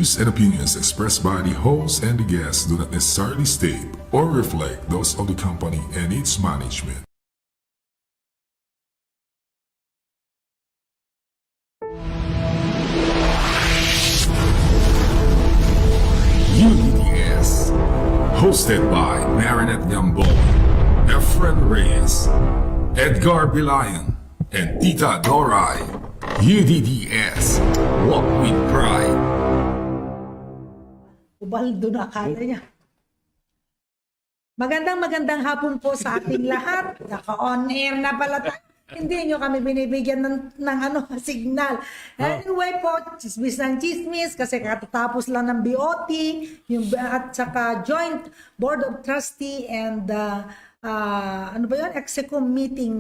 views and opinions expressed by the host and the guests do not necessarily state or reflect those of the company and its management. UDDS, hosted by Marinette Gambon, Efren Reyes, Edgar Bilayan, and Tita Doray. UDDS, walk with pride. Ubaldo na akala niya. Magandang hapon po sa ating lahat. Naka-on air na pala tayo. Hindi nyo kami binibigyan ng signal. Anyway po, chismis ng chismis kasi katatapos lang ng BOT yung, at saka Joint Board of Trustee and Execom meeting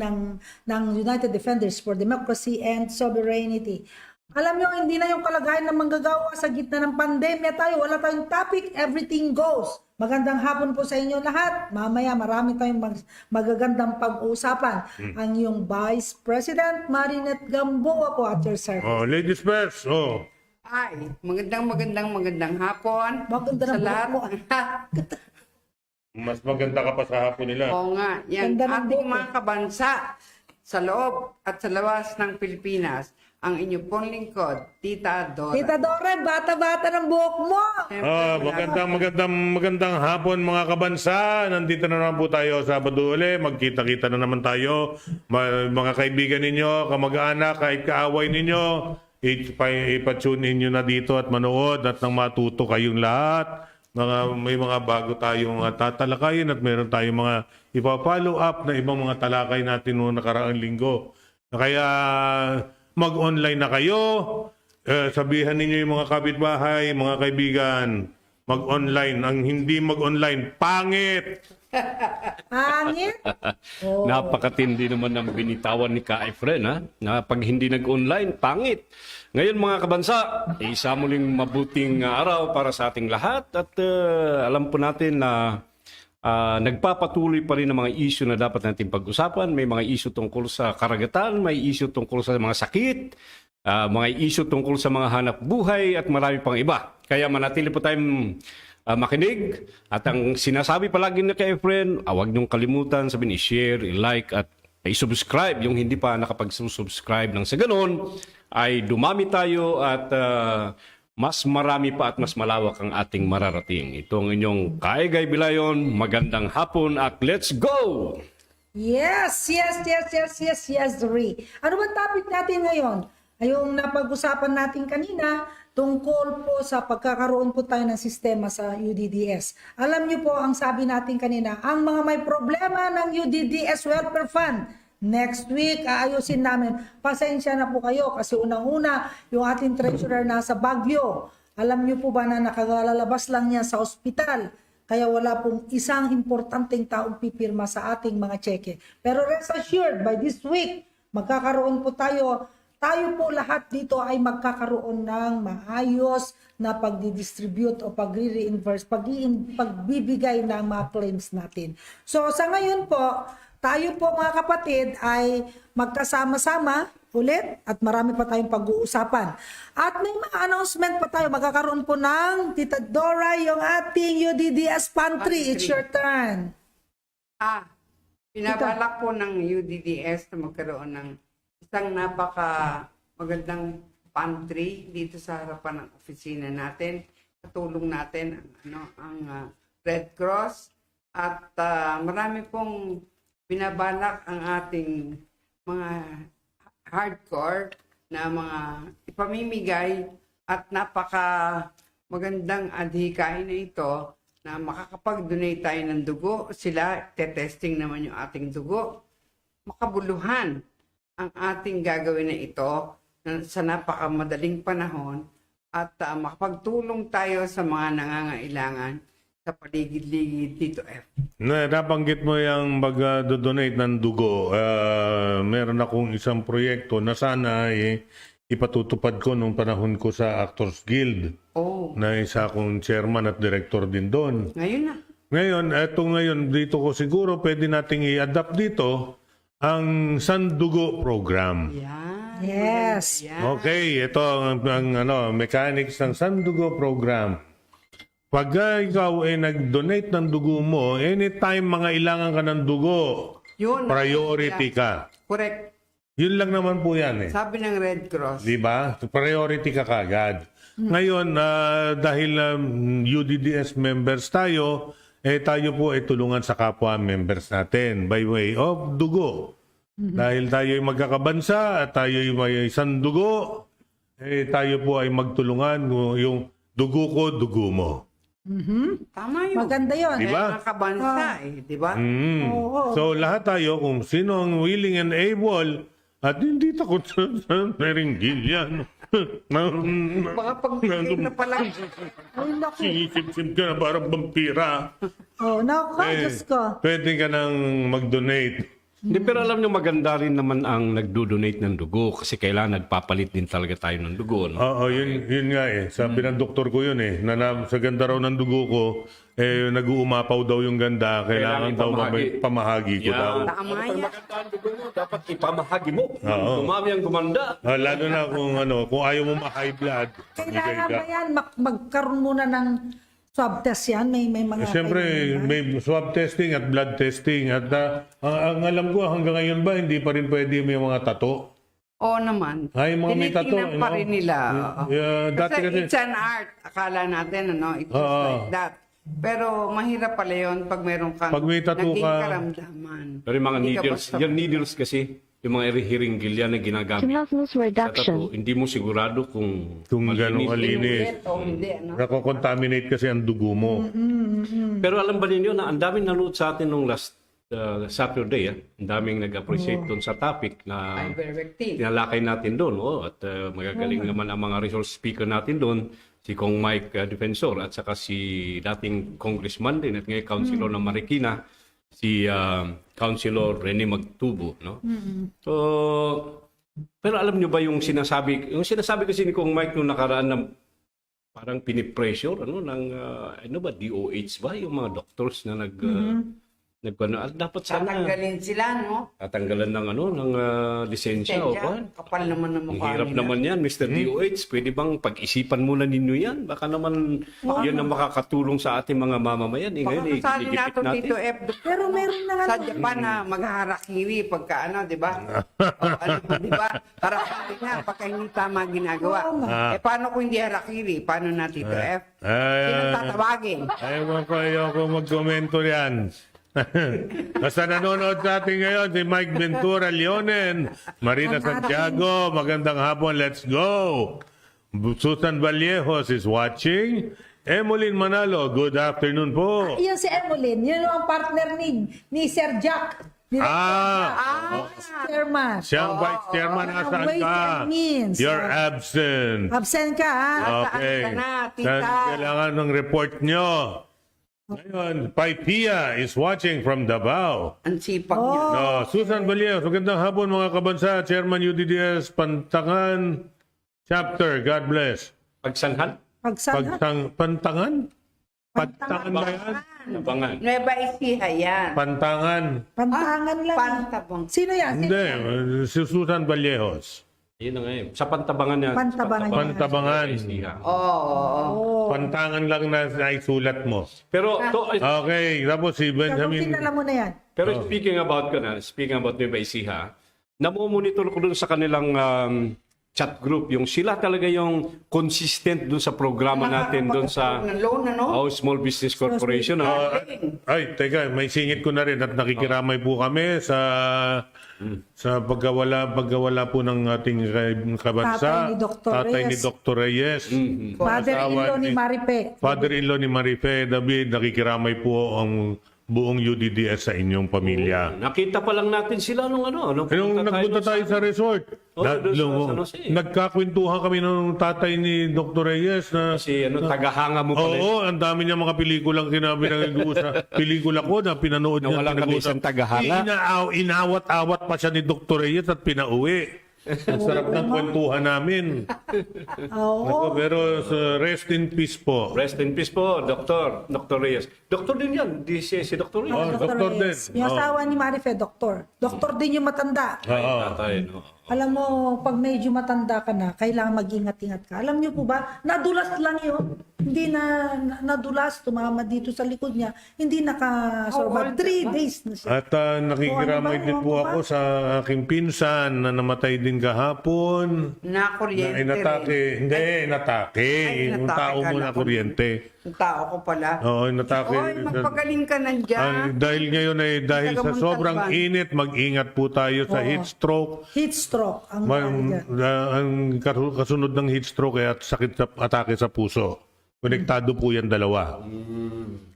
ng United Defenders for Democracy and Sovereignty. Alam nyo, hindi na yung kalagayan ng manggagawa sa gitna ng pandemya tayo. Wala tayong topic, everything goes. Magandang hapon po sa inyo lahat. Mamaya marami tayong magagandang pag-uusapan. Ang yung Vice President Marinette Gamboa po at your service. Oh, ladies first. Oh. Ay, magandang hapon. Maganda sa ng lahat. buhok mo. Mas maganda ka pa sa hapon nila. Oo nga, yan Ganda ng ating buhok. mga kabansa sa loob at sa labas ng Pilipinas. Ang inyong pong lingkod, Tita Dora. Tita Dora, bata-bata ng buhok mo. Magandang hapon mga kabansa. Nandito na naman po tayo Sabado uli. Magkita-kita na naman tayo. Mga kaibigan ninyo, kamag-anak, kahit kaaway ninyo, ipatune ninyo na dito at manood at nang matuto kayong lahat. May mga bago tayong tatalakayin at meron tayong mga ipa-follow up na ibang mga talakay natin noong nakaraang linggo. Kaya mag-online na kayo. Sabihan ninyo yung mga kapitbahay, mga kaibigan, mag-online. Ang hindi mag-online, pangit! Hangin. Oh. Napakatindi naman ng binitawan ni Ka Efren, ha? Na pag hindi nag-online, pangit. Ngayon mga kabansa, isa muling mabuting araw para sa ating lahat at alam po natin na nagpapatuloy pa rin ang mga issue na dapat natin pag-usapan. May mga issue tungkol sa karagatan, may issue tungkol sa mga sakit, mga issue tungkol sa mga hanap buhay at marami pang iba. Kaya manatili po tayong makinig. At ang sinasabi palagi na kay Efren, huwag niyong kalimutan, sabihin i-share, i-like at i-subscribe. Yung hindi pa nakapag-subscribe nang sa ganon, ay dumami tayo at mas marami pa at mas malawak ang ating mararating. Ito ang inyong Kaigay Bilayon. Magandang hapon at let's go! Yes, Ri. Ano ba topic natin ngayon? Yung napag-usapan natin kanina, tungkol po sa pagkakaroon po tayo ng sistema sa UDDS. Alam niyo po, ang sabi natin kanina, ang mga may problema ng UDDS Welfare Fund, next week, aayusin namin. Pasensya na po kayo kasi unang-una, yung ating treasurer nasa Baguio. Alam niyo po ba na nakalalabas lang niya sa ospital? Kaya wala pong isang importanteng taong pipirma sa ating mga cheque. Pero rest assured, by this week, magkakaroon po tayo po lahat dito ay magkakaroon ng maayos na pagdi-distribute o pagre-reimburse, pagbibigay ng mga claims natin. So sa ngayon po, tayo po mga kapatid ay magkasama-sama ulit at marami pa tayong pag-uusapan. At may mga announcement pa tayo. Magkakaroon po ng Tita Dora yung ating UDDS Pantry. It's your turn. Pinabalak po ng UDDS na magkaroon ng isang napaka magandang pantry dito sa harapan ng opisina natin. Katulong natin ang Red Cross at marami pong binabalak ang ating mga hardcore na mga ipamimigay at napaka magandang adhikain na ito na makakapag-donate tayo ng dugo. Sila, testing naman yung ating dugo. Makabuluhan ang ating gagawin na ito sa napakamadaling panahon at makapagtulong tayo sa mga nangangailangan sa paligid-ligid dito, F. Nabanggit mo yung mag-donate ng dugo. Meron akong isang proyekto na sana ipatutupad ko nung panahon ko sa Actors Guild. Oh. Na isa akong chairman at director din doon. Ngayon na. Ngayon, dito ko siguro pwede nating i-adapt dito ang Sandugo Program. Yan. Yes. Yan. Okay, ito ang mechanics ng Sandugo program. Pag ikaw ay nag-donate ng dugo mo, anytime mga ilangan ka ng dugo, Yun. priority ka. Correct. Yun lang naman po yan eh. Sabi ng Red Cross. Di ba? Priority ka kagad. Ngayon, dahil UDDS members tayo, tayo po ay tulungan sa kapwa members natin by way of dugo. Dahil tayo ay magkakabansa at tayo ay may isang dugo, tayo po ay magtulungan yung dugo ko, dugo mo. Tama yun. Maganda yun. Di ba? Kaya nakabansa di ba? Oo. So lahat tayo, kung sino ang willing and able, at hindi takot sa meringgilya. Baka pag na pala. Ay, naku. Sinisip-sip ka na parang vampira. Oh, naku, Diyos ko. Pwede ka nang mag-donate. Hindi, pero alam nyo, maganda rin naman ang nagdo-donate ng dugo kasi kailangan nagpapalit din talaga tayo ng dugo. No? Oo, yun nga eh. Sabi ng doktor ko yun eh, sa ganda raw ng dugo ko, nag-uumapaw daw yung ganda, kailangan daw pamahagi ko daw. Tama yan. Maganda ang dugo mo, dapat ipamahagi mo. Oo. Dumami ang gumanda. Lalo na kung ayaw mo ma-high blood. Kailangan ba yan magkaroon muna ng swab test yan? May mga... Siyempre, may swab testing at blood testing. At ang alam ko, hanggang ngayon ba, hindi pa rin pwede may mga tato? Oo naman. Ay, mga may tato. Tinitingnan pa rin nila. Dati Kasi kasi, it's an art. Akala natin, it's just like that. Pero mahirap pala yun pag meron kang Pag may tattoo naging ka- karamdaman. Pero yung mga Hindi ka needles, basta- yung needles kasi, yung mga hiringgilya na ginagamit Chemicals sa reduction. tattoo, hindi mo sigurado kung gano'ng kalinis. O hindi, Nako-contaminate kasi ang dugo mo. Pero alam ba ninyo na ang daming nanood sa atin nung last Saturday, ang daming nag-appreciate doon sa topic na Ivermectin. tinalakay natin doon. At magagaling naman ang mga resource speaker natin doon, si Kong Mike Defensor at saka si dating congressman din at ngayon councilor ng Marikina, si Councilor Rene Magtubo. No? So, pero alam nyo ba yung sinasabi kasi ni Kong Mike nung nakaraan na parang pinipressure ng DOH ba yung mga doctors na dapat sana Tatanggalin sila, no? tatanggalan ng lisensya o Kaya, kapal naman ng ang mukha hirap nila. naman yan, Mr. DOH. Pwede bang pag-isipan muna ninyo yan? Baka naman yan ang makakatulong sa ating mga mamamayan. Baka Ngayon, kasali iligipit nato natin. Tito F. Pero meron na nga... Sa Japan na maghaharakiri pagka di ba? Di ba? Harakiri nga pagka hindi tama ginagawa. Paano kung hindi harakiri? Paano na Tito F? Sino tatawagin? Ayaw ko mag-komento yan. Basta nanonood sa atin ngayon si Mike Ventura Leonen, Marina Santiago, magandang hapon, let's go. Susan Vallejos is watching. Emmeline Manalo, good afternoon po. Yan si Emmeline. Yun ang partner ni Sir Jack. Chairman. Siyang vice chairman, nasaan Ways ka? and means. You're absent. Absent ka, ha? Okay. Saan ka na, tita? Saan kailangan ng report nyo? Ngayon, Pai Pia is watching from Davao. Ang sipag niya. No, Susan Vallejos, magandang hapon mga kabansa, Chairman UDDS Pantangan Chapter, God bless. Pagsanhan? Pantangan? Pantangan ba yan? Nabangan. Nueva Ecija yan. Pantangan. Pantangan lang. Pantabang. Sino yan? Hindi, si Susan Vallejos. Yun na nga yun. Sa Pantabangan yan. Pantabangan yan. Pantabangan. Oo. Pantangan lang na naisulat mo. Pero, Okay, tapos si Pero Benjamin. kinala mo na yan. pero speaking about Nueva Ecija, namomonitor ko dun sa kanilang chat group, yung sila talaga yung consistent dun sa programa natin dun sa Ng loan, ano? Small Business Corporation. Ay, teka, may singit ko na rin at nakikiramay po kami sa pagkawala po ng ating kabansa. Tatay ni Dr. Tatay ni Dr. Reyes. Reyes. Father-in-law Asawa ni Maripe. Father-in-law ni Marife David, nakikiramay po ang buong UDDS sa inyong pamilya. Nakita pa lang natin sila nung Nung nagpunta tayo sa resort, doon sa San Jose. nagkakwentuhan kami ng tatay ni Dr. Reyes na Si tagahanga mo pala. oo, ang dami niya mga pelikulang pinag-uusa. Pelikula ko na pinanood Na niya. walang kalisang tagahanga. Inawat-awat pa siya ni Dr. Reyes at pinauwi. Ang sarap ng kwentuhan namin. Oo. Ako, pero rest in peace po. Rest in peace po, Dr. Reyes. Doktor din yan. Di si Dr. Reyes. Oh, Dr. Reyes. din. Yung Oh. asawa ni Marife, doktor. Doktor din yung matanda. Oo. Tatay, no? Alam mo, pag medyo matanda ka na, kailangan mag-ingat-ingat ka. Alam niyo po ba, nadulas lang yun. Hindi nadulas, tumama dito sa likod niya. Hindi nakasurvive. 3 days na siya. At nakikiramay din po ako sa aking pinsan na namatay din kahapon. Na kuryente Na inatake. Hindi, inatake. Yung inatake tao mo ka na na. kuryente. Yung tao ko pala. Oo, inatake. Oy, magpagaling ka nandiyan. Dahil ngayon ay dahil sa Taga sobrang Montalban. init, mag-ingat po tayo sa heat stroke. Heat stroke. Ang Ang kasunod ng heat stroke ay sakit sa atake sa puso. Konektado po yan dalawa.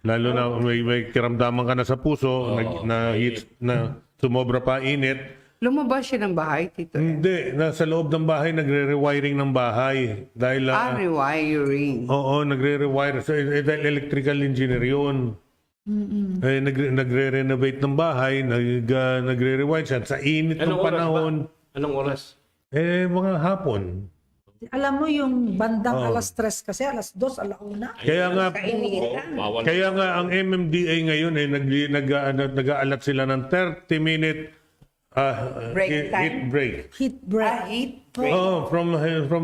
Lalo na may kiramdaman ka na sa puso, na sumobra pa init. Lumabas siya ng bahay, Tito. Hindi, nasa loob ng bahay, nagre-rewiring ng bahay. Dahil, Rewiring. oo, nagre-rewire. Dahil electrical engineer yun. Nagre-renovate ng bahay, nagre-rewind siya. Sa init ng panahon, Anong oras? mga hapon. Alam mo yung bandang alas 3 kasi, alas 2, alauna. Kaya nga, Kainitan. Bawal. kaya nga ang MMDA ngayon nag-aalat sila ng 30-minute Break heat time? break. Heat break. Heat. Oh, from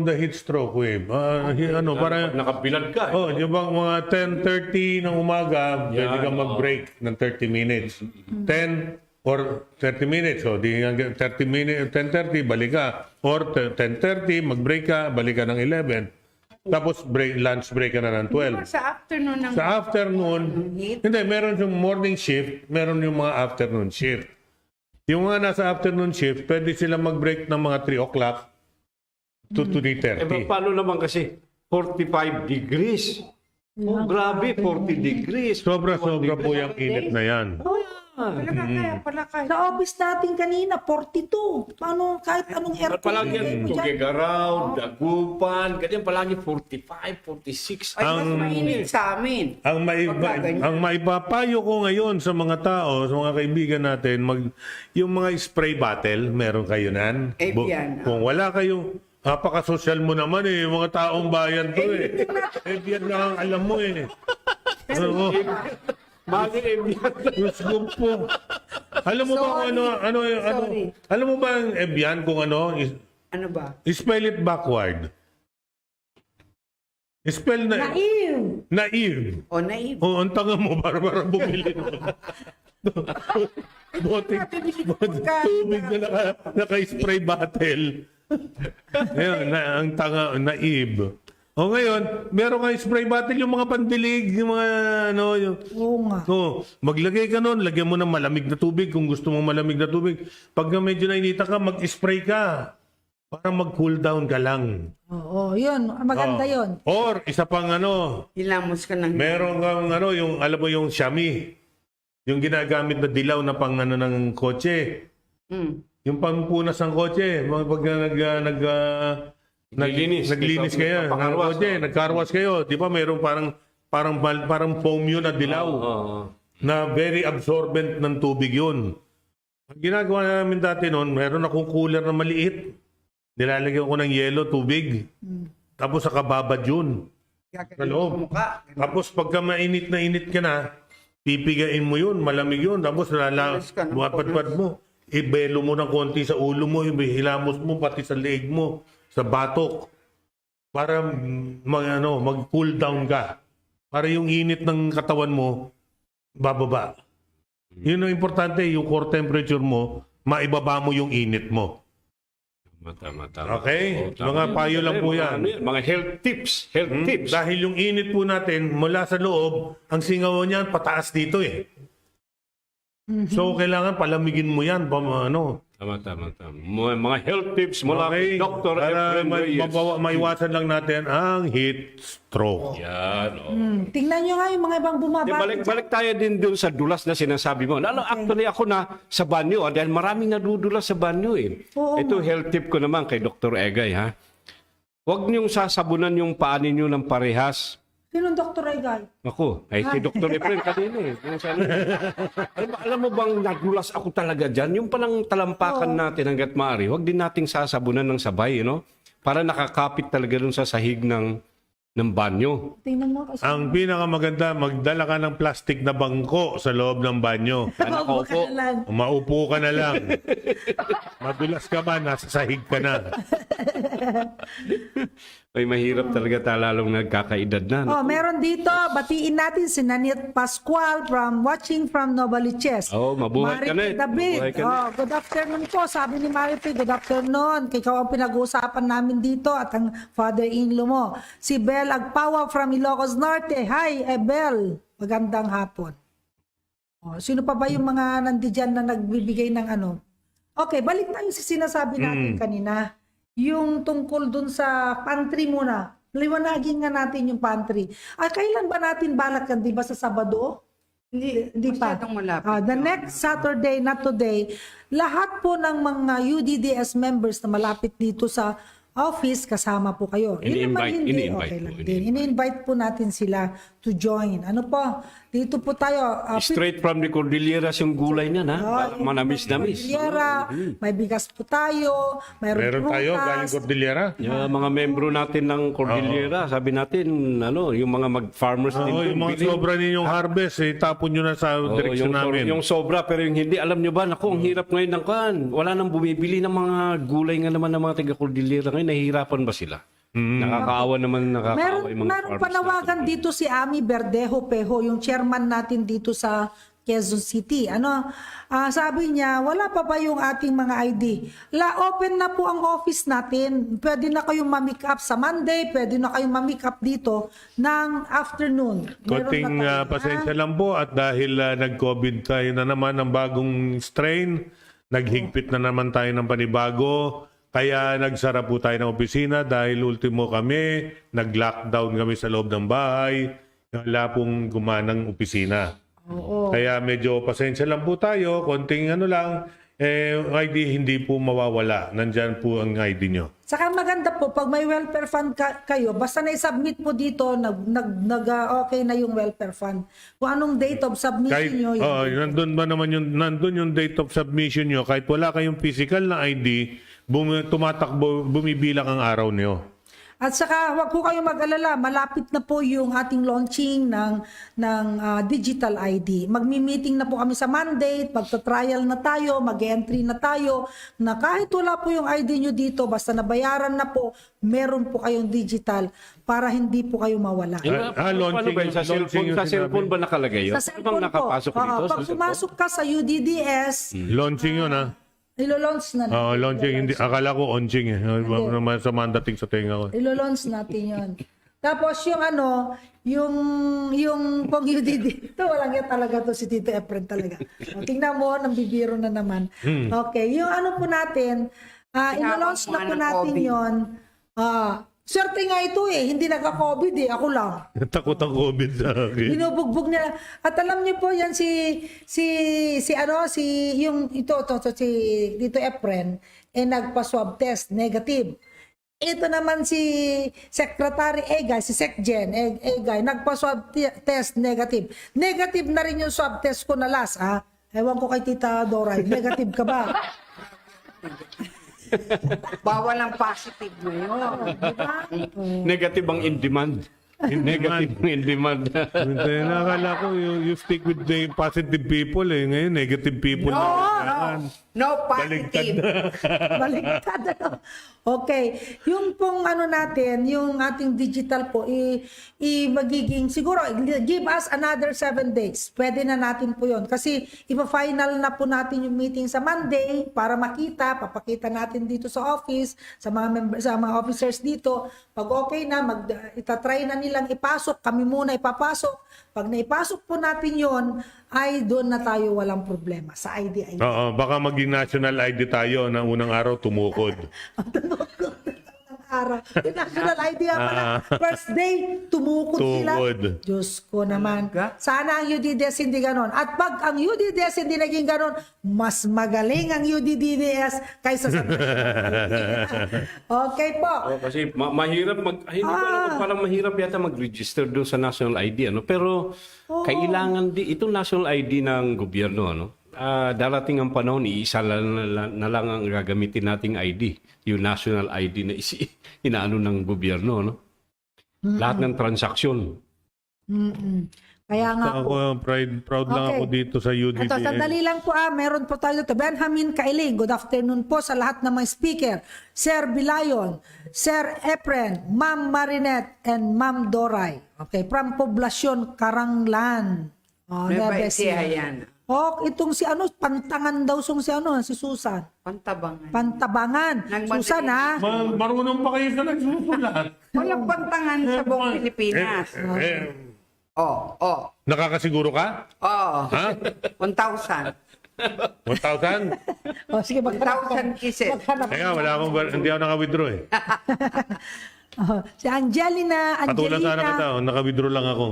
the heat stroke wave. Para Nakabilad ka. yung bang mga 10:30 ng umaga, pwede kang mag-break ng 30 minutes. 10 or 30 minutes. So, di hanggang 30 minutes, 10:30, balik ka. Or 10:30, mag-break ka, balik ka ng 11. Tapos lunch break ka na ng 12. Sa afternoon ng Sa afternoon, heat. hindi, meron yung morning shift, meron yung mga afternoon shift. Yung mga nasa afternoon shift, pwede sila mag-break ng mga 3 o'clock to 3:30. Paano naman kasi 45 degrees? Oh, grabe, 40 degrees. Sobra-sobra po yung init na yan. Pala kaya. Sa office natin kanina, 42. Paano, kahit anong aircon. Palagi ilagay mo dyan? Tugigaraw, Dagupan, ganyan palagi 45, 46. Ay, mas mainit sa amin. Ang maipapayo ko ngayon sa mga tao, sa mga kaibigan natin, yung mga spray bottle, meron kayo nan? Evian, Kung wala kayo, napaka-social mo naman eh. Yung mga taong bayan to eh. Evian lang ang alam mo eh. Oo. Magi Evian. Diyos ko po. Alam mo ba kung Sorry. alam mo ba ang Evian kung ano? Ano ba? Spell it backward. Spell na Naive. naive. O naive. O, ang tanga mo, para bumili mo. Tubig na naka-spray bottle. Ayun, ang tanga, naive. O ngayon, meron kang spray bottle, yung mga pandilig, yung mga Oo nga. maglagay ka nun, lagyan mo ng malamig na tubig kung gusto mong malamig na tubig. Pag medyo nainita ka, mag-spray ka. Para mag-cool down ka lang. Oo, yun. Maganda yun. Or, isa pang Hilamos ka ng... meron kang yung alam mo yung Xiaomi. Yung ginagamit na dilaw na pang ng kotse. Yung pampunas ng kotse. Pag naglinis kayo ng kotse, nagkarwas kayo. Di ba meron parang foam yun na dilaw. Na very absorbent ng tubig yun. Ang ginagawa namin dati noon, meron akong cooler na maliit. Nilalagyan ko ng yelo, tubig. Tapos nakababad yun. Sa loob. Tapos pagka mainit na init ka na, pipigain mo yun, malamig yun. Tapos padpad mo. Ibelo mo ng konti sa ulo mo, hilamos mo pati sa leeg mo, sa batok. Para mag-cool down ka. Para yung init ng katawan mo, bababa. Yun ang importante, yung core temperature mo, maibaba mo yung init mo. Tama. Okay? Mga payo lang po yan. Mga health tips. Tips. Dahil yung init po natin mula sa loob, ang singaw niyan pataas dito eh. So kailangan palamigin mo yan. Tama. Mga health tips mula kay Dr. Para Efren Reyes. maiwasan lang natin ang heat stroke. Yan. Tingnan nyo nga yung mga ibang bumaba. Balik tayo din dun sa dulas na sinasabi mo. Actually ako na sa banyo dahil maraming nadudulas sa banyo eh. Oo Ito health tip ko naman kay Dr. Egay ha. Huwag niyong sasabunan yung paa ninyo ng parehas. Sinong Dr. Egay? Ako, si Dr. Efren kanina eh. Alam mo bang nadulas ako talaga dyan? Yung palang talampakan natin hanggat maaari, huwag din nating sasabunan ng sabay, Para nakakapit talaga dun sa sahig ng ng banyo. Tingnan mo kasi. Ang pinakamaganda, magdala ka ng plastic na bangko sa loob ng banyo. Maupo ka na lang. Maupo ka na lang. Madulas ka ba, nasa sahig ka na. Ay, mahirap talaga lalong nagkakaedad na. Oh, meron dito, batiin natin si Nanit Pascual watching from Novaliches. Oh, mabuhay ka, Net. David. Mabuhay ka, Oh, good afternoon po. Sabi ni Maripe, good afternoon. Ikaw ang pinag-uusapan namin dito at ang father-in-law mo. Si Bel Agpawa from Ilocos Norte. Hi, Bel. Magandang hapon. Oh, sino pa ba yung mga nandiyan na nagbibigay ng ano? Okay, balik tayo sa sinasabi natin kanina. Yung tungkol dun sa pantry muna. Liwanagin nga natin yung pantry. Kailan ba natin balak yan? Di ba sa Sabado? Hindi pa. Masyadong malapit The yun. next Saturday, not today, lahat po ng mga UDDS members na malapit dito sa office, kasama po kayo. Yun naman hindi, okay lang din. Ini-invite po natin sila to join. Ano po? Dito po tayo. Straight from the Cordilleras yung gulay niyan, ha? Manamis-namis. Cordillera, may bigas po tayo, Meron tayo galing Cordillera. Yung mga membro natin ng Cordillera, sabi natin, yung mga mag-farmers din. Oo, yung mga bili. sobra ninyong harvest, tapon nyo na sa direksyon namin. Yung sobra, pero yung hindi, alam nyo ba, naku, ang hirap ngayon ng kan. Wala nang bumibili ng mga gulay nga naman ng mga taga-Cordillera ngayon. Nahihirapan ba sila? Nakakaawa naman, nakakaawa yung mga Meron farmers panawagan natin. dito si Ami Verdejo Pejo, yung chairman natin dito sa Quezon City. Sabi niya, wala pa ba yung ating mga ID? Open na po ang office natin. Pwede na kayong ma-make up sa Monday, pwede na kayong ma-make up dito ng afternoon. Meron Konting na tayo, pasensya lang po at dahil nag-COVID tayo na naman ng bagong strain, naghigpit na naman tayo ng panibago. Kaya nagsara po tayo ng opisina dahil ultimo kami, nag-lockdown kami sa loob ng bahay. Wala pong gumanang opisina. Oo. Kaya medyo pasensya lang po tayo, konting lang, ID hindi po mawawala. Nandyan po ang ID nyo. Saka maganda po, pag may welfare fund kayo, basta na-submit po dito, okay na yung welfare fund. Kung anong date of submission nyo, nandun ba naman nandun yung date of submission nyo, kahit wala kayong physical na ID, tumatakbo, bumibilang ang araw nyo. At saka wag po kayong mag-alala, malapit na po yung ating launching ng digital ID. Magmi-meeting na po kami sa Monday, magta-trial na tayo, mag-entry na tayo, na kahit wala po yung ID nyo dito, basta nabayaran na po, meron po kayong digital para hindi po kayo mawala. Launching, Paano ba yun? Sa launching yung cellphone ba nakalagay yun? Sa Ano bang cellphone po, nakapasok dito? pag pumasok ka sa UDDS, Launching yun, ha? ilo-launch na natin. Launching, hindi, akala ko onching eh. Naman sa mandating sa tenga ko. Ilo-launch natin yon. Tapos yung pong UDD, ito walang yan talaga to si Tito Efren talaga. Tingnan mo, nambibiro na naman. Okay, yung po natin, ilo-launch na po natin yon. Swerte nga ito hindi nagka-COVID ako lang. Takot ang COVID sa akin. Binubugbog nila. At alam niyo po yan si Tito Efren nagpa-swab test negative. Ito naman si Secretary Egay, si Secgen Egay, nagpa-swab test negative. Negative na rin yung swab test ko na last, Ewan ko kay Tita Doray, negative ka ba? Bawal ang positive ngayon. Diba? Negative ang in demand. Negative ang in demand. Hindi, nakakala ko you stick with the positive people eh. Ngayon, negative people na. kailangan. No positive. Baliktad. Okay. Yung pong natin, yung ating digital po, magiging, siguro, give us another 7 days. Pwede na natin po yon. Kasi, ipa-final na po natin yung meeting sa Monday para makita, papakita natin dito sa office, sa mga officers dito. Pag okay na, itatry na nilang ipasok, kami muna ipapasok. Pag naipasok po natin yon, ay doon na tayo walang problema sa ID. Oo, baka maging national ID tayo na unang araw tumukod. Araw. Yung national idea pala. First day, tumukod sila. Tumukod. Diyos ko naman. Sana ang UDDS hindi ganon. At pag ang UDDS hindi naging ganon, mas magaling ang UDDS kaysa sa Okay po. Kasi mahirap hindi ko alam kung parang mahirap yata mag-register doon sa national ID pero kailangan itong national ID ng gobyerno darating ang panahon iisa na lang ang gagamitin nating ID, yung national ID na inaano ng gobyerno lahat ng transaksyon. Kaya nga po. Ako, proud lang Okay. ako dito sa UDDS. Ito, sandali lang po meron po tayo dito. Benjamin Kailing, good afternoon po sa lahat ng mga speaker. Sir Bilayon, Sir Efren, Ma'am Marinette, and Ma'am Doray. Okay, from Poblacion, Karanglan. Oh, Nueva Nueva Ecija Ecija. yan. Oh, itong si Pantangan daw si Susan. Pantabangan. Pantabangan. Nagmatinig. Susan ha? Marunong pa kayo sa nagsusulat. Walang pantangan sa buong Pilipinas. Nakakasiguro ka? Ha? 1,000. 1,000? Oh, sige, 1,000 kisses. Kaya wala akong, hindi ako naka-withdraw eh. Oh, si Angelina. Patulan sana kita, naka-withdraw lang ako.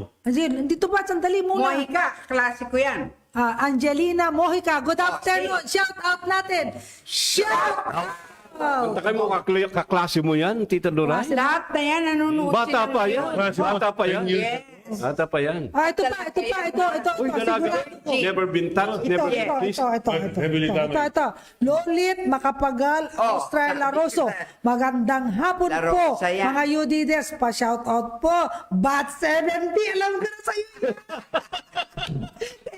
Dito ba, sandali muna. Moika, klasiko yan. Angelina Mojica, good afternoon. Shout out natin. Shout out. Punta kayo mo, kaklase mo yan, Tita Doray? Lahat na yan, nanonood Bata sila pa ng- yan. Bata pa yan. Yes. Bata pa yan. Ito. Uy, dalaga. Never been touched, never been kissed. Ito. Lolit Makapagal, Australia Rosso. Magandang hapon La po, Rosa yan. mga UDDS. Pa-shout out po. Bat 70, alam ko na sa'yo.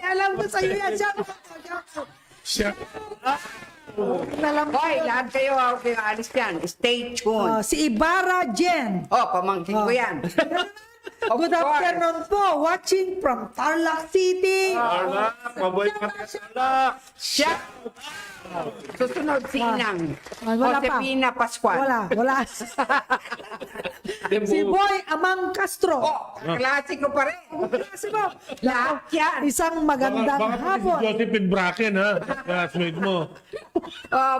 Alam ko sa'yo yan. Shout out. Alam ko. Hoy, lahat kayo, huwag kayo alis yan. Stay tuned. Si Ibarra Jen. Pamangkin ko yan. Of Good course. afternoon po. Watching from Tarlac City. Alak, mabuhay ka Alak. Shout Susunod si Inang. Wala pa. Josefina Pascual. Wala. Si Boy Amang Castro. Klasiko pa rin. Kasi mo, Lahat yan. isang magandang Baka si hapon. Josephine Bracken ha, classmate mo.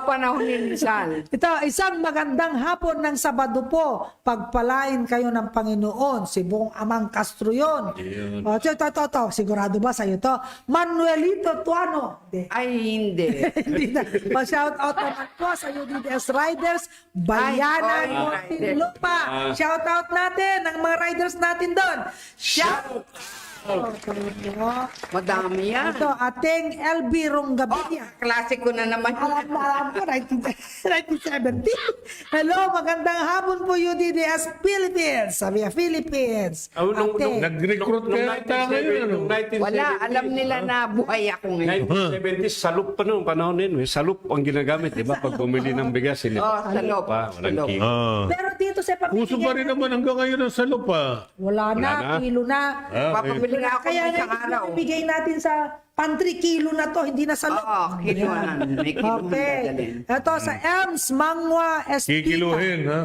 Panahon ni Rizal. Ito, isang magandang hapon ng Sabado po. Pagpalain kayo ng Panginoon. Si Bong Amang Castro yun. Ito. Sigurado ba sa'yo to? Manuelito Tuano. Hindi. Ay, hindi. Hindi na. Pa-shout out naman po sa UDDS Riders, Bayanan, Ay, Muntinlupa. Shout out natin ang mga riders natin doon. Shout Madami yan. Ito, ating LB Rongabinia. Klasiko na naman. Alam ko, 1970. Hello, magandang hapon po UDDS Philippines. Sabi niya, Philippines. Ate. Nag-recruit ka yata ngayon. Ano? Wala, alam nila na buhay ako ngayon. 1970s, salup pa noong panahon din. Salup ang ginagamit, di ba? Pag bumili ng bigas, hindi salop. pa. Walang Salop. kilo. Pero dito sa Puso pa rin naman hanggang ngayon ang salop ha. wala na, na. kilo na. Papabili nga ako Kaya ng isang araw. ibigay natin sa pantry, kilo na to, hindi na sa loob. Oo, kiluan. May kiluan Okay. dadalhin. Ito sa EMS, Mangwa, Estita. Kikiluhin ha.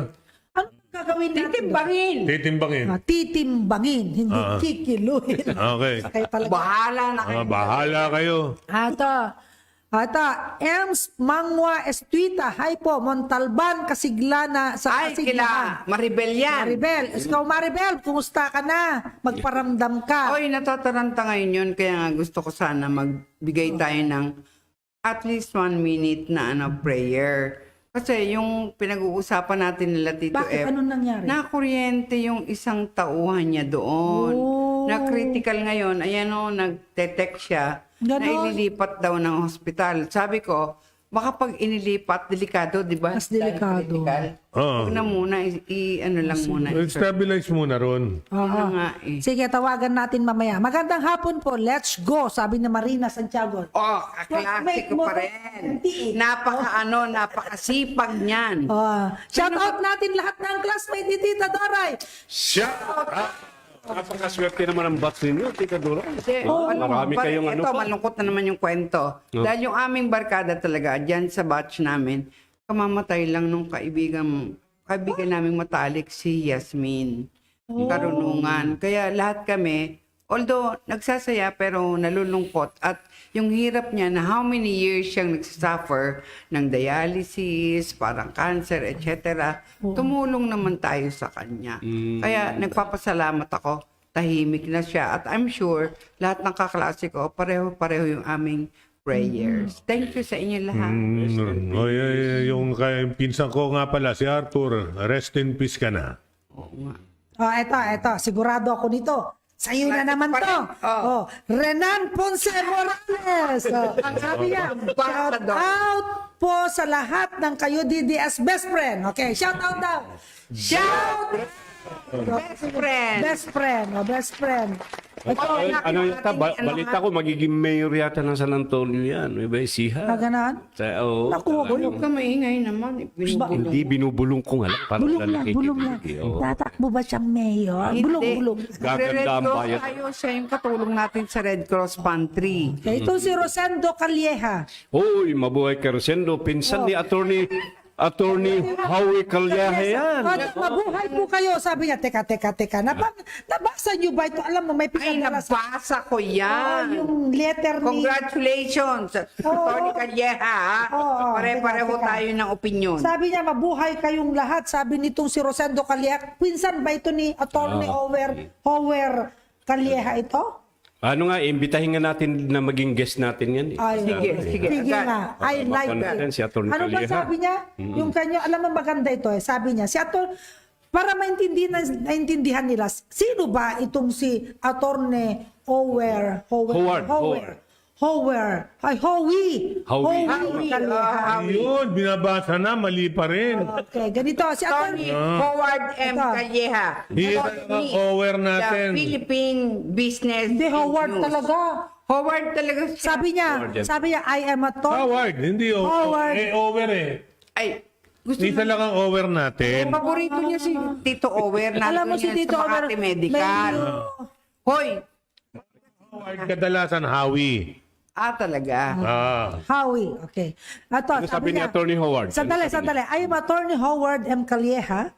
Ano gagawin natin? Titimbangin. Titimbangin. Titimbangin, hindi kikiluhin. Okay. Okay, talaga. Bahala na kayo. Bahala kayo. Ito, EMS, Mangwa, Estita. Hi po, Montalban, Kasiglana, sa Ay, kila Maribel yan. Maribel, ikaw Maribel, kumusta ka na? Magparamdam ka. Oy, natataranta ngayon yun. Kaya nga gusto ko sana magbigay tayo ng at least 1 minute na prayer. Kasi yung pinag-uusapan natin nila Tito Bakit? F, Anong nangyari? nakuryente yung isang tauhan niya doon. Oh. Na critical ngayon. Ayan o, nag-detect siya na Ganon. ililipat daw ng hospital. Sabi ko, baka pag inilipat, delikado, di ba? Mas Dahil delikado. critical. Oo. Huwag na muna, ano lang muna. Stabilize muna ron. Ano nga eh. Sige, tawagan natin mamaya. Magandang hapon po, let's go, sabi ni Marina Santiago. Klasiko pa rin. Napakasipag niyan. Shout out natin lahat ng classmate ni Tita Doray. Napakaswerte naman ang batch ninyo, Tita Dora. Marami But kayong ito, malungkot na naman yung kwento. Dahil yung aming barkada talaga, dyan sa batch namin, kamamatay lang nung kaibigan naming matalik, si Yasmin. Karunungan. Kaya lahat kami, although nagsasaya pero nalulungkot at yung hirap niya na how many years siyang nagsasuffer ng dialysis, parang cancer, etc. Tumulong naman tayo sa kanya. Kaya nagpapasalamat ako, tahimik na siya. At I'm sure, lahat ng kaklase ko, pareho-pareho yung aming prayers. Thank you sa inyo lahat. Yung pinsan ko nga pala, si Arthur, rest in peace ka na. Oo nga. Ito, sigurado ako nito. Sa'yo na naman to. Renan Ponce Morales. Ang sabi niya, shout out po sa lahat ng kayo DDS best friend. Okay, shout out daw. Shout Best friend. Best friend, best friend. Ito, Ano yata, balita ko, magiging mayor yata ng San Antonio yan. May ba siha? kaganan. Naku, Huwag ka maingay naman. Binubulong. Hindi binubulong ko nga lang. Para Bulong lang, lalaki. bulong lang. Tatakbo ba siyang mayor? Bulong, bulong. Gaganda ang Red Cross bayan. tayo, siya yung katulong natin sa Red Cross Pantry. Okay, ito si Rosendo Calleja. Uy, mabuhay ka Rosendo. Pinsan ni Attorney Howie Calleja yan. Mabuhay po kayo. Sabi niya, teka. Nabasa niyo ba ito? Alam mo, may Ay, pinadala sa... nabasa ko yan. yung letter ni... Congratulations, Attorney Calleja. ha? Oo, Pare-pareho teka. tayo ng opinion. Sabi niya, mabuhay kayong lahat. Sabi nitong si Rosendo Calleja. Pinsan ba ito ni Attorney Hower Calleja ito? Ano nga, imbitahin nga natin na maging guest natin yan. Ay, Sige. nga. I like Bakit natin it. si Atty. Ano ba Calleja? sabi niya? Yung kanya, alam mo maganda ito eh. Sabi niya, para maintindihan nila, sino ba itong si Atty. Howard. Howie Calleja. Ayun, binabasa na, mali pa rin. Okay, ganito. Si Attorney Atty. Howard M. Ito. Calleja. He is Attorney, aware natin. The Philippine Business Hindi, Howard News. talaga. Howard talaga siya. Sabi niya, I am a Howard, hindi Howard. over eh. Ay, gusto Isa lang ang over natin. Paborito niya si Tito Ower. Alam mo si Tito Ower, Makati Medical. Hoy! Howard, kadalasan Howie. Talaga. Howie. Okay. Ito, Ano sabi ni Attorney Howard? Sandali. I am Attorney Howard M. Calleja,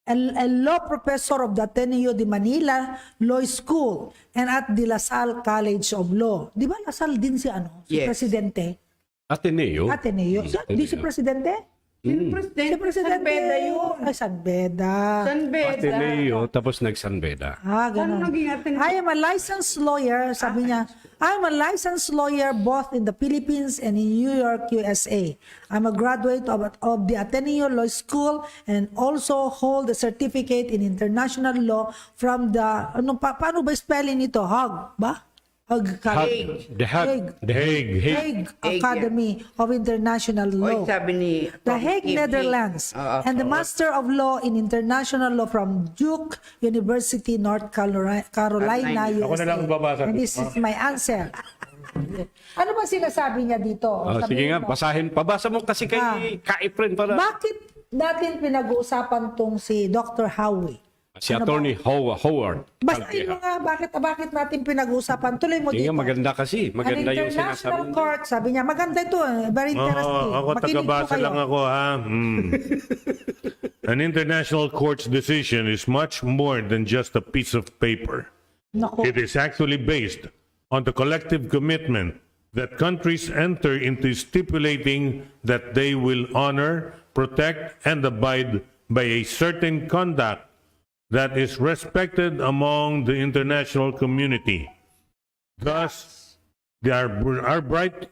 a law professor of the Ateneo de Manila Law School and at the La Salle College of Law. Di ba La Salle din si Si Yes. Presidente? Ateneo. Ateneo. Di si Presidente? Sino Si Presidente. San Beda yun. Ay, San Beda. San Beda. Ateneo, tapos nag-San Beda. Ganun. naging Ateneo? I am a licensed lawyer, sabi niya, I am a licensed lawyer both in the Philippines and in New York, USA. I'm a graduate of the Ateneo Law School and also hold a certificate in international law from the, paano ba spelling nito? Hague ba? The Hague. Academy of International Law. Hoy, sabi ni The Hague, Netherlands, and the Master of Law in International Law from Duke University, North Carolina, USA. Ako na lang babasa. And this is my answer. Ano ba sinasabi niya dito? Sige nga, basahin. Pabasa mo kasi kay Ka-Efren para... Bakit natin pinag-uusapan tong si Dr. Howie? Si Attorney Howard. Basahin mo nga, bakit natin pinag-uusapan? Tuloy mo Hindi dito. nga, maganda kasi. Maganda An yung international sinasabi niya. court, sabi niya, maganda ito. Very interesting. Ako Makinig po taga-basa kayo. lang ako ha. An international court's decision is much more than just a piece of paper. Naku. It is actually based on the collective commitment that countries enter into stipulating that they will honor, protect, and abide by a certain conduct that is respected among the international community. Thus, the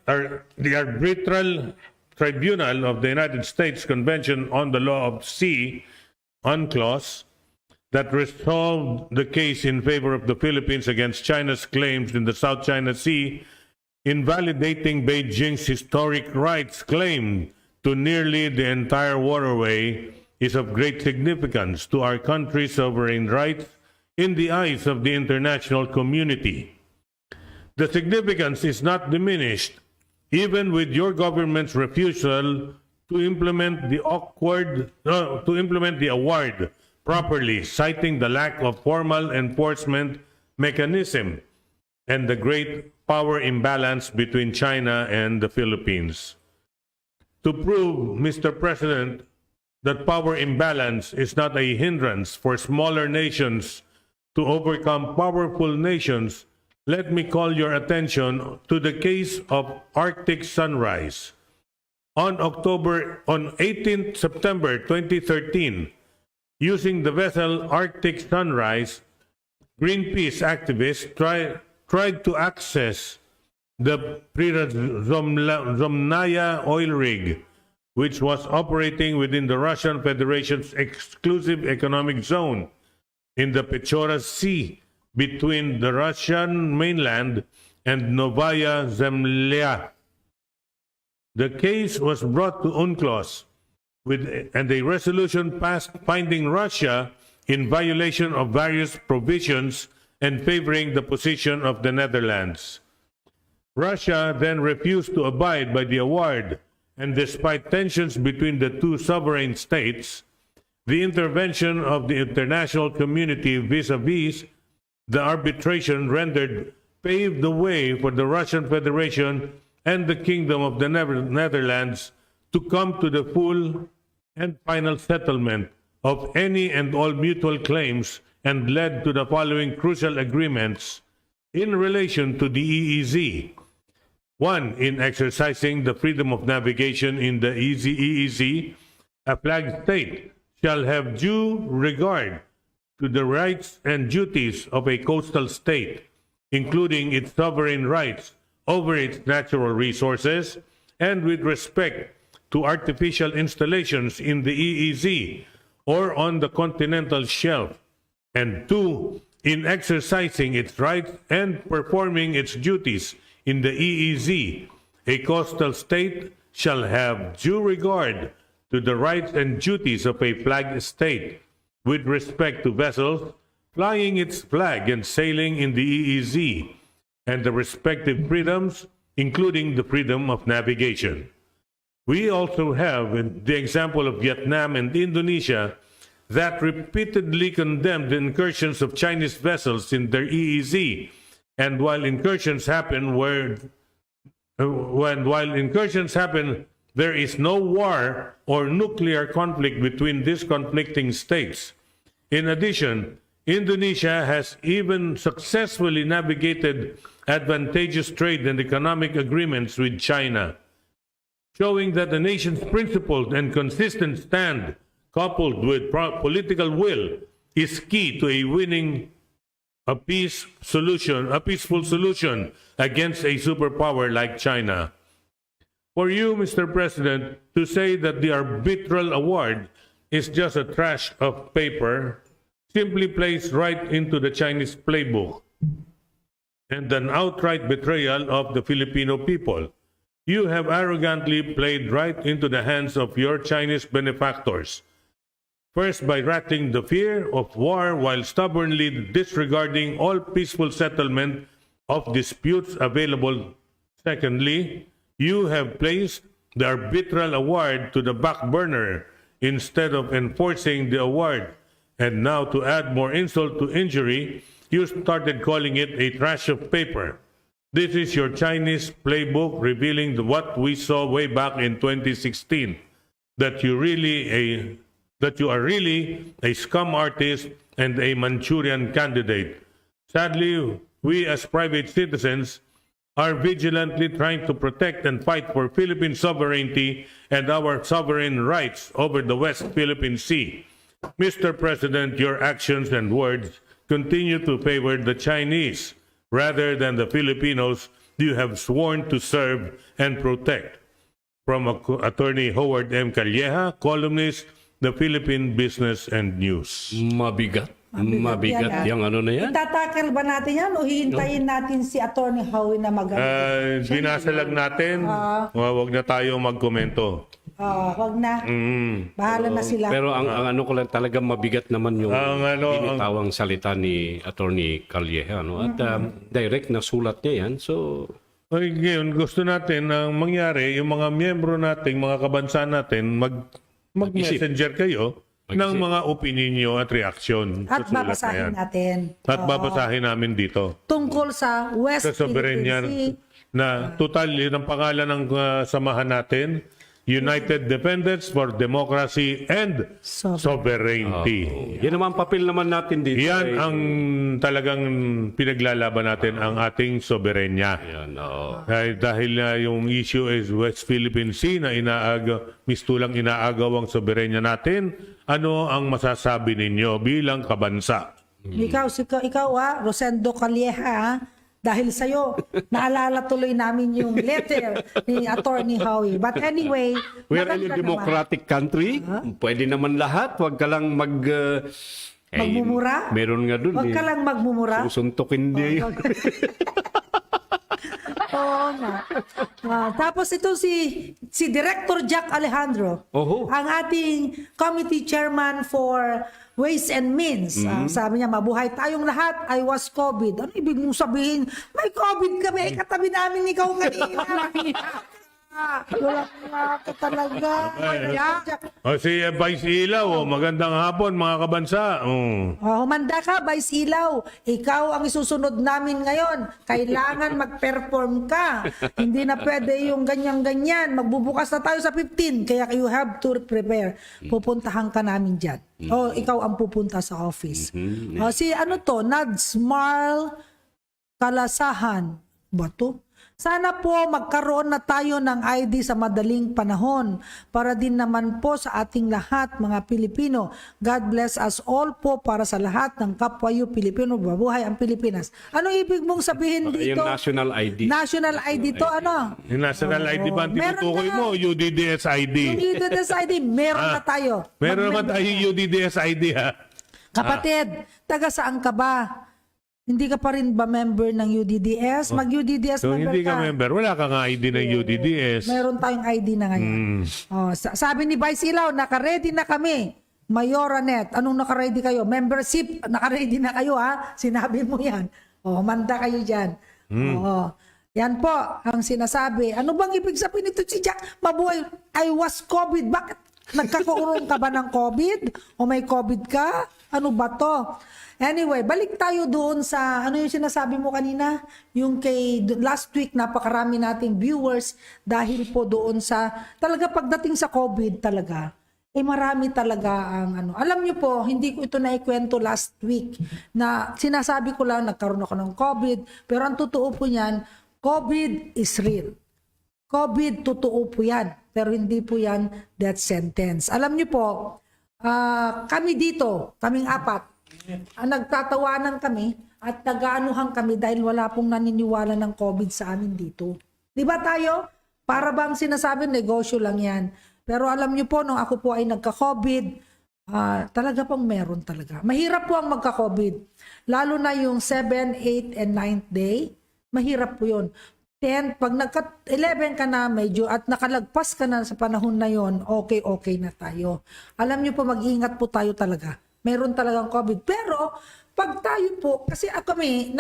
Arbitral Tribunal of the United States Convention on the Law of Sea, UNCLOS, that resolved the case in favor of the Philippines against China's claims in the South China Sea, invalidating Beijing's historic rights claim to nearly the entire waterway, is of great significance to our country's sovereign rights in the eyes of the international community. The significance is not diminished even with your government's refusal to implement the award properly, citing the lack of formal enforcement mechanism and the great power imbalance between China and the Philippines. To prove, Mr. President, that power imbalance is not a hindrance for smaller nations to overcome powerful nations, let me call your attention to the case of Arctic Sunrise. On 18th September 2013, using the vessel Arctic Sunrise, Greenpeace activists tried to access the Prizomnaya oil rig, which was operating within the Russian Federation's exclusive economic zone in the Pechora Sea between the Russian mainland and Novaya Zemlya. The case was brought to UNCLOS and a resolution passed finding Russia in violation of various provisions and favoring the position of the Netherlands. Russia then refused to abide by the award, and despite tensions between the two sovereign states, the intervention of the international community vis-a-vis the arbitration rendered paved the way for the Russian Federation and the Kingdom of the Netherlands to come to the full and final settlement of any and all mutual claims, and led to the following crucial agreements in relation to the EEZ. 1. In exercising the freedom of navigation in the EEZ, a flag state shall have due regard to the rights and duties of a coastal state, including its sovereign rights over its natural resources, and with respect to artificial installations in the EEZ or on the continental shelf. And 2. In exercising its rights and performing its duties in the EEZ, a coastal state shall have due regard to the rights and duties of a flag state with respect to vessels flying its flag and sailing in the EEZ, and the respective freedoms, including the freedom of navigation. We also have the example of Vietnam and Indonesia that repeatedly condemned the incursions of Chinese vessels in their EEZ, and while incursions happen there is no war or nuclear conflict between these conflicting states. In addition, Indonesia has even successfully navigated advantageous trade and economic agreements with China, showing that the nation's principled and consistent stand, coupled with political will, is key to a peaceful solution against a superpower like China. For you, Mr. President, to say that the arbitral award is just a trash of paper simply plays right into the Chinese playbook and an outright betrayal of the Filipino people. You have arrogantly played right into the hands of your Chinese benefactors. First, by rattling the fear of war while stubbornly disregarding all peaceful settlement of disputes available. Secondly, you have placed the arbitral award to the back burner instead of enforcing the award. And now, to add more insult to injury, you started calling it a trash of paper. This is your Chinese playbook revealing what we saw way back in 2016, that you are really a scum artist and a Manchurian candidate. Sadly, we as private citizens are vigilantly trying to protect and fight for Philippine sovereignty and our sovereign rights over the West Philippine Sea. Mr. President, your actions and words continue to favor the Chinese rather than the Filipinos you have sworn to serve and protect. From Attorney Howard M. Calleja, columnist, The Philippine Business and News. Mabigat yung ano na yan. Itatakil ba natin yan o hihintayin natin si Attorney Howie na mag-ano? Binasa lang natin, wag na tayo magkomento. Wag na. Bahala na sila. Pero ang ano ko lang talagang mabigat naman yung Ang binitawang salita ni Attorney Calleja. No? At direct na sulat niya yan. So, Ngayon, gusto natin ang mangyari, yung mga miyembro nating, mga kabansa natin, mag-messenger kayo ng mga opinion nyo at reaksyon sa At sulat na babasahin yan. natin. At babasahin namin dito. Tungkol sa West Sa sovereign Philippine Sea. na total, yun ang pangalan ng samahan natin, United Defenders for Democracy and Sovereignty. yan naman papel naman natin dito. Yan ang talagang pinaglalaban natin, ang ating soberenya. Yan, Dahil yung issue is West Philippine Sea na mistulang inaagaw ang soberenya natin, ano ang masasabi ninyo bilang kabansa? Ikaw Rosendo Calleja, dahil sa'yo, naalala tuloy namin yung letter ni Attorney Howie. But anyway, we are in a maganda democratic country. Pwede naman lahat. Huwag ka lang magmumura? Meron nga dun. Huwag ka lang magmumura? Susuntukin niya yun. Oo nga. Tapos ito si Director Jack Alejandro, Oho. ang ating committee chairman for Ways and Means. Sabi niya, mabuhay tayong lahat, I was COVID. Ano ibig mong sabihin? May COVID kami, katabi namin ikaw kanina. Wala nga ako talaga. Jack. O si Vice Ilaw, magandang hapon mga kabansa. Humanda ka, Vice Ilaw. Ikaw ang isusunod namin ngayon. Kailangan mag-perform ka. Hindi na pwede yung ganyan-ganyan. Magbubukas na tayo sa 15. Kaya you have to prepare. Pupuntahan ka namin dyan. O ikaw ang pupunta sa office. Si ano to, Nads Marl Kalasahan. Ba to? Sana po magkaroon na tayo ng ID sa madaling panahon para din naman po sa ating lahat mga Pilipino. God bless us all po para sa lahat ng kapwayo Pilipino. Mabuhay ang Pilipinas. Ano ibig mong sabihin dito? Yung national ID. National ID to ano? Yung National ID ba ang Meron tinutukoy na. mo? UDDS ID. Yung UDDS ID, meron na tayo. Meron naman tayo UDDS ID ha. Kapatid, taga saan ka ba? Hindi ka pa rin ba member ng UDDS? Mag-UDDS So member hindi ka member, wala kang ID ng UDDS. Meron tayong ID na ngayon. Sabi ni Vice Ilaw, naka-ready na kami. Mayoranet, anong naka-ready kayo? Membership, naka-ready na kayo ha? Sinabi mo yan. Manda kayo dyan. Yan po ang sinasabi. Ano bang ibig sabihin nito si Jack? Mabuhay, I was COVID. Bakit? Nagkakaroon ka ba ng COVID? O may COVID ka? Ano ba to? Anyway, balik tayo doon sa, ano yung sinasabi mo kanina? Yung last week, napakarami nating viewers dahil po doon sa, talaga pagdating sa COVID talaga, marami talaga ang ano. Alam niyo po, hindi ko ito naikwento last week na sinasabi ko lang, nagkaroon ako ng COVID, pero ang totoo po niyan, COVID is real. COVID, totoo po yan. Pero hindi po yan death sentence. Alam niyo po, kami dito, kaming apat, nagtatawanan kami at nag-aanuhan kami dahil wala pong naniniwala ng COVID sa amin dito. Di ba tayo? Para bang sinasabi, negosyo lang yan. Pero alam niyo po, nung ako po ay nagka-COVID, talaga pong meron talaga. Mahirap po ang magka-COVID. Lalo na yung 7, 8, and 9th day, mahirap po yun. 10, pag nagka-11 ka na medyo at nakalagpas ka na sa panahon na yon, okay na tayo. Alam niyo po, mag-ingat po tayo talaga. Meron talagang COVID. Pero, pag tayo po, kasi kami,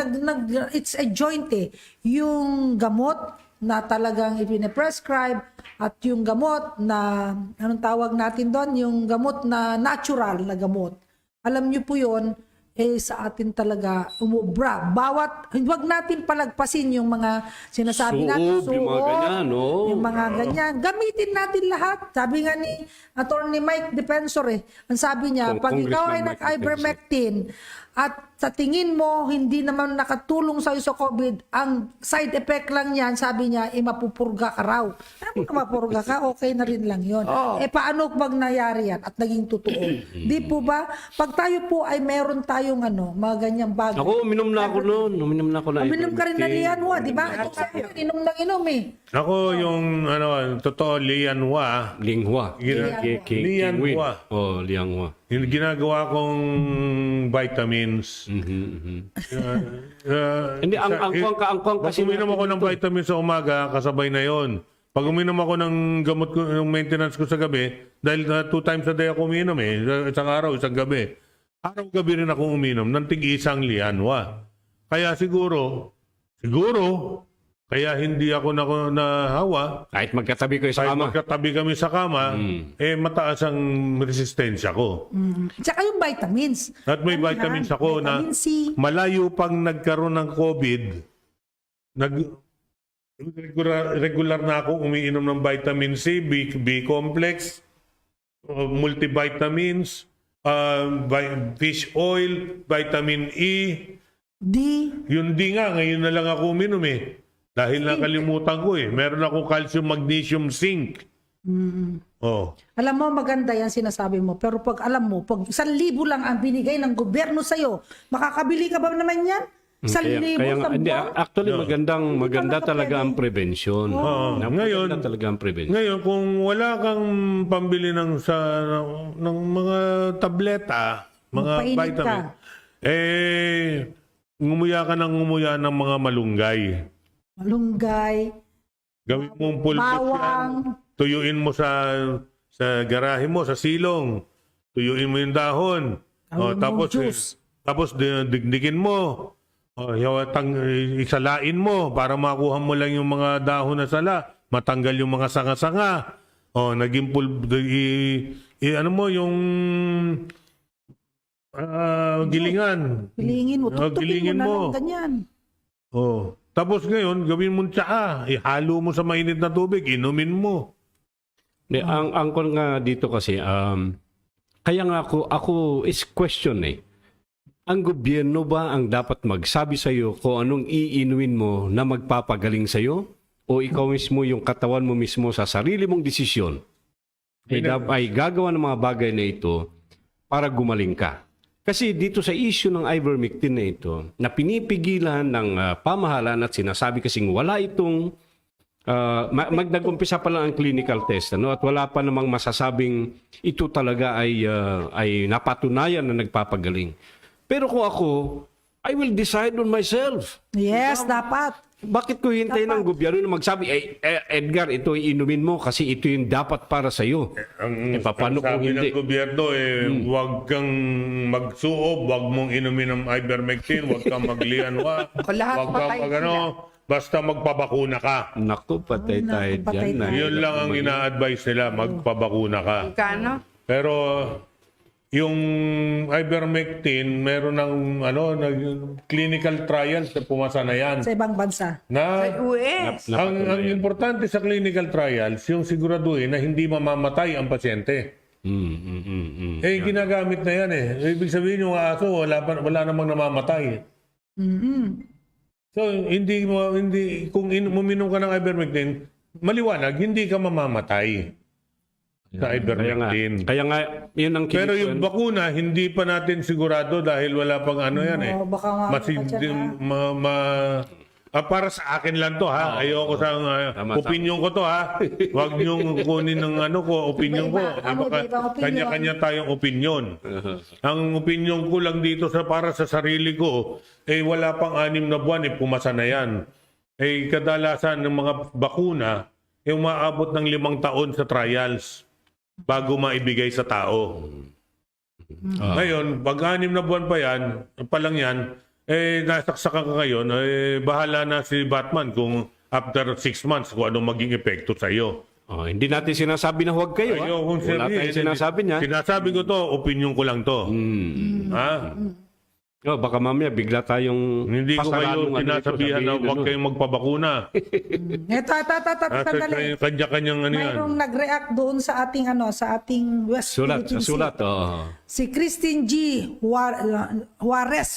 it's a joint yung gamot na talagang ipine-prescribe at yung gamot na, anong tawag natin doon? Yung gamot na natural na gamot. Alam niyo po yun, sa atin talaga umubra. Huwag natin palagpasin yung mga sinasabi natin. Yung mga ganyan, no? Yung mga ganyan. Gamitin natin lahat. Sabi nga ni Attorney Mike Defensor ang sabi niya, pag ikaw ay nag-ivermectin at sa tingin mo, hindi naman nakatulong sa'yo sa COVID, ang side effect lang yan, sabi niya, mapupurga ka raw. Kung mapurga ka, okay na rin lang yun. Paano pag nangyari yan at naging totoo? Di po ba? Pag tayo po ay meron tayong mga ganyang bagay. Ako, uminom na ako noon. Uminom na ako na. Uminom ka rin na Lianwa, di ba? Ito sa akin, inom ng inom Ako yung totoo, Lianhua. Linghua. Lianhua. Lianghua. Yung ginagawa kong vitamins. Hindi, ang kuwang kasi... Pag uminom ako ng vitamins sa umaga, kasabay na yon. Pag uminom ako ng gamot ko, yung maintenance ko sa gabi, dahil 2 times a day ako uminom isang araw, isang gabi. Araw-gabi rin ako uminom ng tig-isang Lianhua. Kaya siguro, kaya hindi ako nahawa. Kahit magkatabi ko sa Kahit kama. magkatabi kami sa kama, mataas ang resistensya ko. Tsaka yung vitamins. At may vitamins ako na Vitamin C. malayo pang nagkaroon ng COVID, regular na ako umiinom ng vitamin C, B complex, multivitamins, fish oil, vitamin E. D. Yun di nga, ngayon na lang ako uminom Dahil nakalimutan ko Meron ako calcium, magnesium, zinc. Alam mo, maganda yan sinasabi mo. Pero pag alam mo, pag 1,000 lang ang binigay ng gobyerno sa'yo, makakabili ka ba naman yan? 1,000 sa Hindi, buwan? actually, maganda talaga ang prevention. Ngayon, Maganda talaga ang prevention. Ngayon, kung wala kang pambili ng mga tableta, mga Magpainit vitamin, ka. ngumuya ka ng ngumuya ng mga malunggay. malunggay, Gawin mong pulbos yan. bawang. Tuyuin mo sa garahe mo, sa silong. Tuyuin mo yung dahon. Gawin mong Tapos juice. digdigin mo. Isalain mo para makuha mo lang yung mga dahon na sala. Matanggal yung mga sanga-sanga. Naging ano mo yung gilingan. Pilingin mo, tutupin Gilingin mo na mo. lang ganyan. Tapos ngayon, gawin mo tsaa. Ihalo mo sa mainit na tubig. Inumin mo. Ang kon nga dito kasi, kaya nga ako is question eh. Ang gobyerno ba ang dapat magsabi sa iyo kung anong iinuin mo na magpapagaling sa iyo? O ikaw mismo, yung katawan mo mismo sa sarili mong desisyon ay gagawa ng mga bagay na ito para gumaling ka? Kasi dito sa issue ng ivermectin na ito, na pinipigilan ng pamahalaan at sinasabi kasing wala itong nag-umpisa pa lang ang clinical test, ano, at wala pa namang masasabing ito talaga ay napatunayan na nagpapagaling. Pero kung ako, I will decide on myself. Yes, dapat. Bakit ko hintayin ng gobyerno na magsabi, Edgar, ito inumin mo kasi ito yung dapat para sa iyo. Paano kung sabi hindi? ng gobyerno, huwag kang magsuob, huwag mong inumin ng ivermectin, huwag kang maglianwa, Lahat huwag kang patay basta magpabakuna ka. Naku, patay tayo patay dyan. tayo. Yun lang ang ina-advise nila, magpabakuna ka. Kano? Pero yung ivermectin, meron ng clinical trials na pumasa na yan. Sa ibang bansa. Na, US. ang importante sa clinical trials, yung siguraduhin na hindi mamamatay ang pasyente. Ginagamit na yan eh. Ibig sabihin yung aso, wala namang namamatay. So, kung uminom ka ng ivermectin, maliwanag, hindi ka mamamatay sa ivermectin. Kaya nga, yun ang Pero yung bakuna, hindi pa natin sigurado dahil wala pang ano yan eh. Baka nga Para sa akin lang to ha. Ayoko sa opinion ko to ha. Huwag niyong kunin ng opinion ko. Iba-ibang opinion. Kanya-kanya tayong opinion. Ang opinion ko lang dito para sa sarili ko, wala pang 6 na buwan, pumasa na yan. Kadalasan ng mga bakuna, umaabot ng 5 taon sa trials bago maibigay sa tao. Ngayon, pag 6 na buwan pa lang yan, nasaksakan ka ngayon, bahala na si Batman kung after 6 months kung anong maging epekto sa iyo. hindi natin sinasabi na huwag kayo. Wala tayong sinasabi niya. Sinasabi ko to, opinion ko lang to. Ha? Baka mamaya bigla tayong Hindi ko kayo pasalalong sinasabihan na huwag kayong magpabakuna. Ito, sandali. Kanya-kanyang ano yan. Mayroong nag-react doon sa ating sa ating West Philippine Sea. sulat. Si Christine G. Juarez.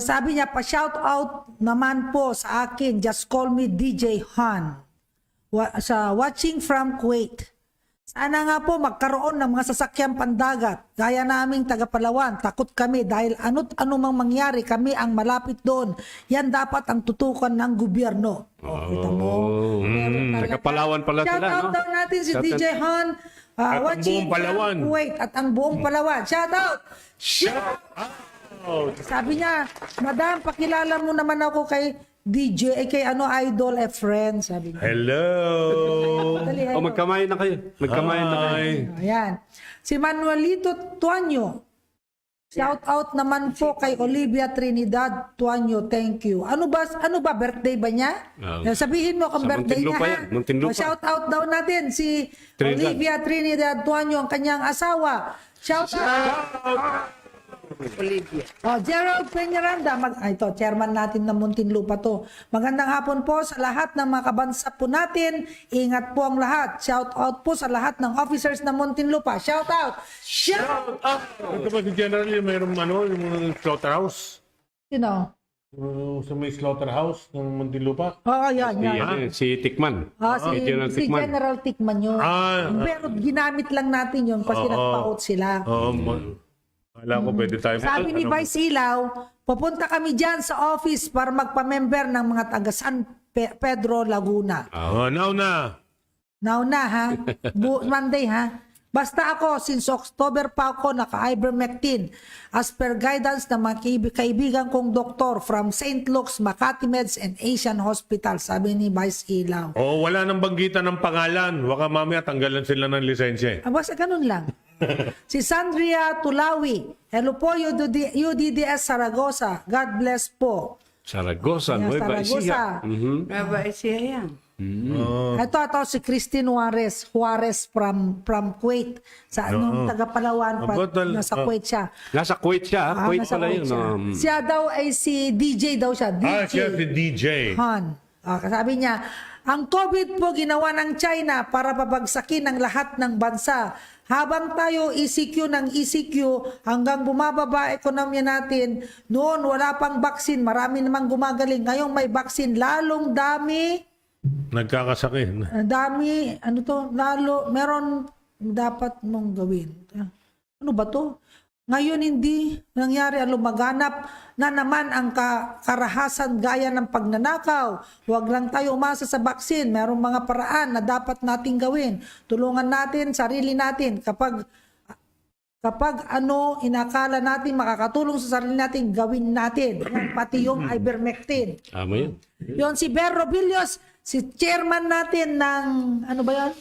Sabi niya, pa-shout out naman po sa akin, just call me DJ Han. Sa watching from Kuwait. Sana nga po magkaroon ng mga sasakyang pandagat. Gaya naming taga Palawan, takot kami dahil ano mang mangyari, kami ang malapit doon. Yan dapat ang tutukan ng gobyerno. Kita mo. Taga Palawan pala sila, Shout out no? daw natin si Shout DJ Han. ang Watching buong Palawan. from Kuwait at ang buong Palawan. Shout out! Sabi niya, Madam, pakilala mo naman ako kay DJ, kay idol, friend, sabi niya. Hello! Dali, hello. Magkamayan na kayo. Magkamayan na kayo. Hi! Ayan. Si Manuelito Tuanyo. Shout out naman po kay Olivia Trinidad Tuanyo. Thank you. Ano ba birthday ba niya? Sabihin mo kung Sa birthday niya Muntinlupa ha. yan, Muntinlupa. Shout out daw natin si Trinidad. Olivia Trinidad Tuanyo, ang kanyang asawa. Shout out. Olivia. Gerald Peñaranda, ito, chairman natin ng Muntinlupa to. Magandang hapon po sa lahat ng mga kabansa po natin. Ingat po ang lahat. Shout out po sa lahat ng officers ng Muntinlupa. Shout out! Shout out! Ito ba si General yung mayroong yung slaughterhouse? Sino? Sa may slaughterhouse ng Muntinlupa? Yan. Si Tikman. Si General Tikman yun. Pero ginamit lang natin yun kasi nagpa-out sila. Wala ko pwede tayo. Sabi ni Vice Ilaw, pupunta kami dyan sa office para magpa-member ng mga taga San Pedro, Laguna. Now na. Now na ha. Monday ha. Basta ako, since October pa ako, naka-ivermectin. As per guidance ng mga kaibigan kong doktor from St. Luke's, Makati Meds, and Asian Hospital, sabi ni Vice Ilaw. Oo, wala nang banggitan ng pangalan. Baka mamaya tanggalan sila ng lisensya. Basta ganun lang. Si Sandria Tulawi, hello po UDDS Saragossa, God bless po. Saragossa, Yeah, Nueva Ecija. Nueva Ecija yan. Ito si Christine Juarez from Kuwait. Sa anong taga-Palawan pa, nasa Kuwait siya. Nasa Kuwait siya. Kuwait nasa pala Kuwait yun. siya. Siya daw ay si DJ daw siya. DJ. Siya si DJ. Han. Sabi niya, ang COVID po ginawa ng China para pabagsakin ang lahat ng bansa. Habang tayo ECQ ng ECQ hanggang bumababa ekonomiya natin, noon wala pang baksin, marami namang gumagaling. Ngayon may baksin, lalong dami. Nagkakasakit. Dami, lalo, meron dapat mong gawin. Ano ba to? Ngayon hindi nangyari, lumaganap na naman ang karahasan gaya ng pagnanakaw. Huwag lang tayo umasa sa baksin. Merong mga paraan na dapat nating gawin. Tulungan natin sarili natin. Kapag inakala natin makakatulong sa sarili natin, gawin natin. Pati yung ivermectin. Tama yun. Yon si Ber Robillos, si chairman natin ng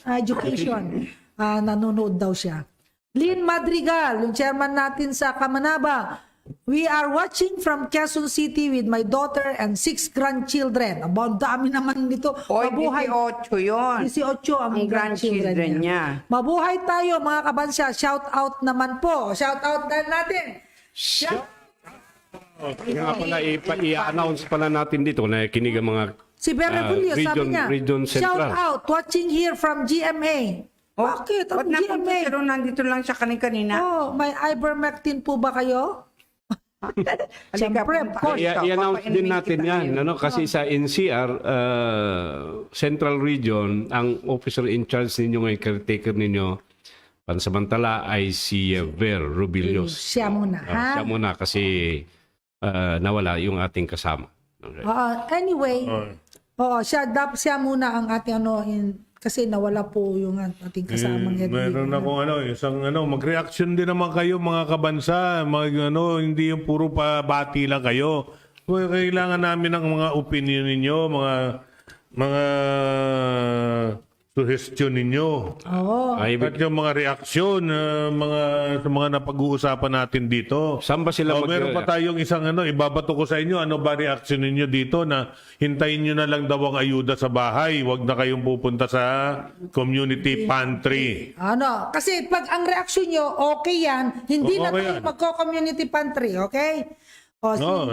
education. Nanonood daw siya. Lynn Madrigal, yung chairman natin sa Kamanaba. We are watching from Quezon City with my daughter and 6 grandchildren. Aba, ang dami naman nito. Oy, Mabuhay. 18 yun. 18 ang grandchildren niya. Mabuhay tayo mga kabansya. Shout out naman po. Shout out na natin. Kaya pala, i-announce pala natin dito na kinig ang mga Si Berrebulio, sabi niya, Region shout Central. out, watching here from GMA. Bakit? Ba't Ang napunta GMA? siya ron? Nandito lang siya kanina. Oh, may ivermectin po ba kayo? Siyempre, of course. I-announce din natin yan. Kasi sa NCR, Central Region, ang officer in charge ninyo ngayon, caretaker ninyo, pansamantala ay si Ver Rubilios. Siya muna, ha? Siya muna kasi nawala yung ating kasama. Okay. Anyway, siya muna ang ating kasi nawala po yung ating kasamang Meron akong isang mag-reaction din naman kayo mga kabansa. Hindi yung puro pabati lang kayo. Kailangan namin ng mga opinion ninyo, mga suggestion ninyo. Oo. Ay, At yung mga reaksyon, sa mga napag-uusapan natin dito. saan ba sila Meron pa tayong isang ibabato ko sa inyo. Ano ba reaction ninyo dito na hintayin nyo na lang daw ang ayuda sa bahay. Huwag na kayong pupunta sa community pantry. Kasi pag ang reaksyon nyo, okay yan, hindi na Okay tayo yan. magko-community pantry, okay?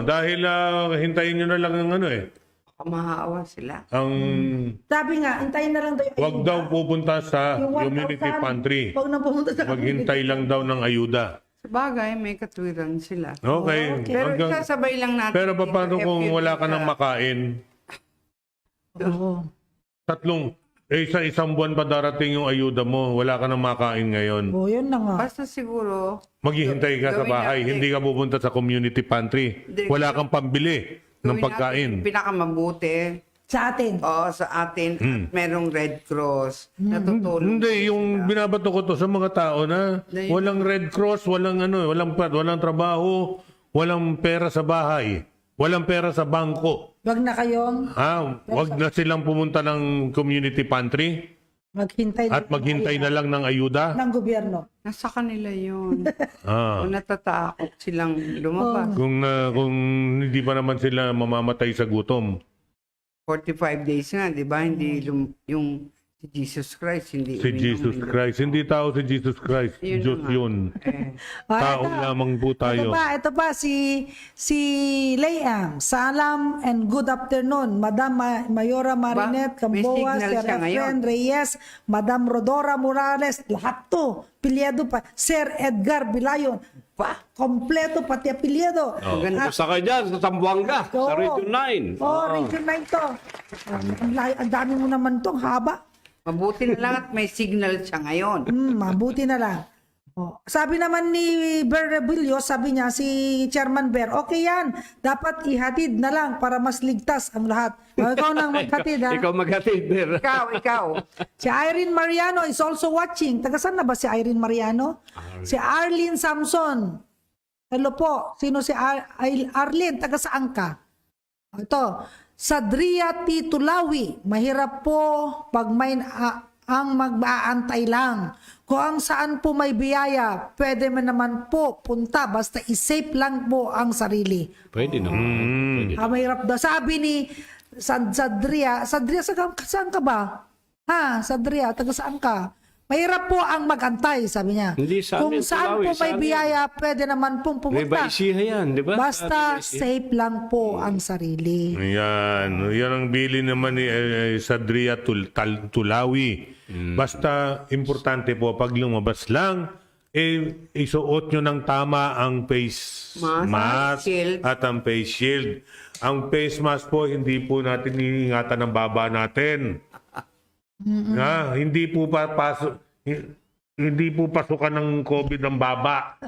Dahil hintayin nyo na lang ang Kamahaawa sila. Sabi nga, hintayin na lang tayo. Huwag daw pupunta sa Yung 1,000, community pantry. Huwag na pumunta sa Maghintay lang daw ng ayuda. Sa bagay, may katwiran sila. Okay. Pero isasabay lang natin. Pero paano kung wala ka ng makain? Oo. Sa isang buwan pa darating yung ayuda mo, wala ka ng makain ngayon. Yun na nga. Basta siguro, Maghihintay ka sa Gawin bahay, natin. hindi ka pupunta sa community pantry. Wala kang pambili ng gawin pagkain. natin yung pinakamabuti. Sa atin. Sa atin. At merong Red Cross na tutulong. Hindi, yung binabato ko to sa mga tao na walang Red Cross, walang walang trabaho, walang pera sa bahay, walang pera sa bangko. Huwag na kayong Wag na silang pumunta ng community pantry maghintay at maghintay na lang ng ayuda. ng gobyerno. Nasa kanila yun. Kung natatakot silang lumabas. Kung hindi pa naman sila mamamatay sa gutom. 45 days nga, di ba? Hindi yung si Jesus Christ. Hindi Si Jesus Christ. Hindi tao si Jesus Christ. Yun Diyos na nga. yun. Tao lamang po tayo. Ito pa si Layam. Salam and good afternoon. Madam Mayora Marinette May Camboa, signal Sir siya ngayon. Efren Reyes, Madam Rodora Morales, lahat to. Pilyado pa. Sir Edgar Bilayon. Kompleto pati apelyido. Sa ka dyan, sa Zamboanga, sa Region 9. Region 9 to. Ang dami mo naman to, haba. Mabuti na lang at may signal siya ngayon. Mabuti na lang. Oh, sabi naman ni Ber Rebullo, sabi niya, si Chairman Ber, okay yan, dapat ihatid na lang para mas ligtas ang lahat. Ikaw nang maghatid, ha? Ikaw maghatid, Ber. Ikaw. Si Irene Mariano is also watching. Taga saan na ba si Irene Mariano? Si Arlene Samson. Hello po. Sino si Arlene? Taga saan ka? Ito. Sadria Titulawi. Mahirap po pag may ang mag-aantay lang. Kung ang saan po may biyaya, pwede man naman po punta. Basta isafe lang po ang sarili. Pwede naman. Pwede. Mahirap daw. Sabi ni Sadria, saan ka ba? Ha, Sadria, taga saan ka? Mahirap po ang mag-antay, sabi niya. Hindi sa Kung amin, saan Tulawi, po sa may amin. biyaya, pwede naman pong May pumunta. baisiha yan, di ba? Basta safe lang po ang sarili. Yan. Yan ang bili naman ni Sadria Tulawi. Basta importante po, pag lumabas lang, isuot nyo ng tama ang face mask shield. at ang face shield. Ang face mask po, hindi po natin iingatan ng baba natin. Hindi po pasukan ng COVID ng baba.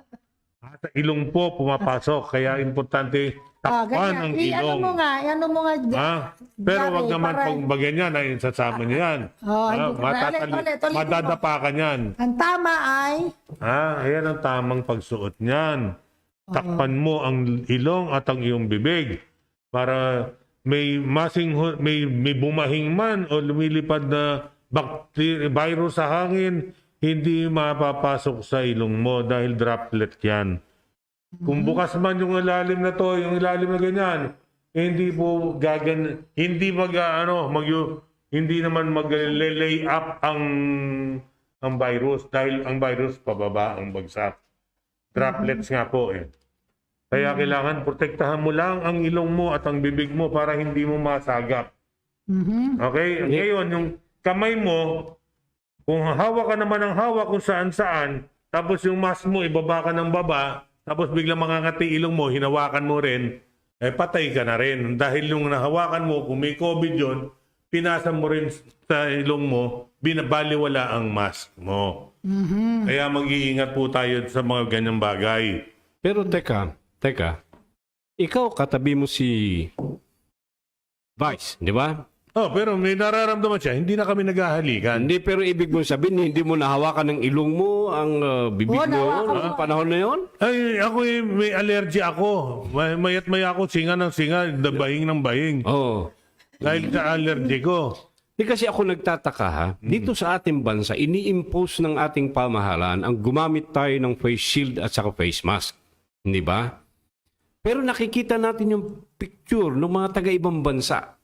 Sa ilong po pumapasok. Kaya importante takpan ang ilong. Ano mo nga. Pero Gary, wag naman para- pag ganyan ay sasama niyo yan. ulit. Madadapa ka niyan. Ang tama ay, Ayan ang tamang pagsuot niyan. Takpan mo ang ilong at ang iyong bibig para may may bumahing man o lumilipad na virus sa hangin, hindi mapapasok sa ilong mo dahil droplet yan. Kung bukas man yung ilalim na to, yung ilalim na ganyan, hindi po hindi hindi naman mag-lay up ang virus dahil ang virus pababa ang bagsak. Droplets nga po eh. Kaya kailangan protektahan mo lang ang ilong mo at ang bibig mo para hindi mo masagap. Okay? Ngayon, yung kamay mo, kung hawak ka naman ng hawak kung saan-saan, tapos yung mask mo, ibaba ka ng baba, tapos biglang mangangati ilong mo, hinawakan mo rin, patay ka na rin. Dahil yung nahawakan mo, kung may COVID yun, pinasa mo rin sa ilong mo, binabaliwala ang mask mo. Kaya mag-iingat po tayo sa mga ganyang bagay. Pero teka, ikaw katabi mo si Vice, di ba? Pero may nararamdaman siya, hindi na kami naghahalikan. Hindi, pero ibig mo sabihin, hindi mo nahawakan ng ilong mo, ang bibig mo, nahawakan noong panahon na yon? Ay, ako may allergy ako. Mayat maya ako, singa ng singa, bahing ng bahing. Oo. Dahil sa allergy ko. Di kasi ako nagtataka ha, dito sa ating bansa, ini-impose ng ating pamahalaan ang gumamit tayo ng face shield at saka face mask. Hindi ba? Pero nakikita natin yung picture ng mga taga-ibang bansa.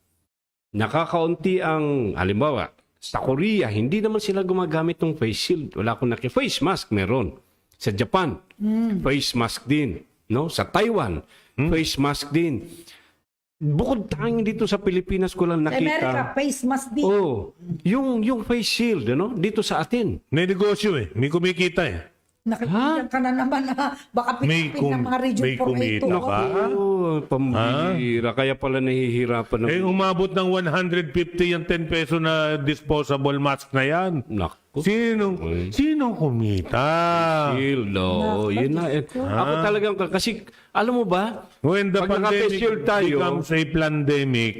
Nakakaunti ang, halimbawa, sa Korea, hindi naman sila gumagamit ng face shield. Wala akong face mask meron. Sa Japan, face mask din. No? Sa Taiwan, face mask din. Bukod tanging dito sa Pilipinas ko lang nakita. America, face mask din. Yung face shield, dito sa atin. May negosyo eh. May kumikita eh. Nakikita ka na naman na baka pinapin ng mga region may 482. kumita ba? Pambihira. Kaya pala nahihirapan. Umabot ng 150 yung 10 peso na disposable mask na yan. Naku. Sinong kumita? Shield, yun na. Ako talagang, kasi, alam mo ba, When the pag pandemic naka-face shield tayo, becomes a pandemic,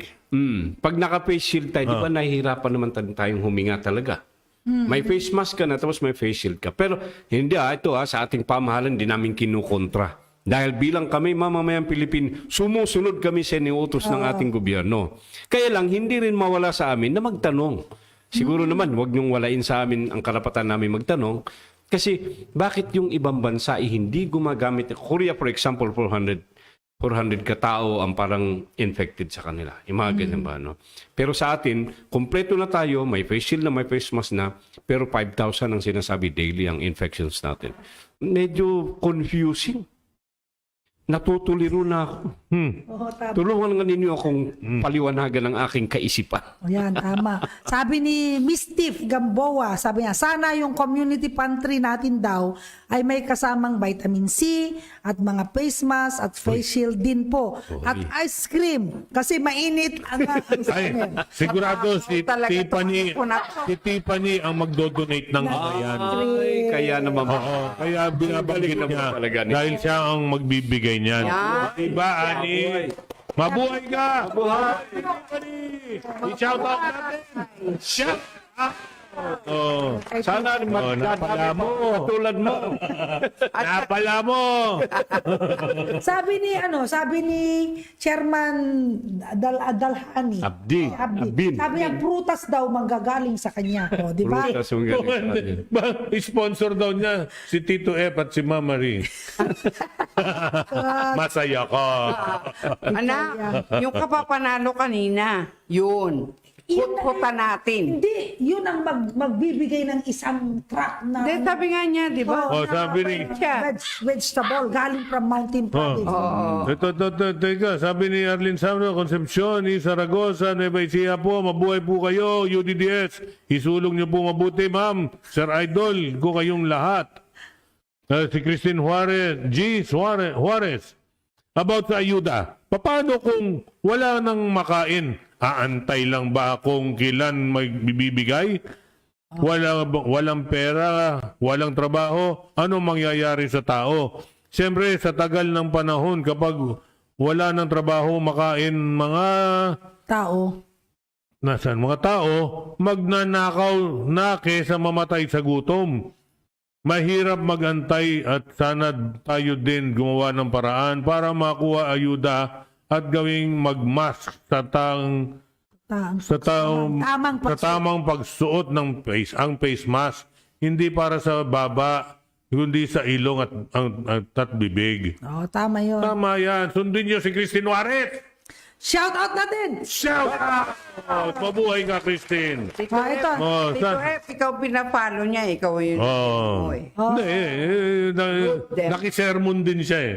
pag naka-face shield tayo, di ba nahihirapan naman tayong huminga talaga? May face mask ka na, tapos may face shield ka. Pero hindi ito sa ating pamahalan, di namin kinukontra. Dahil bilang kami, mamamayang Pilipin, sumusunod kami sa iniutos ng ating gobyerno. Kaya lang, hindi rin mawala sa amin na magtanong. Siguro naman, huwag niyong walain sa amin ang karapatan namin magtanong. Kasi bakit yung ibang bansa hindi gumagamit? Korea, for example, 400 katao ang parang infected sa kanila. Yung mga ganyan ba, no? Pero sa atin, kompleto na tayo, may face shield na, may face mask na, pero 5,000 ang sinasabi daily ang infections natin. Medyo confusing. natutuliro na ako. Oo, tama. Tulungan nga ninyo akong paliwanagan ng aking kaisipan. O yan, tama. Sabi ni Miss Tiff Gamboa, sabi niya, sana yung community pantry natin daw ay may kasamang vitamin C at mga face mask at face shield din po. At ice cream. Kasi mainit ang Ay, sigurado si Talaga Tiffany, ito, si Tiffany ang magdo-donate ng bayan. Ay, kaya naman. Oo, kaya binabanggit Galing niya naman talaga niya. dahil siya ang magbibigay niyan. Yan. Diba, Ani? Mabuhay ka! Mabuhay! I-shout out natin! Shout out! Oh, Sana napala mo. katulad mo. Napala mo! sabi ni Chairman Dalhani. Abin. Sabi niya, prutas daw manggagaling sa kanya. O, di ba? Prutas yung galing sa atin. Sponsor daw niya si Tito F at si Mama Marie. Masaya ka. Anak, yung kapapanalo kanina, yun. Putputan natin. Hindi, yun ang magbibigay ng isang truck na Hindi, sabi nga niya, di ba? Oh, sabi ni... vegetable galing from Mountain Province. Teka, sabi ni Arlene Samro, Concepcion, Zaragoza, Nueva Ecija po, mabuhay po kayo, UDDS. Isulong niyo po mabuti, ma'am. Sir Idol, ko kayong lahat. Si Christine Juarez. About sa ayuda. Paano kung wala nang makain? Aantay lang ba kung kailan magbibigay? Walang pera, walang trabaho, ano mangyayari sa tao? Siyempre, sa tagal ng panahon, kapag wala ng trabaho, makain mga Tao. mga tao, magnanakaw na kesa mamatay sa gutom. Mahirap magantay at sana tayo din gumawa ng paraan para makuha ayuda at gawing magmask sa tamang pagsuot ng face mask, hindi para sa baba, kundi sa ilong at bibig. Oo, tama yun. Tama yan. Sundin niyo si Christine Juarez. Shout out natin! Shout out! Mabuhay ka, Christine. Tito ito. F, Oh, Tito saan? F, ikaw pinapalo niya, ikaw yun. Oh. Hindi, nakisermon din siya eh.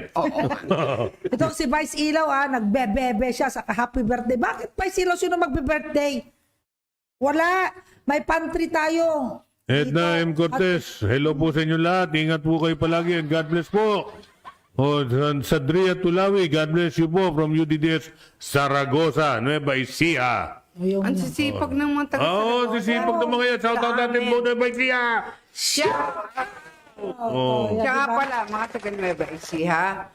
Ito si Vice Ilaw, nagbebebe siya sa happy birthday. Bakit Vice Ilaw sino magbe-birthday? Wala. May pantry tayo. Edna M. Cortez, hello po sa inyo lahat. Ingat po kayo palagi and God bless po. Sa Dria Tulawi, God bless you po from UDDS Zaragoza, Nueva Ecija. Ang sisipag ng mga taga Sisipag ng mga yan. Shout out natin po, Nueva Ecija. Siya nga pala, mga taga Nueva Ecija,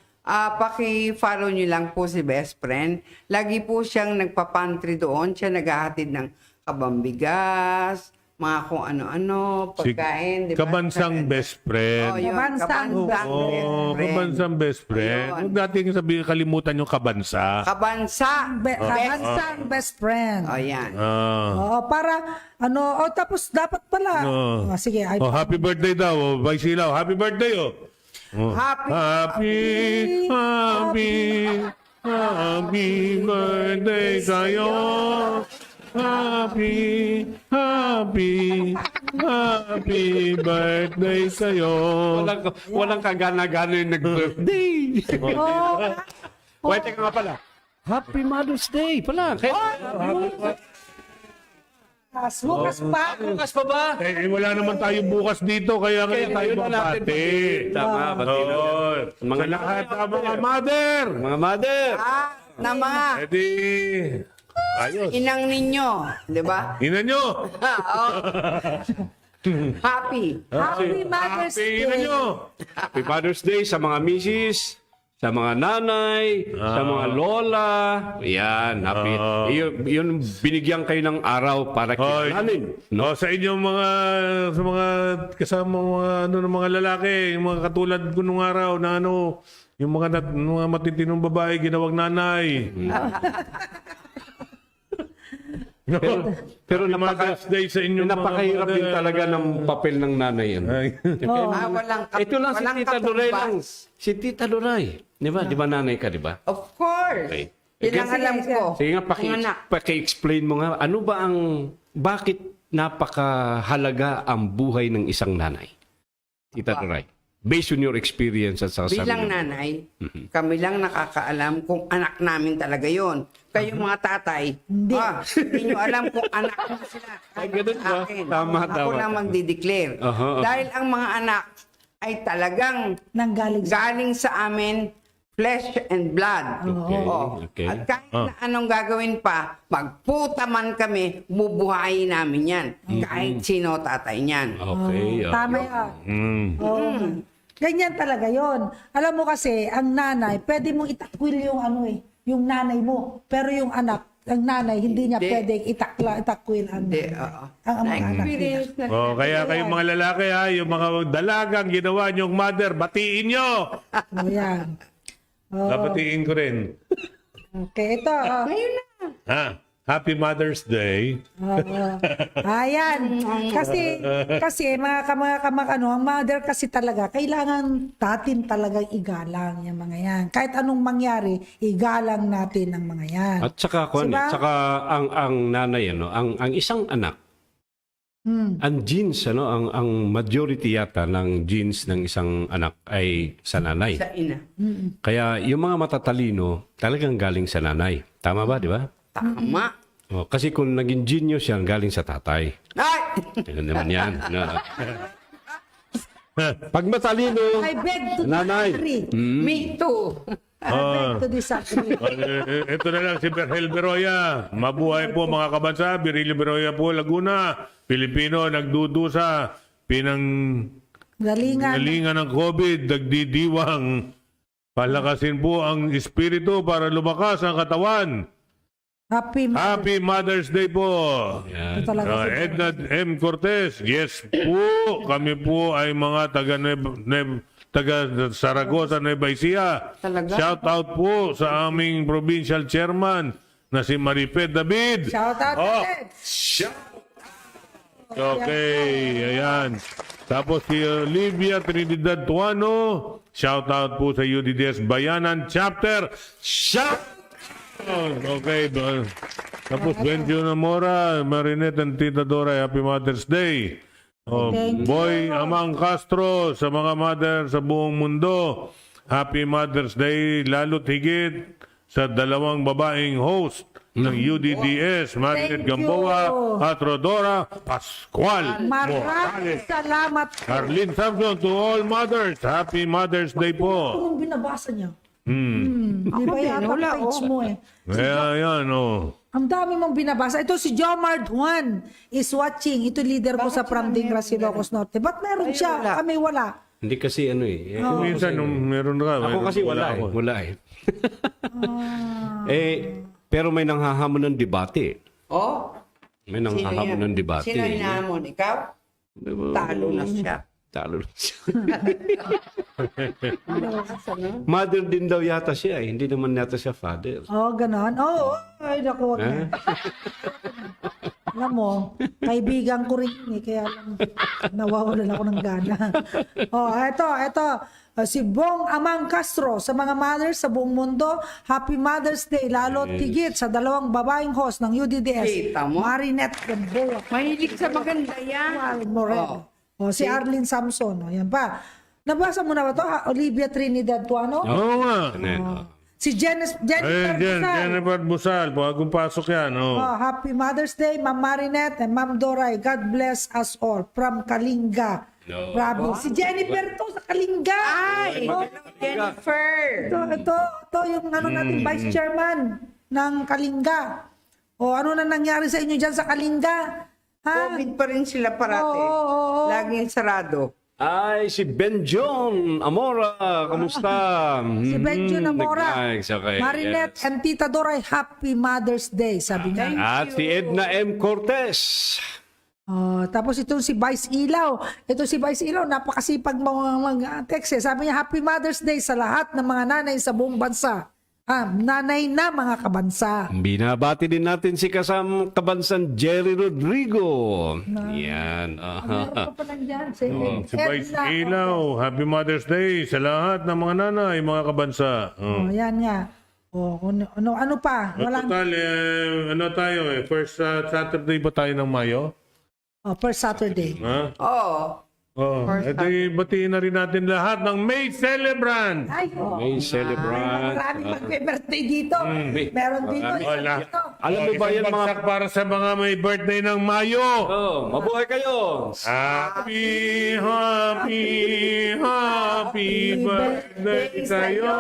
paki-follow nyo lang po si Best Friend. Lagi po siyang nagpapantry doon. Siya naghahatid ng kabambigas, mga kung ano-ano, pagkain. Di ba? Kabansang best friend. Yun, Kabansang best friend. Kabansang best friend. Ayun. Huwag natin sabihin, kalimutan yung kabansa. Kabansang best friend. Yan. Oo, para tapos dapat pala. Sige, Happy birthday daw. Vice Ilaw, happy birthday Happy birthday sa'yo. Happy birthday sa'yo. Walang kagana-gana yung nag-birthday. Pwede ka nga pala. Happy Mother's Day pala. bukas pa. Bukas pa ba? Wala naman tayo bukas dito, kaya tayo babati. Tama, bati na. Sa lahat ng mga mother. Mga mother. na mga Ayos. inang ninyo. Di ba? Ina nyo. Happy. Happy Mother's Day. Ina nyo. Happy Mother's Day sa mga misis, sa mga nanay, sa mga lola. Yan, happy. Yun, binigyan kayo ng araw para kilalanin. No, sa inyong sa mga kasama mga mga lalaki, yung mga katulad ko nung araw na yung mga matitinong babae ginawang nanay. Pero Mother's Day sa inyong napakahirap din talaga ng papel ng nanay yan. Ito lang si Tita Duray lang. Si Tita Duray. Di ba? Di ba nanay ka, di ba? Of course. Okay. Ilang alam ko. Sige nga, Ang anak. paki-explain mo nga, bakit napakahalaga ang buhay ng isang nanay? Tita Duray. based on your experience at sa Bilang sarili mo. nanay, kami lang nakakaalam kung anak namin talaga yon. Kayo mga tatay, Hindi. hindi nyo alam kung anak mo sila. Ay, ganun ba? Akin. Tama, Ako tama, lang tama. magdideclare. Aha. Dahil ang mga anak ay talagang Nanggaling sa... galing sa amin flesh and blood. Okay, Oo. okay. At kahit na anong gagawin pa, magputa man kami, bubuhayin namin yan. Kahit sino tatay niyan. Okay. Tama yan. Mm. Oo. Ganyan talaga yon. Alam mo kasi, ang nanay, pwede mong itakwil yung ano yung nanay mo. Pero yung anak, ang nanay, hindi niya Hindi. pwedeng itakwil ang Hindi, nanay. oo. Ang mga anak niya. Na-experience na Oh, kaya kayong mga lalaki ha, yung mga dalagang ginawa niyong mother, batiin nyo. O yan. Oh, Babatiin ko rin. okay, ito. Oh. Ngayon na. Ha? Happy Mother's Day. Oo. Ayan. Kasi ang mother kasi talaga, kailangan natin talagang igalang yung mga yan. Kahit anong mangyari, igalang natin ang mga yan. At saka, Diba? ang nanay, ang isang anak, ang genes, ang majority yata ng genes ng isang anak ay sa nanay. Sa ina. Kaya yung mga matatalino, talagang galing sa nanay. Tama ba, di ba? Tama. Oh, kasi kung naging genius yan, galing sa tatay. Ay! Yan naman yan. Pag matalino, I beg to nanay. disagree. Me too. I beg to disagree. Ito na lang si Berhel Beroya. Mabuhay po mga kabansa. Virilio Beroya po, Laguna. Pilipino, nagdudusa. Galingan. Galingan ng COVID. Nagdidiwang. Palakasin po ang espiritu para lumakas ang katawan. Happy Mother's Day po. Yan. Ito talaga si Edna M. Cortez, yes po. Kami po ay mga taga Saragosa, Nueva Ecija. Talaga? Shout out po sa aming provincial chairman na si Maripet David. Shout out, Oh, Ted. okay, ayan. Tapos si Olivia Trinidad Tuano. Shout out po sa UDDS Bayanan Chapter. Shout okay. Tapos Benjo Namora, Marinette and Tita Dora, Happy Mother's Day. Oh, Thank Boy Amang Castro, sa mga mother sa buong mundo, Happy Mother's Day, lalo't higit sa dalawang babaeng host ng UDDS, Marinette Thank you. Gamboa at Rodora Pascual. Maraming salamat. Arlene Samson, to all mothers, Happy Mother's Day po. Kung binabasa niya. Hmm. Di ba yata wala, page mo Kaya yan, oh. Ang dami mong binabasa. Ito si Jomar Juan is watching. Ito leader ko sa Pramding Ilocos Norte. Ba't meron siya? wala. Kami wala. Hindi kasi Minsan, nung meron ka. Ako kasi wala eh. ako. Wala eh. Pero may nanghahamon ng debate. Oh, May sino nanghahamon yan? ng debate. Sino hinahamon? Ikaw? Talo na siya. Talo lang siya. Mother din daw yata siya eh. Hindi naman yata siya father. Oh, ganon. Oo. Ay, naku, wag na. Alam mo, kaibigan ko rin yun eh. Kaya lang, nawawalan ako ng gana. Oh, eto. Si Bong Amang Castro, sa mga mothers sa buong mundo, Happy Mother's Day, lalo tigit sa dalawang babaeng host ng UDDS, Kita mo? Marinette Gamboa. Mahilig sa maganda yan. Moreno. Si Arlene Samson. O, yan pa. Nabasa mo na ba ito? Olivia Trinidad Tuano? Oo nga. Si Jennifer Busal. Jennifer Busal. Bagong pasok yan. Oh. Happy Mother's Day, Ma'am Marinette and Ma'am Doray. God bless us all. From Kalinga. No. Province. Si Jennifer to sa Kalinga. Ay, Jennifer. Ito yung natin, Vice Chairman ng Kalinga. O ano na nangyari sa inyo dyan sa Kalinga? Ha? COVID pa rin sila parate. Oo. Laging sarado. Ay, si Benjon Amora. Kamusta? Si Benjo Namora. Nag-likes, okay, Marinette yes. and Tita Doray, Happy Mother's Day, sabi niya. At si Edna M. Cortez. Tapos ito si Vice Ilaw. Ito si Vice Ilaw, napakasipag mag-text. Sabi niya, Happy Mother's Day sa lahat ng mga nanay sa buong bansa. Nanay na mga kabansa. Binabati din natin si kasama kabansan Jerry Rodrigo. Yan. Meron ka pa nandyan. Si Si Vice Ilaw, Happy Mother's Day sa lahat ng mga nanay, mga kabansa. Yan nga. Ano pa? Walang Total, ano tayo First Saturday ba tayo ng Mayo? per Saturday. Ha? Oo. Oh, ito batiin na rin natin lahat ng May celebrant. Ay, May celebrant. maraming mag-birthday dito. Meron dito. Wala. Alam mo ba yan Isang mga... bagsak para sa mga may birthday ng Mayo. Oh, mabuhay kayo! Happy, happy, happy birthday sa'yo.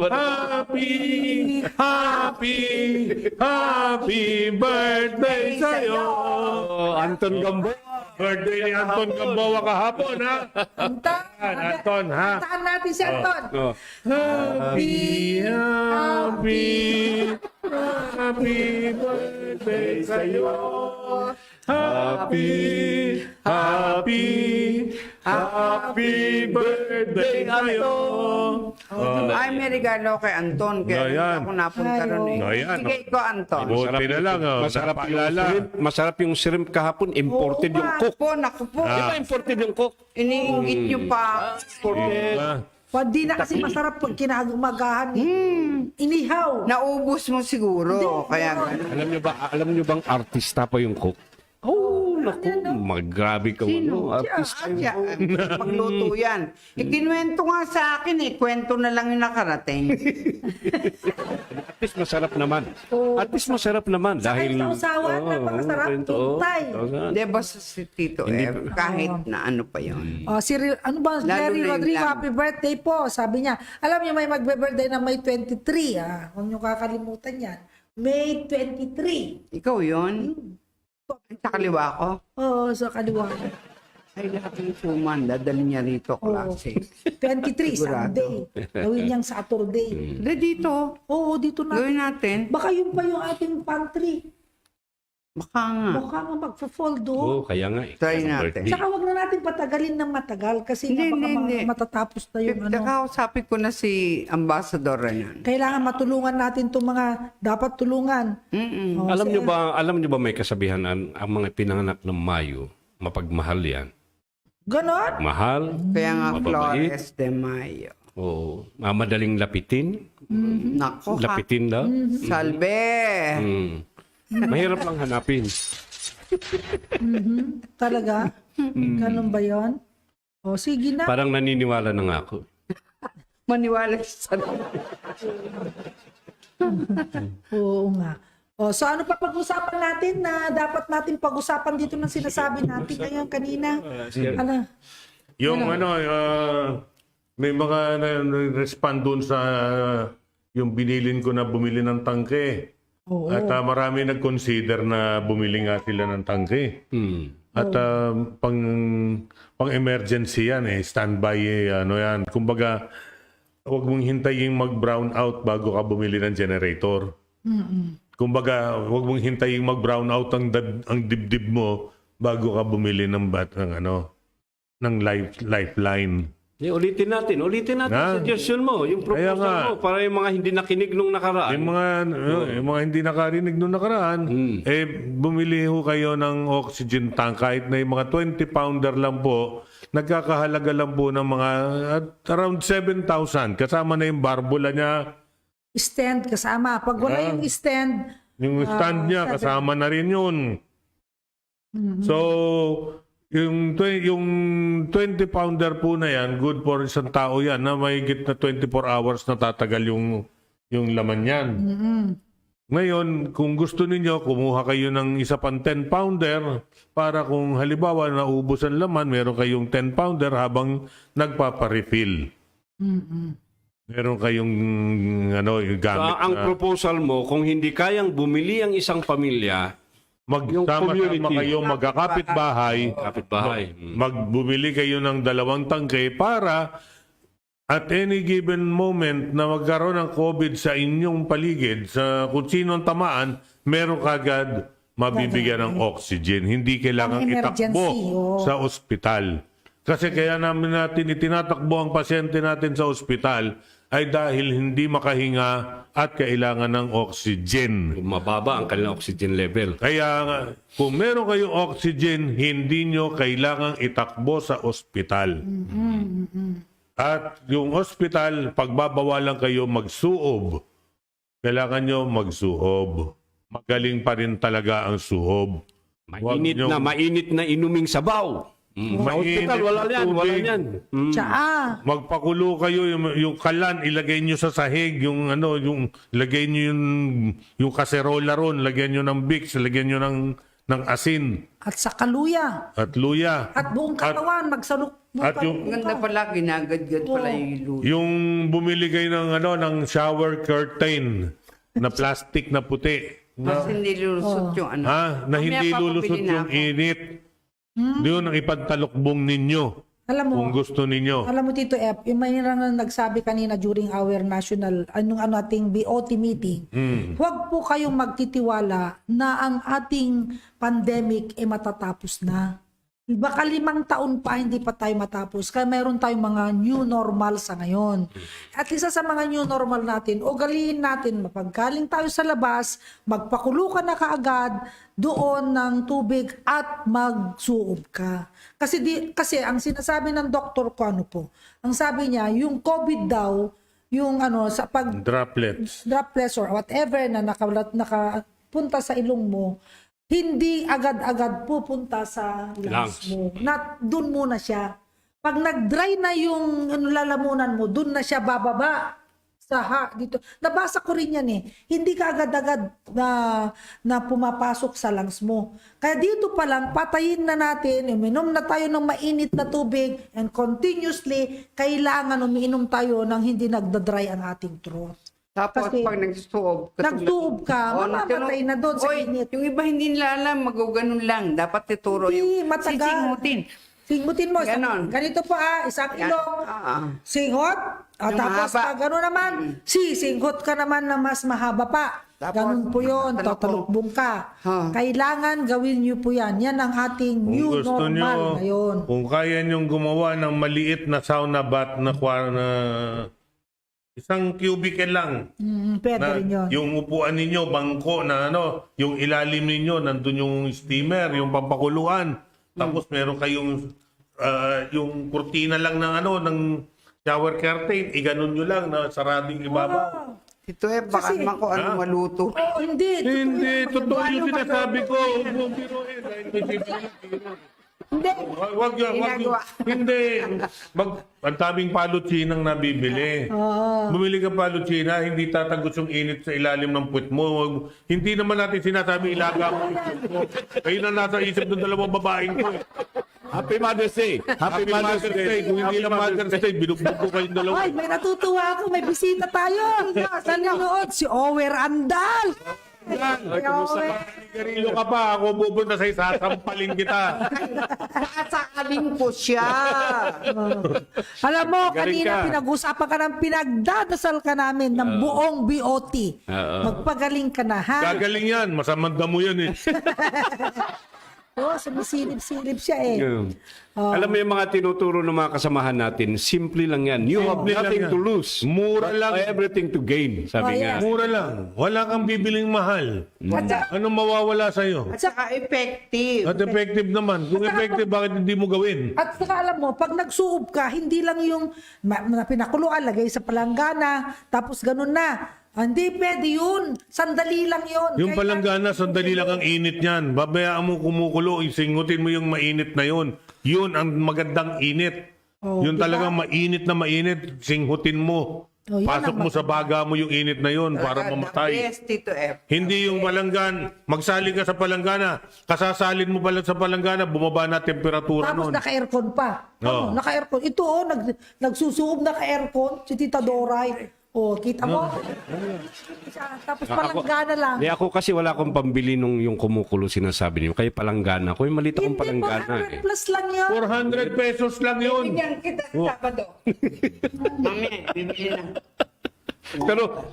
Happy, happy, happy birthday sa'yo. Oh, Anton Gambo. Birthday ni Anton Gamboa kahapon, ha? Anton, ha? Kantaan natin si Anton. Oh. Happy, happy, happy birthday sa'yo. Happy, happy, happy birthday sa'yo. Ay, may regalo kay Anton. Kaya Ayan. ako napunta ron eh. Ayan. Bigay ko, Anton. Buti na lang, oh. Napaalala. Masarap yung shrimp kahapon. Imported yung cook. Po, naku po. Di ba imported yung cook? Iniinggit nyo pa. Imported. Hindi na kasi masarap pag kinagumagahan. Inihaw. Naubos mo siguro. Kaya ganun. Alam nyo bang artista pa yung cook? Oh, naku, grabe ka ano, artista yung Siya, cook. magluto yan. Ikinwento nga sa akin eh. Kwento na lang yung nakarating. At least masarap naman. At least masarap naman. Dahil... sausawan, napakasarap, tuntay. Di ba si Tito kahit na ano pa yun. Oh, si ano ba, Lalo Jerry na yung Rodrigo, lamb. happy birthday po. Sabi niya, alam niyo may magbe-birthday na May 23. Huwag niyo kakalimutan yan. May 23. Ikaw yun? Sa kaliwa ko? Oo, sa kaliwa. Ay, lahat ng suman. Dadali niya rito, klase. 23, Sigurado. Sunday. Gawin niyang Saturday. Hindi dito. Oo, dito na. Gawin natin. Baka yun pa yung ating pantry. Baka nga. Baka nga magpo-fold doon. Oo, kaya nga eh. Try Sa natin. birthday. Saka wag na natin patagalin ng matagal kasi Hindi, baka hindi. matatapos na yung ano. Nakausapin ko na si Ambassador na yan. Kailangan matulungan natin itong mga dapat tulungan. Oh, Alam nyo ba may kasabihan ang mga pinanganak ng Mayo, mapagmahal yan. Ganon? Mahal, Kaya nga Mababait. Flores de Mayo. o madaling lapitin. Nako, Lapitin daw. Salve! Mm. Mahirap lang hanapin. Talaga? Ganon ba yun? O, sige na. Parang naniniwala na nga ako. Maniwala sa Oo nga. O, so ano pa pag-usapan natin na dapat natin pag-usapan dito ng sinasabi natin ngayon kanina? Ano? Yung may mga respond doon sa yung binilin ko na bumili ng tangke. Oo. At marami nag-consider na bumili nga sila ng tangke. Mm. At pang emergency yan eh, standby ano yan. Kumbaga, huwag mong hintayin mag-brown out bago ka bumili ng generator. Kumbaga, huwag mong hintayin mag-brown out ang dibdib mo bago ka bumili ng ng lifeline. Ulitin natin Na? suggestion mo, yung Kaya nga. proposal mo para yung mga hindi nakinig nung nakaraan. Yung mga hindi nakarinig nung nakaraan, bumili ho kayo ng oxygen tank kahit na yung mga 20-pounder lang po, nagkakahalaga lang po ng mga around 7,000. Kasama na yung barbula niya, Stand kasama. Pag wala yung stand, yung stand niya, kasama na rin yun. So, yung 20-pounder po na yan, good for isang tao yan, na may higit na 24 hours na tatagal yung laman yan. Ngayon, kung gusto ninyo, kumuha kayo ng isa pang 10-pounder para kung halimbawa naubos ang laman, meron kayong 10-pounder habang nagpaparefill. Meron kayong yung gamit Ang proposal mo, kung hindi kayang bumili ang isang pamilya, yung magsama-sama community. kayo, magkakapit-bahay, kapitbahay. magbumili kayo ng 2 tangke para at any given moment na magkaroon ng COVID sa inyong paligid, sa kung sino ang tamaan, meron kagad mabibigyan ng oxygen. Hindi kailangan Ang emergency, itakbo oh. sa ospital. Kasi kaya namin natin itinatakbo ang pasyente natin sa ospital ay dahil hindi makahinga at kailangan ng oxygen. Mababa ang kanilang oxygen level. Kaya nga, kung meron kayong oxygen, hindi nyo kailangang itakbo sa ospital. At yung ospital, pagbabawalan kayo magsuob. Kailangan nyo magsuob. Magaling pa rin talaga ang suob. Mainit na inuming sabaw. Sa hospital, wala yan. Wala yan. Tsaa. Magpakulo kayo yung kalan, ilagay nyo sa sahig, yung ano, yung ilagay nyo yung kaserola ron, lagyan nyo ng Vicks, lagyan nyo ng asin At sa kaluya. at luya. At buong katawan, magsaluk. At yung- Ang ganda pala, ginagadgad pala yung luto. Yung bumili kayo ng shower curtain na plastic na puti. Mas hindi lulusot yung ano. Na Mamaya hindi papabili lulusot na yung ako. init. Yun ang ipantalukbong ninyo Alam mo, kung gusto ninyo. Alam mo Tito F, yung may nagsabi kanina during our national, ating BOT meeting, huwag po kayong magtitiwala na ang ating pandemic matatapos na. Baka 5 taon pa hindi pa tayo matapos. Kaya mayroon tayong mga new normal sa ngayon. At isa sa mga new normal natin, ugaliin natin, mapagkaling tayo sa labas, magpakulo ka na kaagad doon ng tubig at magsuob ka. Kasi ang sinasabi ng doktor ko ano po, ang sabi niya, yung COVID daw, yung sa Droplets. droplets or whatever na nakapunta sa ilong mo, hindi agad-agad pupunta sa lungs mo. Doon muna siya. Pag nag-dry na yung lalamunan mo, doon na siya bababa sa dito. Nabasa ko rin yan eh. Hindi ka agad-agad na pumapasok sa lungs mo. Kaya dito pa lang, patayin na natin, uminom na tayo ng mainit na tubig and continuously, kailangan umiinom tayo ng hindi nagda-dry ang ating throat. Tapos Kasi pag nagsuob, nagsuob ka, mamamatay na doon sa init. Yung iba hindi nila alam, maganon lang. Dapat ituro Hindi, yung matagal. sisingutin. Singmutin mo. Ganon. Ganito po isang ilong. Singhot. Yung Tapos mahaba. gano'n naman. Singhot ka naman na mas mahaba pa. Tapos, Ganun po yun. Tatalukbong ka. Kailangan gawin niyo po yan. Yan ang ating Kung new gusto normal nyo, ngayon. kung kaya nyong gumawa ng maliit na sauna bath na isang cubicle lang. Pwede Na rin yun. yung upuan ninyo, bangko na yung ilalim ninyo, nandun yung steamer, yung pampakuluan. Tapos meron kayong yung kurtina lang ng shower curtain, iganon nyo lang na sarading ibabaw. Ito baka Kasi- naman ko ano maluto. Oh, hindi. Hindi, totoo yung sinasabi ko. Huwag mong biruin. Dahil may bibiro. Hindi. Wag yun, wag yun. Ginagawa. Hindi. Ang daming palutsinang nabibili. Bumili ka palutsina, hindi tatagos yung init sa ilalim ng puwet mo. Hindi naman natin sinasabi ilaga mo. Kayo na nasa isip ng dalawang babaeng ko. Happy Mother's Day! Happy Mother's Day. Kung hindi lang Mother's Day, binugbog ko kayong dalawa. Ay, may natutuwa ako. May bisita tayo. Sa nanood, si Ower Andal. Garilo ka pa, ako pupunta sa isa, sampalin kita. Sasakalin ko siya. Alam mo, Galing kanina ka. pinag-usapan ka ng pinagdadasal ka namin ng buong BOT. Magpagaling ka na, ha? Gagaling yan, masamang damo yan eh. Oo, sumisilip-silip siya eh. Alam mo yung mga tinuturo ng mga kasamahan natin, simple lang yan. You have Simple lang nothing yan. to lose. Mura but lang. everything to gain, sabi Oh, nga. yes. Mura lang. Wala kang bibiling mahal. Anong mawawala sa'yo? At saka effective. At effective naman. Kung effective, bakit hindi mo gawin? At saka alam mo, pag nagsuob ka, hindi lang yung pinakuluan, lagay sa palanggana, tapos ganun na. Hindi pwede yun. Sandali lang yun. Yung palanggana, sandali lang ang init niyan. Babayaan mo kumukulo, isingutin mo yung mainit na yun. Yun ang magandang init. Yun talagang mainit na mainit, singhutin mo. Yan Pasok ang mo sa baga mo yung init na yun para mamatay. Yes, Tito F. Hindi yung palanggan, magsali ka sa palanggana, kasasalin mo pala sa palanggana, bumaba na temperatura Tapos nun. naka-aircon pa. Oo. Naka-aircon. Ito nagsusuob naka-aircon, si Tita Doray. Oh, kita mo? Tapos palanggana lang. Ako kasi wala akong pambili nung yung kumukulo sinasabi niyo. Kaya palanggana ko. Yung maliit akong Hindi, palanggana 400 eh. plus lang yan. 400 pesos lang yun. Bigyan kita sa Sabado. Mamaya, bibili na.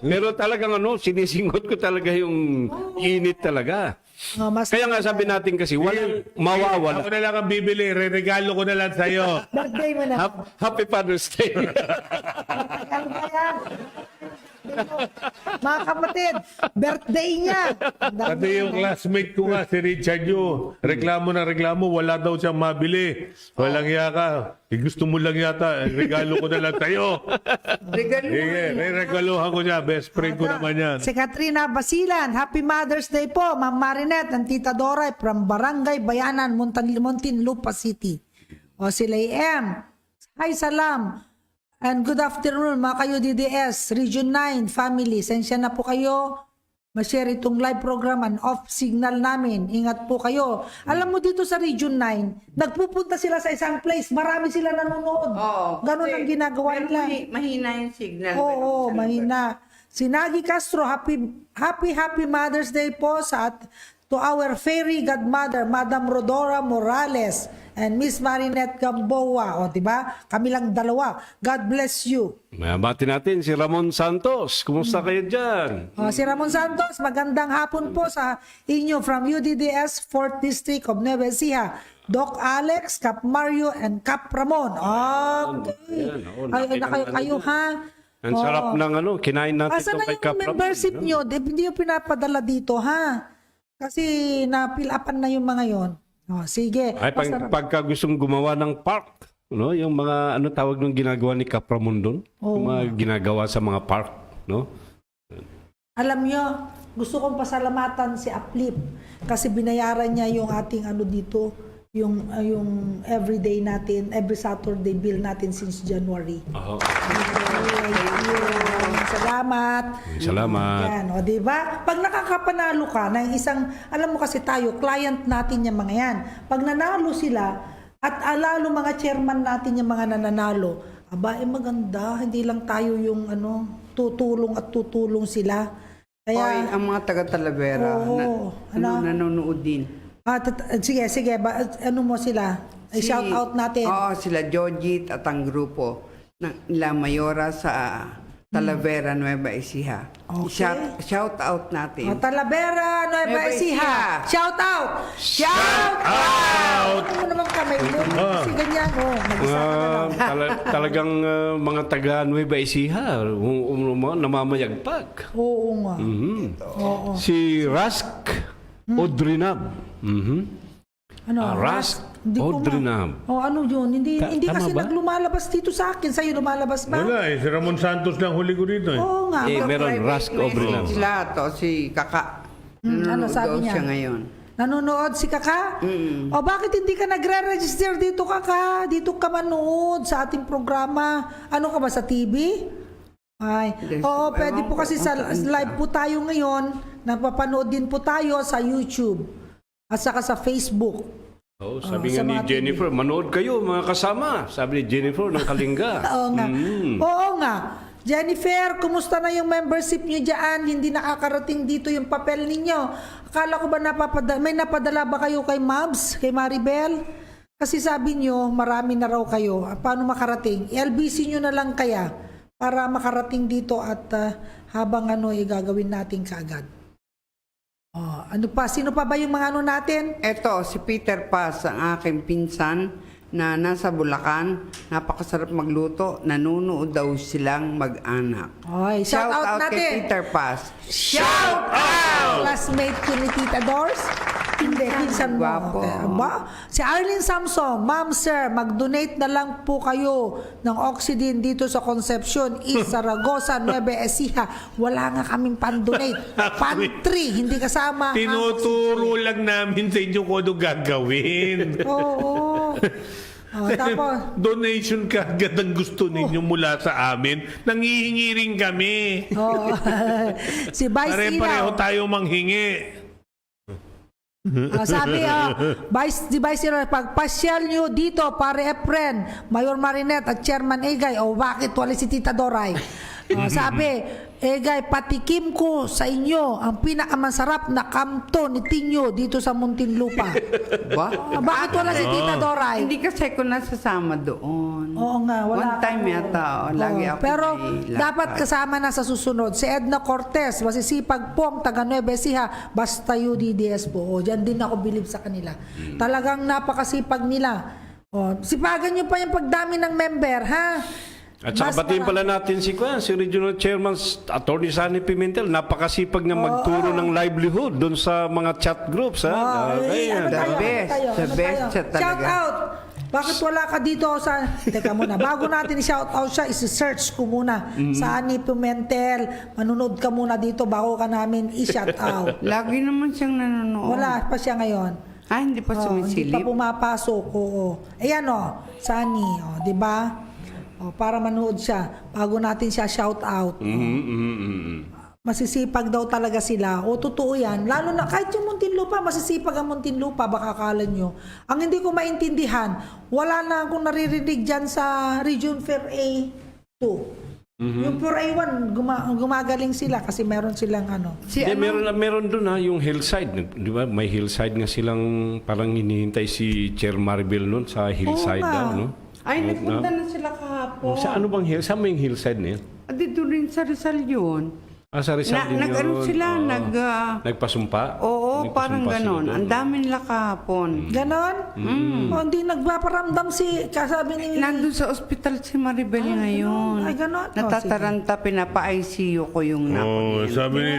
Pero talagang sinisingot ko talaga yung init talaga. Mas Kaya nga sabi natin kasi, walang Ako mawawala. na lang ang bibili, re-regalo ko na lang sa'yo. birthday mo na. Happy Father's Day. Ano ba yan? Mga kapatid, birthday niya. Pati yung classmate ko nga, si Richard Yu, reklamo na reklamo, wala daw siyang mabili. Walang yaka. Gusto mo lang yata, regalo ko na lang sa'yo. Regalo mo. Regaluhan ko niya, best friend ko naman yan. Si Katrina Basilan, Happy Mother's Day po, Ma'am Marinette, and Tita Doray from Barangay Bayanan, Muntinlupa City. O si Layem. Hi, salam. And good afternoon mga kayo DDS, Region 9 family. Sensya na po kayo. Ma-share itong live program and off signal namin. Ingat po kayo. Alam mo dito sa Region 9, nagpupunta sila sa isang place. Marami sila nanonood. Ganon kasi ang ginagawa pero nila. mahina yung signal. Oo, mahina. Si Nagi Castro, happy Mother's Day po to our fairy godmother, Madam Rodora Morales and Miss Marinette Gamboa. O, diba? Kami lang dalawa. God bless you. Mayabati natin si Ramon Santos. Kumusta kayo dyan? O, si Ramon Santos, magandang hapon po sa inyo from UDDS 4th District of Nueva Ecija. Doc Alex, Cap Mario, and Cap Ramon. Okay. Yan, oo, Ay, nakita kayo, ng kayo ano. ha? Ang sarap ng kinain natin Asa ito na kay yung Cap Ramon. membership nyo? Hindi yung pinapadala dito, ha? Kasi napilapan na yung mga yon. O, sige. Ay, pagka gustong gumawa ng park, no? Yung mga tawag nung ginagawa ni Cap Ramon doon? Yung mga ginagawa sa mga park, no? Alam nyo, gusto kong pasalamatan si Aplip kasi binayaran niya yung ating dito, yung everyday natin, every Saturday bill natin since January. Oo. Salamat. Salamat. Yan, o diba? Pag nakakapanalo ka ng isang, alam mo kasi tayo, client natin yung mga yan. Pag nanalo sila, at lalo mga chairman natin yung mga nananalo, aba, maganda. Hindi lang tayo yung tutulong at tutulong sila. Oy, Kaya, ang mga taga-Talavera Oo, nanonood din. sige, ano mo sila? I-shout out natin. Oo, sila Jojit at ang grupo ng La Mayora sa Talavera, Nueva Ecija. Okay. Shout out natin. Talavera, Nueva Nueva Ecija. Ecija. Shout out! Shout out! Ano naman kamay mo? Kasi ganyan, mag-isa ka na lang. Talagang mga taga Nueva Ecija, namamayagpag. Oo nga. Mhm. Oo. Si Rask Odrinab. Mhm. Ano? Rask Hindi ko Odrinab. ano yun? Hindi Tama kasi ba? naglumalabas dito sa akin. Sa'yo lumalabas ba? Wala si Ramon Santos lang huli ko dito. Oo nga. Meron Rask Odrinab. Sila to, si Kaka. Ano Nanonood sabi daw niya? siya ngayon. Nanonood si Kaka? O bakit hindi ka nagre-register dito, Kaka? Dito ka manood sa ating programa. Ano ka ba, sa TV? Ay, Yes. oo, pwede Ewan po ko kasi kung sa saan live siya. po tayo ngayon. Napapanood din po tayo sa YouTube at saka sa Facebook. Oh, sabi sa nga ni mga Jennifer, manood kayo mga kasama. Sabi ni Jennifer ng Kalinga. Oo nga. Oo nga. Jennifer, kumusta na yung membership nyo dyan? Hindi nakakarating dito yung papel ninyo. Akala ko ba may napadala ba kayo kay Mabs, kay Maribel? Kasi sabi nyo, marami na raw kayo. Paano makarating? LBC nyo na lang kaya para makarating dito at habang gagawin natin kaagad. Oh, ano pa? Sino pa ba yung mga natin? Eto, si Peter Paz, ang aking pinsan na nasa Bulacan. Napakasarap magluto. Nanunood daw silang mag-anak. Oy, shout out kay natin. Peter Paz. Shout out! Classmate ko ni Tita Dors? Hindi, pinsan mo. Gwapo. Ba? Si Arlene Samson, Ma'am Sir, mag-donate na lang po kayo ng oxygen dito sa Concepcion, East Zaragoza, Nueva Ecija. Wala nga kaming pan-donate. Pantry, hindi kasama. ang Tinuturo lang namin sa inyo kung ano gagawin. Oo. Tapos, Donation kagad ang gusto ninyo mula sa amin. Nangihingi rin kami. oh, si Vice Pare-pareho Ilaw. tayo manghingi. Sabi, Vice Ilaw, pagpasyal nyo dito, pare Efren, Mayor Marinette at Chairman Egay, bakit wala si Tita Doray? Sabi, Egay, patikim ko sa inyo ang pinakamasarap na kamto ni Tinyo dito sa Muntinlupa. Ba? Bakit wala si Tita Doray? Hindi kasi ako nasasama doon. Oo nga, wala. One time yata, lagi ako Pero may dapat lakad. kasama na sa susunod. Si Edna Cortez, masisipag po ang taga Nueva Ecija, basta UDDS po. Diyan din ako bilib sa kanila. Talagang napakasipag nila. Sipagan nyo pa yung pagdami ng member, ha? At saka Mas batiin pala natin si Regional Chairman Attorney Sunny Pimentel. Napakasipag na magturo ng livelihood doon sa mga chat groups. Ano The tayo? best. Ano tayo? The Ano best tayo? siya talaga. Shout out! Bakit wala ka dito sa... Teka muna, bago natin i-shout out siya, isi-search ko muna. Sa Ani Pimentel, manunod ka muna dito bago ka namin i-shout out. Lagi naman siyang nanonood. Wala pa siya ngayon. Hindi pa Oh, hindi pa sumisilip. pumapasok. Oo. Ayan Sunny, di ba? Para manood siya bago natin siya shout out. Masisipag daw talaga sila. Totoo yan. Lalo na kahit yung Muntinlupa, masisipag ang Muntinlupa, baka akala nyo. Ang hindi ko maintindihan, wala na akong naririnig dyan sa Region Fair A2. Yung Fair A1, gumagaling sila kasi meron silang Si Hindi, meron doon yung hillside. Di ba? May hillside nga silang parang hinihintay si Chair Maribel noon sa hillside nga. daw, no? Ay, nagpunta na sila kahapon. Sa ano bang hill? Saan mo yung hillside na yun? Dito rin sa Rizal yun. Sa Rizal din Nag-ano yun. sila, Oo. Nagpasumpa? Oo, parang Nagpasumpa sila ganon. doon. Ang dami nila kahapon. Ganon? Hindi nagpaparamdam kasabi ni... Nandun sa ospital si Maribel ngayon. Ay, ganon. Natataranta, pinapa-ICU ko yung Sabi ni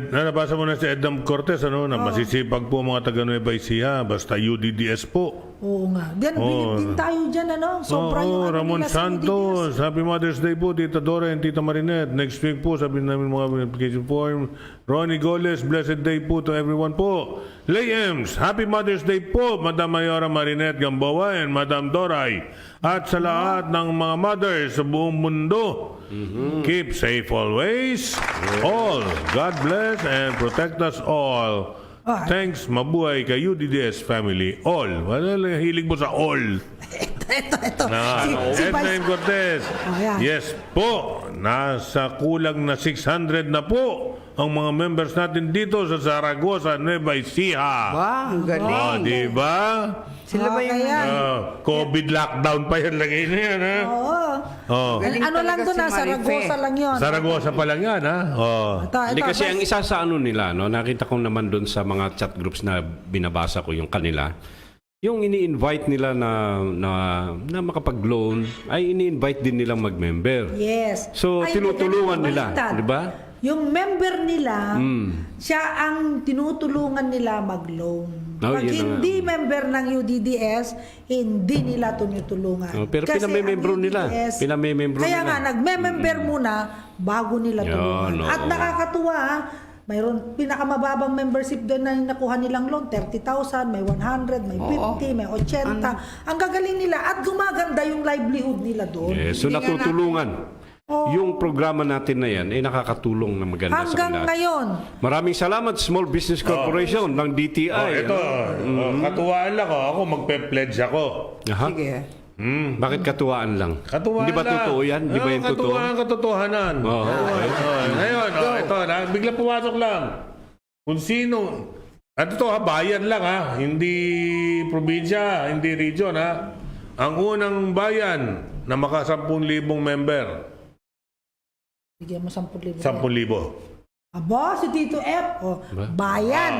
nabasa mo na si Edam Cortez, na masisipag po mga taga Nueva Ecija, basta UDDS po. Oo nga. Diyan, bilib din tayo dyan, Sobra yung Ramon nila sa Santos, Happy Mother's Day po, Tita Dora and Tita Marinette. Next week po, sabi namin mga application form. Ronnie Goles, Blessed Day po to everyone po. Lay Ems, Happy Mother's Day po, Madam Mayora Marinette Gamboa and Madam Doray. At sa lahat ng mga mothers sa buong mundo, keep safe always. All, God bless and protect us all. Thanks, mabuhay kay UDDS family. All. Wala lang hilig mo sa all. Ito. Ednain Cortez. yan. Yes po. Nasa kulang na 600 na po ang mga members natin dito sa Zaragoza, Nueva Ecija. Wow, ang galing. Di ba? Sila ba yung... Kaya, COVID lockdown pa yan lagay na yan, ha? Oh. Galing ano lang talaga to si Marife. Saragosa lang yun. Zaragoza pa lang yan, ha? Oh. Hindi kasi ang isa sa nila, nakita ko naman doon sa mga chat groups na binabasa ko yung kanila, yung ini-invite nila na makapag-loan, ay ini-invite din nilang mag-member. Yes. So, Ay, tinutulungan ganun, nila, baliktad. di ba? Yung member nila, siya ang tinutulungan nila mag-loan. Oh, Pag yun na nga. hindi member ng UDDS, hindi nila tinutulungan. Pero Kasi pinamemembro ang nila. UDDS Pinamemembro Kaya nila. nga, nagme-member muna bago nila Yun, tulungan. oo. At nakakatuwa, mayroon pinakamababang membership doon na nakuha nilang loan, 30,000, may 100, may 50, may 80. Ang gagaling nila at gumaganda yung livelihood nila doon. So natutulungan. Yung programa natin na yan ay nakakatulong na maganda sa Hanggang kanila. ngayon. Maraming salamat Small Business Corporation ng DTI. Ito, katuwaan lang ako magpe-pledge ako. Aha. Sige. Bakit katuwaan lang? Katuwaan Hindi ba lang. totoo yan? Di ba yung totoo? Katotohanan. Okay. Ngayon, ito, bigla pumasok lang. Kung sino, at ito bayan lang hindi probinsya, hindi region Ang unang bayan na maka 10,000 member, Bigyan mo 10,000. 10,000. Aba, si Tito F. Bayan,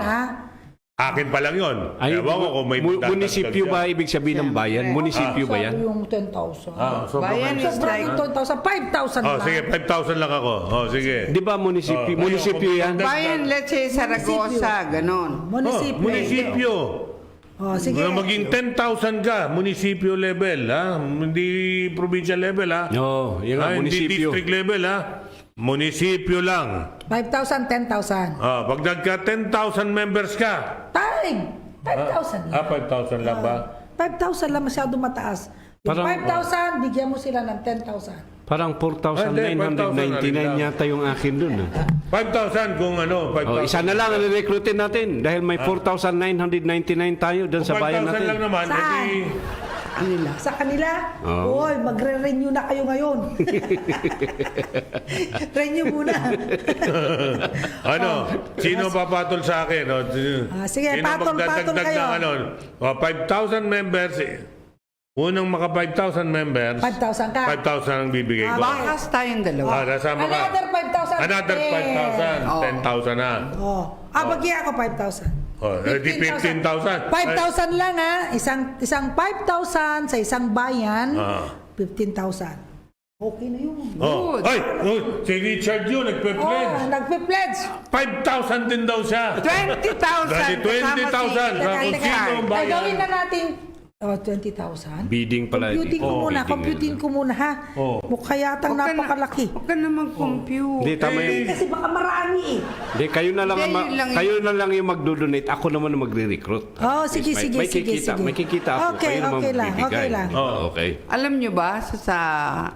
Akin pa lang yun. Ay, Ewan ko kung may munisipyo dadagdag ba siya. ibig sabihin ng bayan? Munisipyo ba yan? Sabi yung 10,000. Bayan is Sobrang like... yung 10,000, 5,000 lang. Sige, 5,000 lang ako. Sige. Di ba munisipyo? Munisipyo yan? Bayan, let's say, Saragosa, ganon. Munisipyo. Munisipyo. Sige. Maging 10,000 ka, munisipyo level, Hindi provincial level, Oo, yun nga, Hindi munisipyo. district level, Munisipyo lang. 5,000, 10,000. Pag nagka 10,000 members ka, 5,000 lang. 5,000 lang ba? 5,000 lang masyado mataas. Yung Parang- 5,000, bigyan mo sila ng 10,000. Parang 4,999 yata yung akin dun. 5,000 kung 5,000. Isa na lang ang recruitin natin dahil may 4,999 tayo dun sa bayan 5,000 lang natin. naman, Saan? Sa kanila? Oy, magre-renew na kayo ngayon. Renew muna. Sino papatol sa akin? sige, Sino patol magdadagdag kayo. ng 5,000 members. Unang maka 5,000 members, 5,000 ka. 5,000 ang bibigay ko. Bakas tayong dalawa. Nasama ka. Another 5,000. Another 5,000. 10,000 na. Bagyan ako 5,000. Di 15,000. 5,000 lang isang 5,000 sa isang bayan, 15,000. Okay na yun. Si Richard yun, nagpe-pledge. Nagpe-pledge. 5,000 din daw siya. 20,000. 20,000. Teka, Kung sino ang ay, bayan. gawin na natin Oh, 20,000? Bidding pala. Computing ko muna, computing ko muna ha. Oh. Mukha yatang napakalaki. Huwag ka naman compute. Hindi, tama yun. Kasi baka marami eh. Hindi, kayo na lang, Hindi, yun lang kayo na lang yung magdo-donate. Ako naman ang magre-recruit. Oh, sige, May- sige, may sige, kikita, sige. May kikita ako. Okay, kayo naman okay lang, magbibigay. okay lang. Oh. Okay. Alam nyo ba,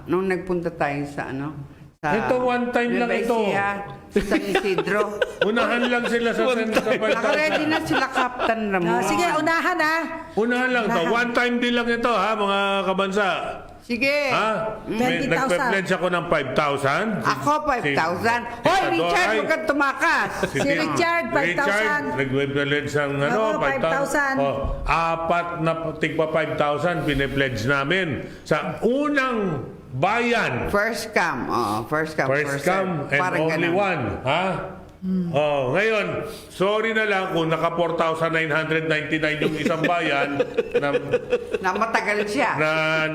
nung nagpunta tayo sa Ito, one time lang Nueva ito. Ecija, sa San Isidro. Unahan lang sila sa Nakaready na sila, Captain Ramon. Ah, sige, unahan ha. Unahan lang to. One time din lang ito, ha, mga kabansa. Sige. Ha? 20,000. Nagpe-pledge ako ng 5,000. Ako, 5,000. Si Hoy, Tito Richard, Doray. huwag kang tumakas. Si Richard, 5,000. Nagpe-pledge ng ano, Oo, 5,000. Oh, apat na tigpa 5,000 pine-pledge namin sa unang bayan. First come. First come. First come and Parang only ganun. one. Ha? Oh, ngayon, sorry na lang kung naka 4,999 yung isang bayan na, Na matagal siya. na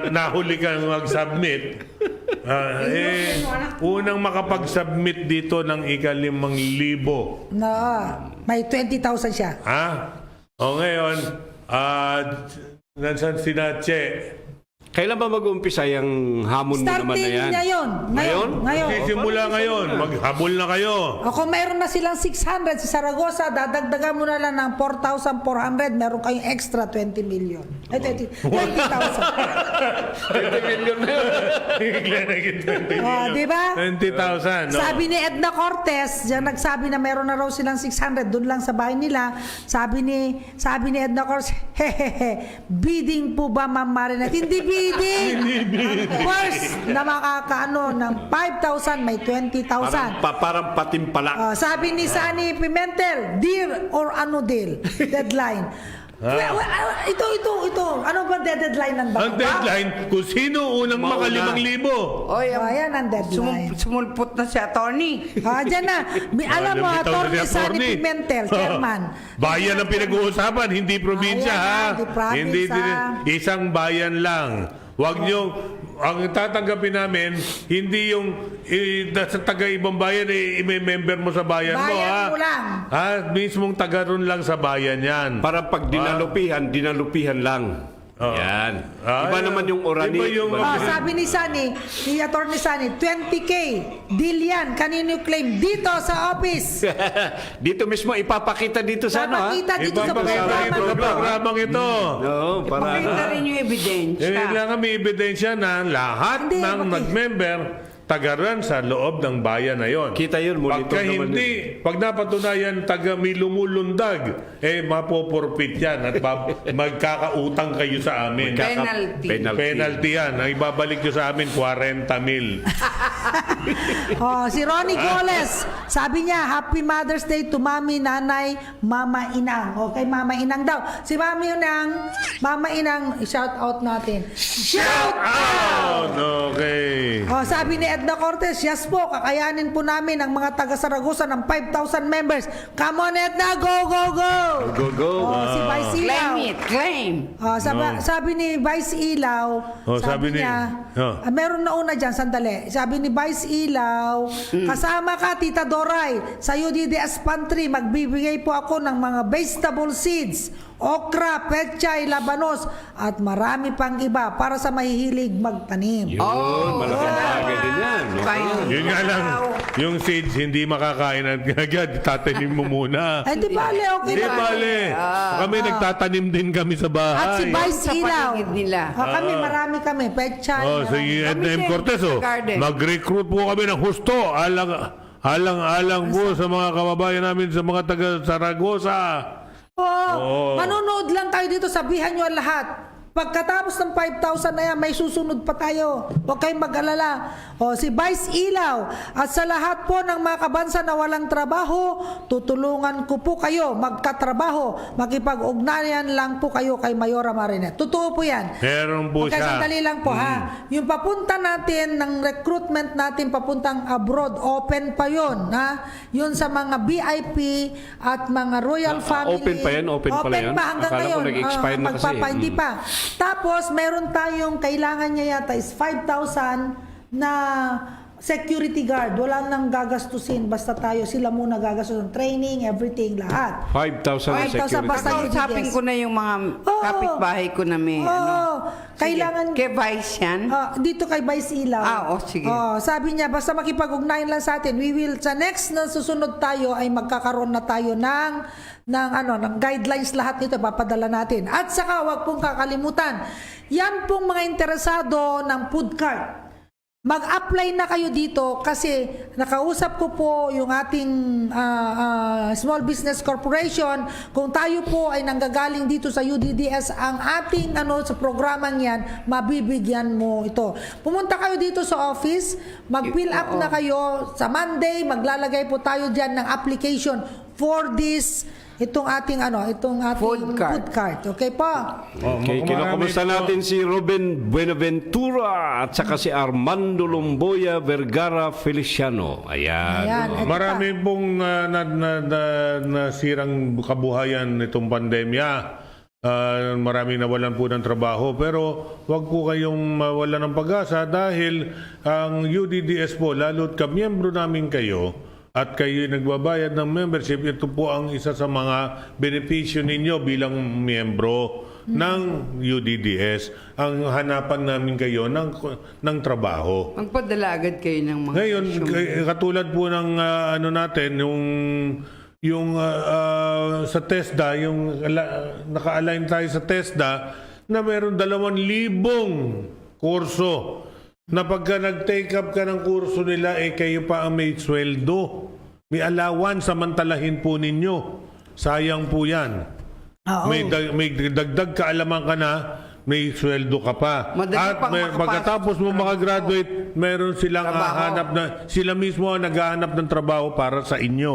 nahuli kang mag-submit. Unang makapag-submit dito ng ika-5,000. No, may 20,000 siya. Ha? O ngayon, nansan si Nache? Kailan ba mag-uumpisa yung hamon mo naman na Starting yan? niya yun. Ngayon. Sisimula ngayon, maghabol na kayo. O kung meron na silang 600 sa Saragossa, dadagdagan mo na lang ng 4,400, meron kayong extra 20 million. Ay, 20,000. 20 million na yun. Bigla naging 20 million. Di ba? 20,000. No? Sabi ni Edna Cortez, diyan nagsabi na meron na raw silang 600 doon lang sa bahay nila. Sabi ni Edna Cortez, hehehe, bidding po ba, Ma'am Marinette? Hindi bidding. First na makakaano ng 5,000 may 20,000. Parang patimpalak. Sabi ni Sunny Pimentel, deal or ano deal? Deadline. Ito. Ano ba deadline ng baka? Ang deadline, kung sino unang maka Mauna. 5,000. Oy, Ayan ang deadline. sumulpot na si Atty. Diyan na. Alam mo, Lumitaw na Atty. si Sunny attorney. Pimentel, chairman. Bayan ang pinag-uusapan, hindi probinsya, Bayan, ha? hindi province, Hindi ha? isang bayan lang. Huwag nyo, ang tatanggapin namin, hindi yung sa taga-ibang bayan, may member mo sa bayan mo, Bayan ha? mo lang. Ha? Mismong taga ron lang sa bayan yan. Para pag dinalupihan lang. Yan. Iba naman yung orani. Iba yung- Sabi ni Sunny, ni Atty. Sunny, 20K, deal yan. Kanino yung claim? Dito sa office. Dito mismo ipapakita dito sa ano ha? Papakita dito sa Ipapakita programa. ito sa programang ito. Oo, para Pakita rin yung ebidensya. Kailangan may ebidensya na lahat Hindi, ng nag-member tagaran sa loob ng bayan na yon. Kita yun, monitor Pagka naman hindi, pag napatunayan taga may lumulundag, mapoporpit yan at magkakautang kayo sa amin. Penalty yan. Ang ibabalik nyo sa amin, 40 mil. Si Ronnie Goles, sabi niya, Happy Mother's Day to Mami, Nanay, Mama Inang. Okay, Mama Inang daw. Si Mami Inang, Mama Inang, shout out natin. Shout out! Okay. Sabi ni Edna Cortez, yes po, kakayanin po namin ang mga taga Saragossa ng 5,000 members. Come on, Edna, go, go, go! go. Si Vice Ilaw. Claim it, claim. Sabi ni Vice Ilaw, sabi ni- meron na una dyan, sandali. Sabi ni Vice Ilaw, kasama ka, Tita Doray, sa UDDS Pantry, magbibigay po ako ng mga vegetable seeds, okra, pechay, labanos, at marami pang iba para sa mahihilig magtanim. Yun, malaking bagay din yan. Yun nga lang, yung seeds hindi makakain agad. Tatanim mo muna. Ay, di bale, okay Hindi na. bale. Kami nagtatanim din kami sa bahay. At si Vice Sa Ilaw. paligid nila. Kami, marami kami. Pechay. Sige, Kami Edna M. din, Cortez, sa garden. mag-recruit po kami ng husto. Alang po sa mga kababayan namin sa mga taga Saragossa. Manonood lang tayo dito. Sabihan nyo ang lahat. Pagkatapos ng 5,000 na yan, may susunod pa tayo. Huwag kayong mag-alala. Si Vice Ilaw. At sa lahat po ng mga kabansa na walang trabaho, tutulungan ko po kayo magkatrabaho. Makipag-ugnayan lang po kayo kay Mayora Marinette. Totoo po yan. Meron po Okay, siya. sandali lang po ha. Yung papunta natin ng recruitment natin papuntang abroad, open pa yon ha. Yun sa mga VIP at mga royal family. open pa yan? Open pala yan? pa hanggang Akala ko ngayon. nag-expire na kasi. Hindi pa. Tapos meron tayong kailangan niya yata is 5,000 na security guard. Wala nang gagastusin. Basta tayo, sila muna gagastos ng training, everything, lahat. 5,000 Ay, security. basta yun. Kakausapin ko na yung mga Oo. kapitbahay ko na may Kailangan... Kay Vice yan? Dito kay Vice Ilaw. Sige. Sabi niya, basta makipag-ugnayan lang sa atin. We will, sa next na susunod tayo, ay magkakaroon na tayo ng guidelines lahat nito, papadala natin. At saka, wag pong kakalimutan, yan pong mga interesado ng food cart. Mag-apply na kayo dito kasi nakausap ko po yung ating Small Business Corporation. Kung tayo po ay nanggagaling dito sa UDDS, ang ating sa programang yan, mabibigyan mo ito. Pumunta kayo dito sa office, mag-fill up na kayo. Sa Monday, maglalagay po tayo dyan ng application for this itong ating Food cart. Okay po? Okay, kinakamusta natin si Ruben Buenaventura at saka si Armando Lumboya Vergara Feliciano. Ayan. Ayan. Oh. Marami pong nasirang kabuhayan itong pandemya. Marami nawalan po ng trabaho, pero wag po kayong mawalan ng pag-asa dahil ang UDDS po, lalo't kamiyembro namin kayo at kayo nagbabayad ng membership, ito po ang isa sa mga benepisyo ninyo bilang miyembro ng UDDS. Ang hanapan namin kayo ng trabaho. Magpadala agad kayo ng mga Ngayon, resume. katulad po ng natin, yung sa TESDA, yung naka-align tayo sa TESDA, na meron 2,000 kurso na pagka nag-take up ka ng kurso nila, kayo pa ang may sweldo. May allowance, samantalahin po ninyo. Sayang po yan. May dagdag kaalaman ka na, may sweldo ka pa. Madali pang makapasok pagkatapos mo sa makagraduate, meron silang Trabaho. hahanap na, sila mismo ang naghahanap ng trabaho para sa inyo.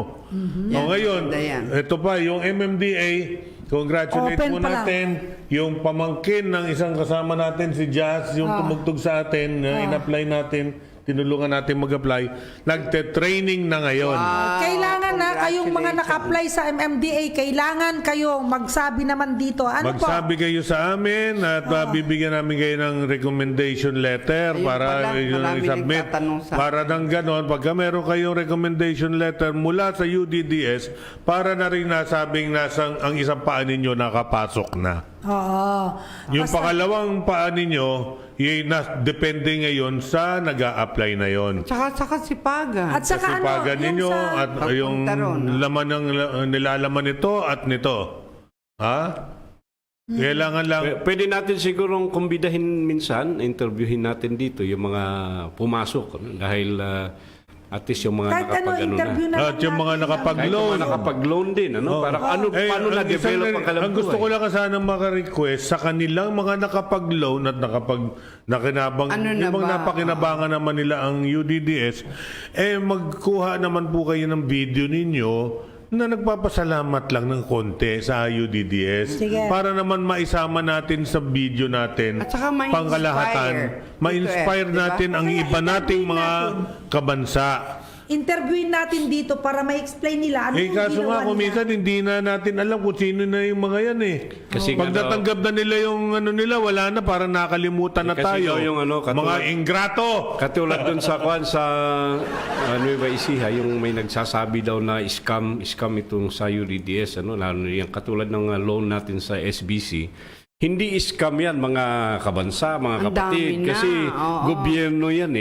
O ngayon, maganda yan. ito pa, yung MMDA, congratulate Open mo pa lang. natin yung pamangkin ng isang kasama natin, si Jazz, yung tumugtog sa atin, in-apply natin, tinulungan natin mag-apply, nagte-training na ngayon. Kailangan na kayong mga naka-apply sa MMDA, kailangan kayong magsabi naman dito. Ano po? Magsabi kayo sa amin at bibigyan namin kayo ng recommendation letter Ayun para pala, yun ang marami i-submit. nagtatanong sa Para nang ganon, pagka meron kayong recommendation letter mula sa UDDS, para na rin nasabing ang isang paa ninyo nakapasok na. Oo. Yung pangalawang paa ninyo, depende ngayon sa nag-a-apply na yon. Tsaka sipagan. At saka Sipagan yung ninyo sa... at yung Pagpunta ron, laman ng nilalaman nito at nito. Ha? Kailangan lang Pwede natin sigurong kumbidahin minsan, interviewin natin dito yung mga pumasok. Dahil at least yung mga Kahit interview na at yung mga Kahit nakapag-loan. yung mga nakapag-loan din. Para paano ang na-develop isang- ang kalambuhay? Ang gusto ko lang sana maka-request sa kanilang mga nakapag-loan at nakinabang, Ano na yung mga ba? napakinabangan naman nila ang UDDS, magkuha naman po kayo ng video ninyo na nagpapasalamat lang ng konti sa UDDS Sige. para naman maisama natin sa video natin At saka ma-inspire. pangkalahatan, ma-inspire Ito, natin ang Kaya iba nating interviewin mga natin. kabansa. Interviewin natin dito para ma-explain nila ano yung Kaso ginawa nga, kung nila. minsan hindi na natin alam kung sino na yung mga yan Kasi Pag nga daw- natanggap na nila yung nila, wala na, parang nakalimutan na Kasi tayo. daw yung mga ingrato! Katulad dun sa Nueva Ecija, yung may nagsasabi daw na scam itong sa UDDS, lalo yung katulad ng loan natin sa SBC. Hindi scam yan, mga kabansa, mga Ang kapatid. dami na, Kasi oo. gobyerno yan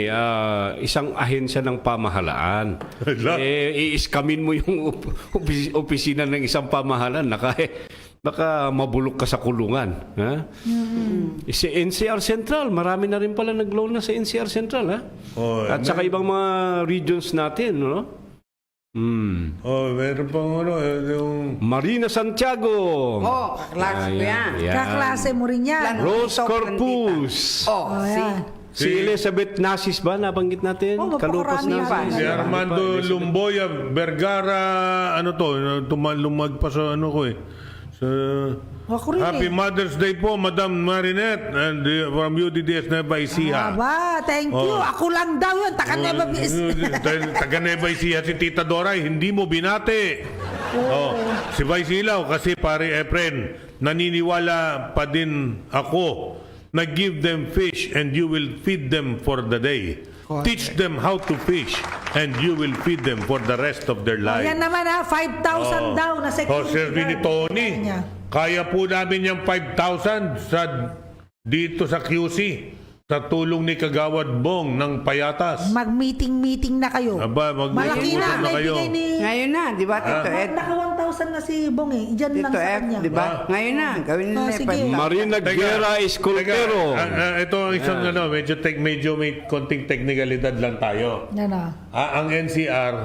isang ahensya ng pamahalaan. Hala. I-scamin mo yung opisina ng isang pamahalaan. Baka mabulok ka sa kulungan. Ha? Si NCR Central, marami na rin pala nag-loan na sa NCR Central. Ha? Oh, At saka ibang mga regions natin. No? meron pang yung... Marina Santiago. Kaklase ko yan. Kaklase mo rin yan. Rose Ito, Corpus. Ayan. Si Elizabeth Nasis ba? Nabanggit natin? Kalupas napakarami Nasis. Si yan. Armando Lumboya Vergara, lumagpas sa sa Ako rin Happy Mother's Day po, Madam Marinette, and from UDDS Nueva Ecija. Aba, thank you. Ako lang daw yun. Taka Nueva Ecija. Taga Nueva Ecija si Tita Doray, hindi mo binati. Si Vice Ilaw, kasi pare Efren, naniniwala pa din ako na give them fish and you will feed them for the day. Teach them how to fish and you will feed them for the rest of their life. Ayan naman 5,000 daw na security Sir Vinny guard. Tony, Niya. kaya po namin yung 5,000 dito sa QC sa tulong ni Kagawad Bong ng Payatas. Mag-meeting na kayo. Aba, Malaki mag-meeting na, na kayo. naibigay ni... Ngayon na, di ba, Tito Ed? Naka 1,000 na si Bong eh. Diyan lang Tito sa Ed, kanya. di ba? Ngayon na, gawin nila yung sige. 5,000. Marina Guerra Escoltero. Ito ang isang medyo may konting teknikalidad lang tayo. Yan na. Ang NCR,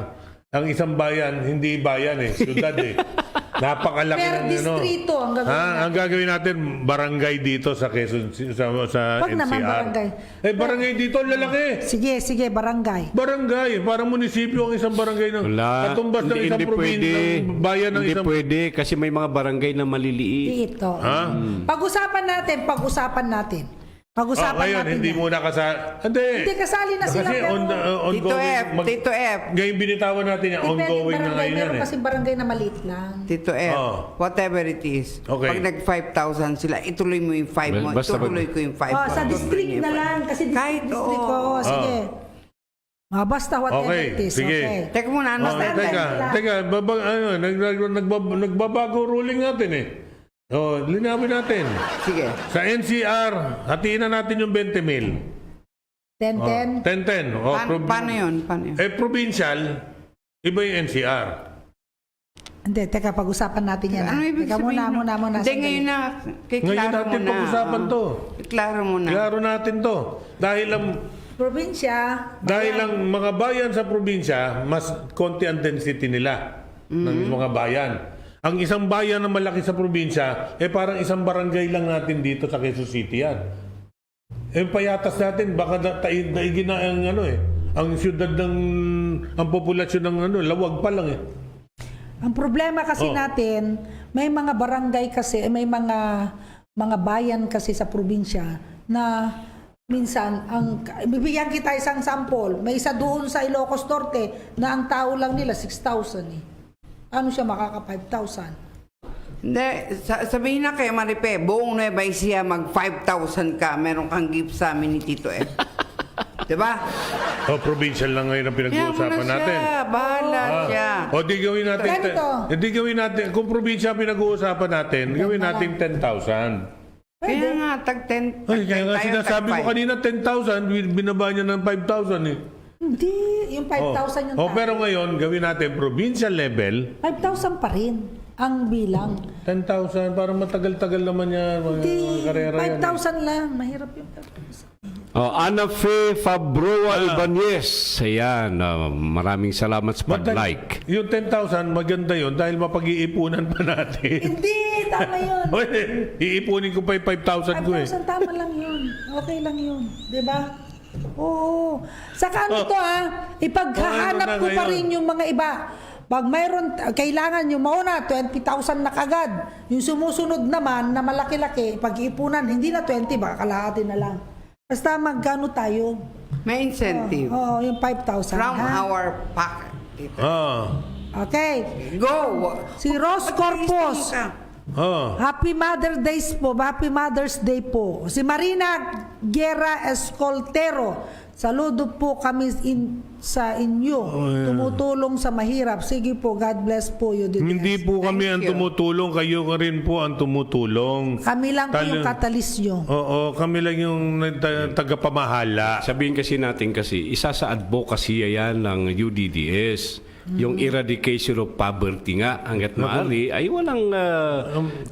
ang isang bayan, hindi bayan syudad Napakalaki Per ng distrito ang gagawin natin. Ang gagawin natin, barangay dito sa Quezon, sa Wag NCR. naman barangay. Barangay dito, lalaki. Sige, barangay. Barangay, parang munisipyo ang isang barangay ng Wala. katumbas ng isang probinsya, ng bayan ng Hindi isang... pwede kasi may mga barangay na maliliit. Dito. Pag-usapan natin. Ngayon, hindi yan. muna Hindi. Hindi kasali na sila. Kasi Tito F, Tito F. Ngayon binitawan natin yan, ongoing na ngayon yan Meron kasi barangay na maliit lang. Tito F, Oh. whatever it is. Okay. Pag nag-5,000 sila, ituloy mo yung 5 mo. Basta Ituloy ko yung 5 mo. Sa district na lang. Kasi Kahit, district ko. oo. Sige. Basta whatever Okay, it is. sige. Okay. Teka muna, ano nagbabago ruling natin linawin natin. Sige. Sa NCR, hatiin na natin yung 20,000. 10. 10-10. Paano yun? Provincial, iba yung NCR. Hindi, teka, pag-usapan natin yan. Ano ibig Teka sabihin? muna. Hindi, ngayon na. Ngayon natin pag-usapan to. Klaro mo na. Klaro natin to. Dahil ang mga bayan sa probinsya, mas konti ang density nila ng mga bayan. Ang isang bayan na malaki sa probinsya, parang isang barangay lang natin dito sa Quezon City yan. Payatas natin, baka daigin na ang syudad ang populasyon ng lawag pa lang Ang problema kasi natin, may mga barangay kasi, may mga bayan kasi sa probinsya na minsan, bibigyan kita isang sample, may isa doon sa Ilocos Norte na ang tao lang nila 6,000 Ano siya makaka 5,000? Hindi, sabihin na kay Maripe, buong Nueva Ecija mag 5,000 ka, meron kang gift sa amin ni Tito F. Diba? Provincial lang ngayon ang pinag-uusapan natin. Bahala siya. Di gawin natin. Ganito. Hindi gawin natin. Kung probinsya pinag-uusapan natin, gawin natin 10,000. Kaya nga, tag 10. Kaya nga sinasabi ko kanina 10,000, binaba niya ng 5,000 Hindi, yung 5,000 yung pero ngayon, gawin natin provincial level, 5,000 pa rin ang bilang. 10,000, parang matagal-tagal naman yan. Hindi, Karera yan. 5,000 lang. Mahirap yung 5,000. Ana Fe Fabroa Ibanez. Ayan, maraming salamat sa pag-like. Yung 10,000, maganda yun dahil mapag-iipunan pa natin. Hindi, tama yun. Iipunin ko pa yung 5,000 ko 5,000 tama lang yun. Okay lang yun. Diba? Oo. Saka ano to ipaghahanap ano na ko pa ngayon? rin yung mga iba. Pag mayroon, kailangan yung mauna, 20,000 na kagad. Yung sumusunod naman na malaki-laki, pag-iipunan, hindi na 20, baka kalahati na lang. Basta magkano tayo? May incentive. Oo, yung 5,000. From ha? our pocket. Tito. Okay. Go! Si Rose Corpus. Happy Happy Mother's Day po. Si Marina Guerra Escoltero. Saludo po kami sa inyo. Tumutulong sa mahirap. Sige po, God bless po you. Hindi po kami ang you. tumutulong, kayo rin po ang tumutulong. Kami lang po yung katalis nyo. Oo, kami lang yung tagapamahala. Sabihin kasi natin isa sa advocacy yan ng UDDS. Yung eradication of poverty nga hanggat maaari ay walang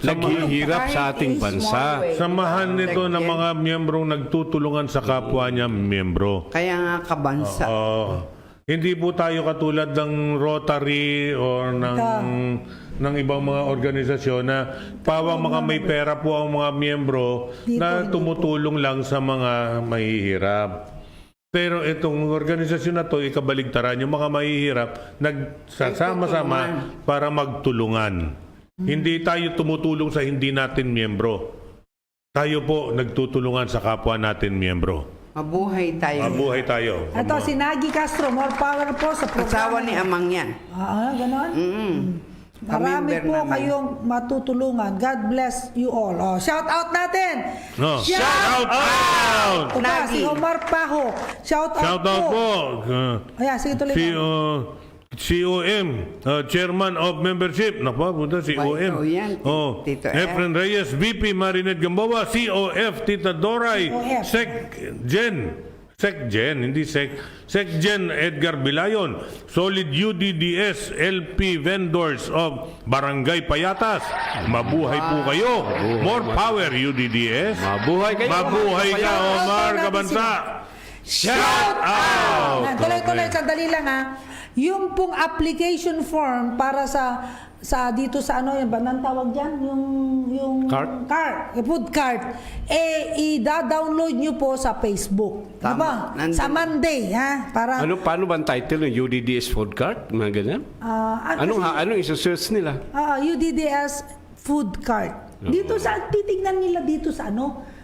naghihirap sa ating bansa. Samahan nito ng mga miyembrong nagtutulungan sa kapwa niya miyembro. Kaya nga kabansa. Hindi po tayo katulad ng Rotary o ng ibang mga organisasyon na pawang mga may pera po ang mga miyembro na tumutulong lang sa mga mahihirap. Pero itong organisasyon na to, ikabaligtaran, yung mga mahihirap, nagsasama-sama para magtulungan. Hindi tayo tumutulong sa hindi natin miyembro. Tayo po nagtutulungan sa kapwa natin miyembro. Mabuhay tayo. Mabuhay tayo. Ito, si Nagi Castro, more power po sa programa. Asawa ni Amang yan. Ganon? Marami Ka-member po namin. kayong matutulungan. God bless you all. Oh, shout out natin. No. Shout out! Ito pa, si Nagi. Omar Paho. Shout out, Shout out po. Ayan, sige tuloy Si mo. COM, Chairman of Membership. Naku, punta si Oh, yan, Tito F. Efren Reyes, VP Marinette Gamboa, COF, Tita Doray, COF. SecGen, hindi SecGen Edgar Bilayon, Solid UDDS, LP Vendors of Barangay Payatas. Mabuhay po kayo. More power, UDDS. Mabuhay kayo. Mabuhay ka, Mabuhay. Omar Kabansa. Shout out! Ah, tuloy-tuloy, sandali lang ha. Yung pong application form para sa dito sa ano yung ba nang tawag diyan yung Cart? food cart i-download nyo po sa Facebook. Tama. Diba? Nandun. Sa Monday ha para Paano ba ang title ng UDDS Food Cart? Mga ganyan? Anong isa-search nila? UDDS food cart. Dito sa titingnan nila dito sa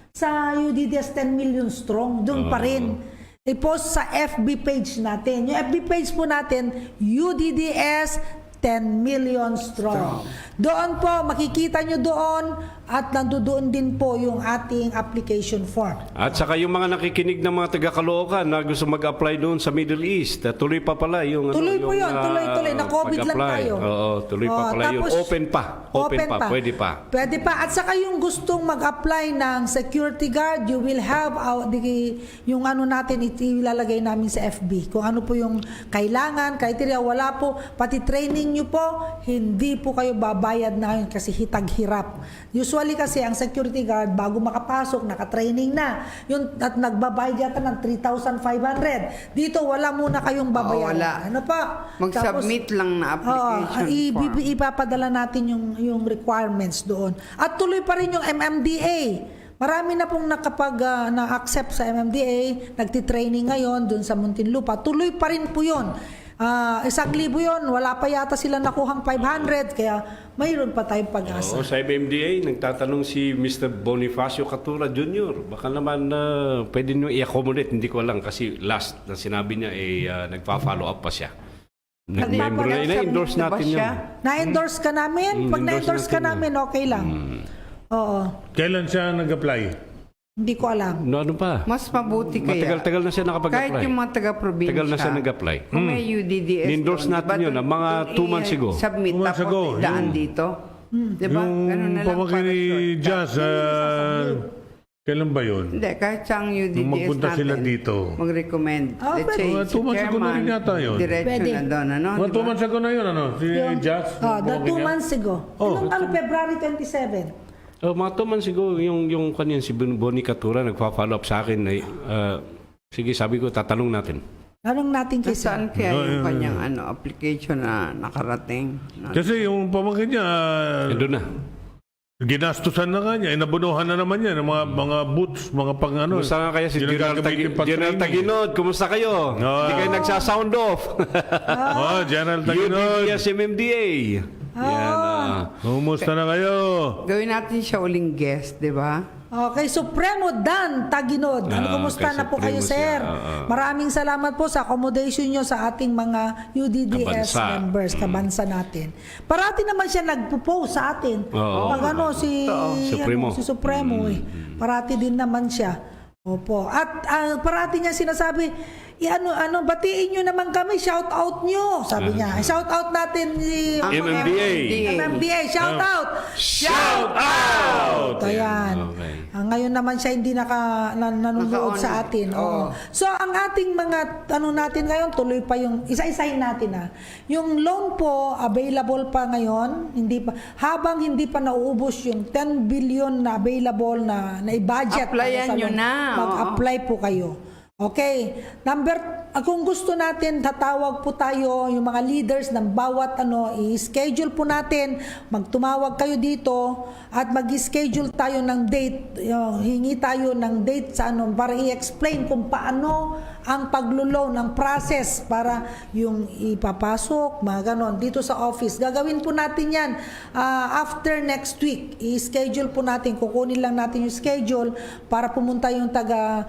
sa UDDS 10 million strong doon pa rin. I-post sa FB page natin. Yung FB page po natin, UDDS 10 million strong. Doon po, makikita nyo doon at nandoon din po yung ating application form. At saka yung mga nakikinig ng mga taga-Caloocan na gusto mag-apply doon sa Middle East, tuloy pa pala yung Tuloy po yun, tuloy-tuloy. Na COVID lang pag-apply. tayo. Oo, tuloy pa pala yun. Tapos, Open pa, pwede pa. Pwede pa. At saka yung gustong mag-apply ng security guard, you will have yung natin, ilalagay namin sa FB. Kung ano po yung kailangan, criteria, wala po. Pati training nyo po, hindi po kayo babayad na yun kasi hitag-hirap. Usually kasi ang security guard, bago makapasok, nakatraining na. Yun, at nagbabayad yata ng 3,500. Dito, wala muna kayong babayaran. wala. Ano pa? Mag-submit lang na application form. Ipapadala natin yung requirements doon. At tuloy pa rin yung MMDA. Marami na pong na-accept sa MMDA, nagtitraining ngayon doon sa Muntinlupa. Tuloy pa rin po yun. 1,000 yun, wala pa yata sila nakuhang 500, kaya mayroon pa tayong pag-asa. Oo, sa MMDA, nagtatanong si Mr. Bonifacio Catura Jr. Baka naman pwede nyo i-accommodate, hindi ko lang kasi last na sinabi niya nagpa-follow up pa siya. Nag-member na, ina-endorse Submit na ba natin siya? yun. Na-endorse ka namin? Pag endorse na-endorse ka natin namin, okay lang. Oo. Kailan siya nag-apply? Hindi ko alam. Ano pa? Mas mabuti kaya. Matagal-tagal na siya nakapag-apply. Kahit yung mga taga-probinsya. Tagal na siya nag-apply. Kung may UDDS Ni-endorse doon, natin diba yun, mga 2 months ago. Submit 2 months tapos ago, daan dito. Diba? Ganun na Yung lang pamangkin para ni shortcut. Jazz, kailan ba yun? Hindi, kahit siyang UDDS Nung magpunta natin, sila dito. mag-recommend. Ah, Let's pwede. say, Mga 2 months ago na rin yata yun. Diretso Pwede. na doon, ano? Mga diba? 2 months ago na yun, Si Jazz. The 2 months ago. Oh, February 27. Mga 2 months ago, yung kanyan, si Bonnie Catura, nagpa-follow up sa akin. Sige, sabi ko, tatanong natin. Anong natin kasi? Nasaan kaya yung kanyang application na nakarating? Kasi yung pamangkin niya, Doon na. ginastusan na nga niya, nabunuhan na naman niya ng mga boots, mga pang ano. Kumusta nga kaya si Yung General, gagamitin pang General training. Taginod? Kumusta kayo? Hindi kayo nagsa-sound off. General Taginod. UDDS MMDA. Yan. Kumusta na kayo? Gawin natin siya uling guest, di ba? Okay, Supremo Dan Taginod. Kumusta kay na po kayo, Supremo sir? siya. Maraming salamat po sa accommodation nyo sa ating mga UDDS Kabansa. members, kabansa natin. Parati naman siya nagpo-post sa atin. Oo. Pag Supremo. si Supremo parati din naman siya. Opo. At parati niya sinasabi, batiin nyo naman kami, shout out nyo. Sabi niya, shout out natin si MMDA. MMDA, shout out. Shout out! Ayan. Okay. Ngayon naman siya hindi nanonood sa atin. Oo. So ang ating mga natin ngayon, tuloy pa yung isa-isahin natin Yung loan po available pa ngayon, habang hindi pa nauubos yung 10 billion na available na i-budget. Applyan nyo na. Mag-apply po kayo. Okay. Kung gusto natin, tatawag po tayo, yung mga leaders ng bawat i-schedule po natin, magtumawag kayo dito at mag-schedule tayo ng date, hingi tayo ng date sa para i-explain kung paano ang paglo-loan, ang process para yung ipapasok, mga ganon, dito sa office. Gagawin po natin yan after next week. I-schedule po natin, kukunin lang natin yung schedule para pumunta yung taga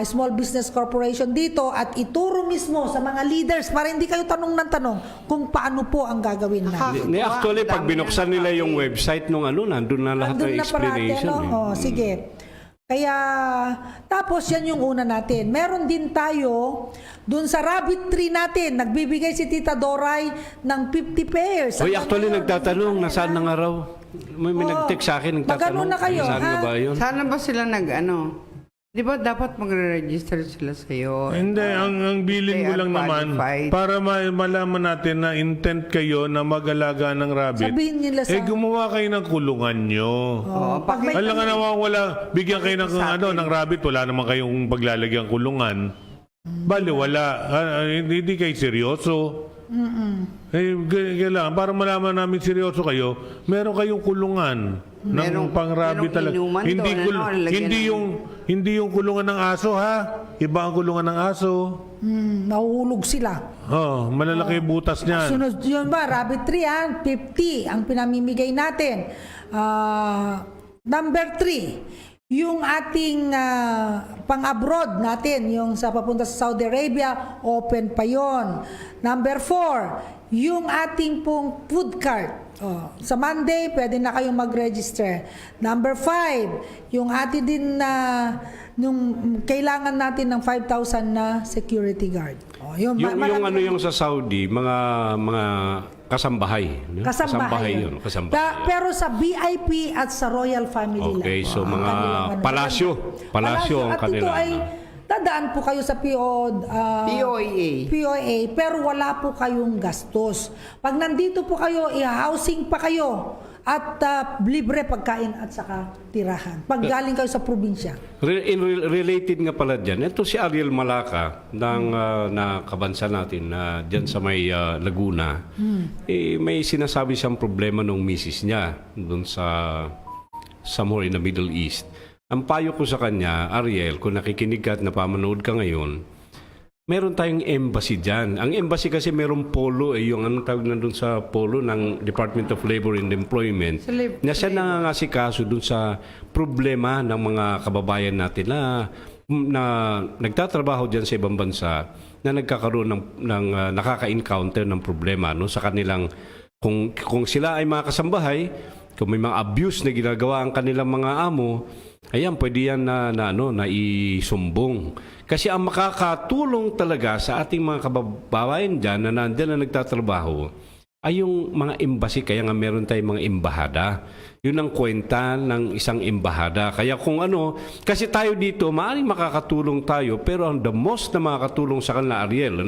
Small Business Corporation dito at ituro mismo sa mga leaders para hindi kayo tanong ng tanong kung paano po ang gagawin natin. Actually, pag binuksan nila yung website nung nandun na lahat ng Andun na parati, explanation. ano? eh. Oh, sige. Kaya, tapos yan yung una natin. Meron din tayo, dun sa rabbit tree natin, nagbibigay si Tita Doray ng 50 pairs. Hoy, actually, nagtatanong, nasaan na nga raw? May Oo. nag-text sa akin, Magano nagtatanong. na kayo, Saan ha? na ba yun? Sana ba sila di ba dapat magre-register sila sa'yo? Hindi, ang bilin They mo are lang naman qualified. para malaman natin na intent kayo na mag-alaga ng rabbit. Sabihin nila sa... Gumawa kayo ng kulungan nyo. Oo, pag may- Alam nga nawawala, bigyan kayo ng rabbit, wala naman kayong paglalagyan kulungan. Bali, wala. Hindi kayo seryoso. Kailangan, para malaman namin seryoso kayo, meron kayong kulungan ng Merong- pang-rabbit merong talaga. inuman Hindi, doon, lalagyan hindi yung kulungan ng aso, ha? Iba ang kulungan ng aso. Nahuhulog sila. Oh, malalaki butas niyan. Sunod yun ba, rabbit tree 50 ang pinamimigay natin. Number 3, yung ating pang-abroad natin, yung sa papunta sa Saudi Arabia, open pa yon. Number 4, yung ating pong food cart. Sa Monday, pwede na kayong mag-register. Number 5, yung ating din na nung kailangan natin ng 5,000 na security guard. Yun, Yung sa Saudi, mga kasambahay. no? Kasambahay yun. Kasambahay. Pero sa VIP at sa Royal Family lang. Okay, so Ang mga kanilang palasyo. Palasyo ang at ito kanila. ay dadaan po kayo sa POA. POA, pero wala po kayong gastos. Pag nandito po kayo, i-housing pa kayo at libre pagkain at saka tirahan. Pag galing kayo sa probinsya. Related nga pala dyan, ito si Ariel Malaka na kabansa natin na dyan sa may Laguna. May sinasabi siyang problema ng misis niya doon sa somewhere in the Middle East. Ang payo ko sa kanya, Ariel, kung nakikinig ka at napamanood ka ngayon, meron tayong embassy dyan. Ang embassy kasi meron polo, yung anong tawag na doon sa polo ng Department of Labor and Employment, na siya nangangasikaso doon sa problema ng mga kababayan natin na nagtatrabaho dyan sa ibang bansa na nagkakaroon ng nakaka-encounter ng problema no, sa kanilang, kung sila ay mga kasambahay, kung may mga abuse na ginagawa ang kanilang mga amo, ayan, pwede yan na isumbong. Kasi ang makakatulong talaga sa ating mga kababayan dyan na nandiyan na nagtatrabaho ay yung mga embassy. Kaya nga meron tayong mga embahada. Yun ang kwenta ng isang embahada. Kaya kung kasi tayo dito, maaaring makakatulong tayo, pero ang the most na makakatulong sa kanila, Ariel,